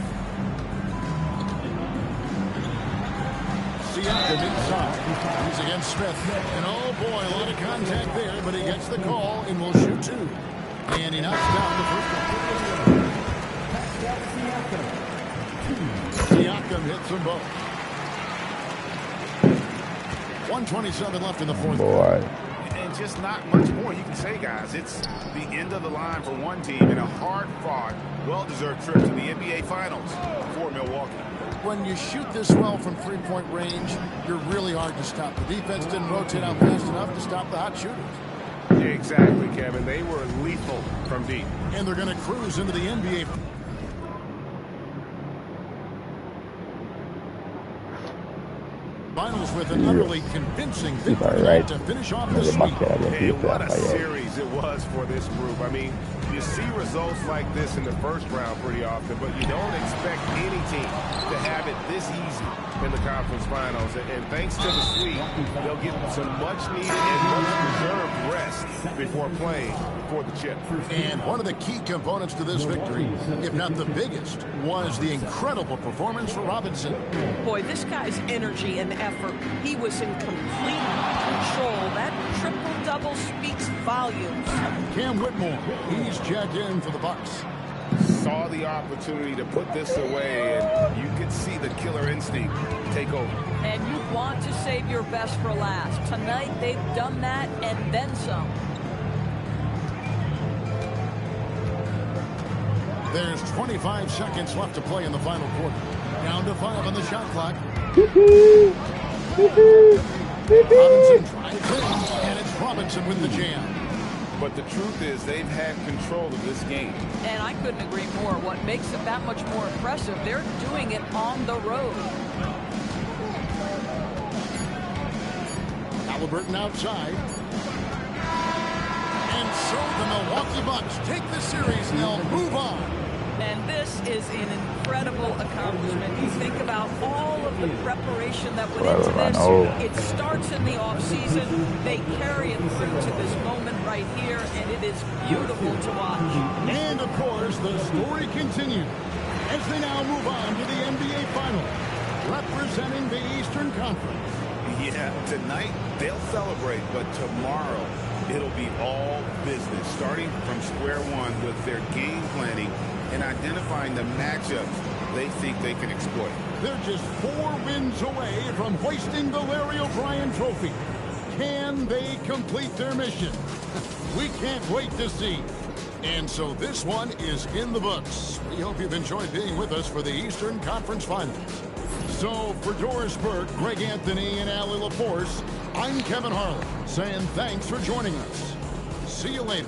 Siakam inside. He's against Smith. And oh boy, a lot of contact there, but he gets the call and will shoot 2. And he knocks down the first one. Siakam hits them both. 1:27 left in the fourth quarter. And just not much more you can say, guys. It's the end of the line for one team in a hard-fought, well-deserved trip to the NBA Finals for Milwaukee. When you shoot this well from three-point range, you're really hard to stop. The defense didn't rotate out fast enough to stop the hot shooters. Exactly, Kevin. They were lethal from deep. And they're going to cruise into the NBA. Finals with an utterly convincing victory to finish off the sweep. Hey, what a series it was for this group. I mean, you see results like this in the first round pretty often, but you don't expect any team to have it this easy in the conference finals. And thanks to the sweep, they'll get some much-needed and much-deserved rest before playing for the chip. And one of the key components to this victory, if not the biggest, was the incredible performance for Robinson. Boy, this guy's energy and effort, he was in complete control. That triple-double speaks volumes. Cam Whitmore, he's checked in for the Bucks. Saw the opportunity to put this away, and you could see the killer instinct take over. And you want to save your best for last. Tonight, they've done that and then some. There's 25 seconds left to play in the final quarter. Down to 5 on the shot clock. Robinson drives in, and it's Robinson with the jam. But the truth is they've had control of this game. And I couldn't agree more. What makes it that much more impressive, they're doing it on the road. Halliburton outside. And so the Milwaukee Bucks take the series and they'll move on. And this is an incredible accomplishment. You think about all of the preparation that went into this. It starts in the offseason. They carry it through to this moment right here, and it is beautiful to watch. And, of course, the story continues as they now move on to the NBA Finals, representing the Eastern Conference. Yeah, tonight they'll celebrate, but tomorrow it'll be all business, starting from square one with their game planning and identifying the matchups they think they can exploit. They're just 4 wins away from hoisting the Larry O'Brien Trophy. Can they complete their mission? We can't wait to see. And so this one is in the books. We hope you've enjoyed being with us for the Eastern Conference Finals. So for Doris Burke, Greg Anthony, and Allie LaForce, I'm Kevin Harlan, saying thanks for joining us. See you later.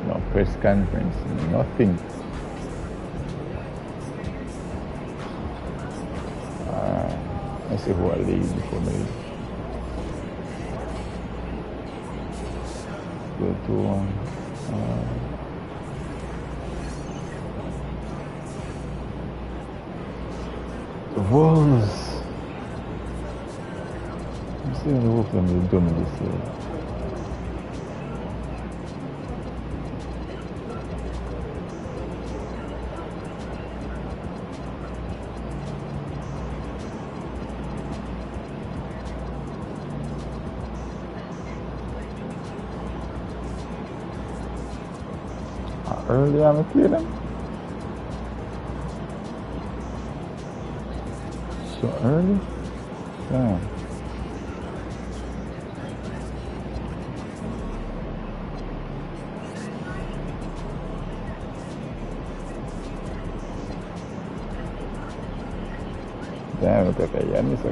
No press conference, nothing. Let's see who I leave before me. Go to the Wolves. I'm seeing the Wolves and they're doing this year. Early I'm play them. So early? Damn. Damn, look at that. Yeah, this is a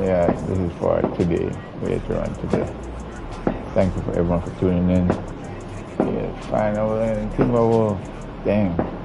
yeah, this is for today, later on today. Thank you for everyone for tuning in. Yeah, final Timberwolves. Dang.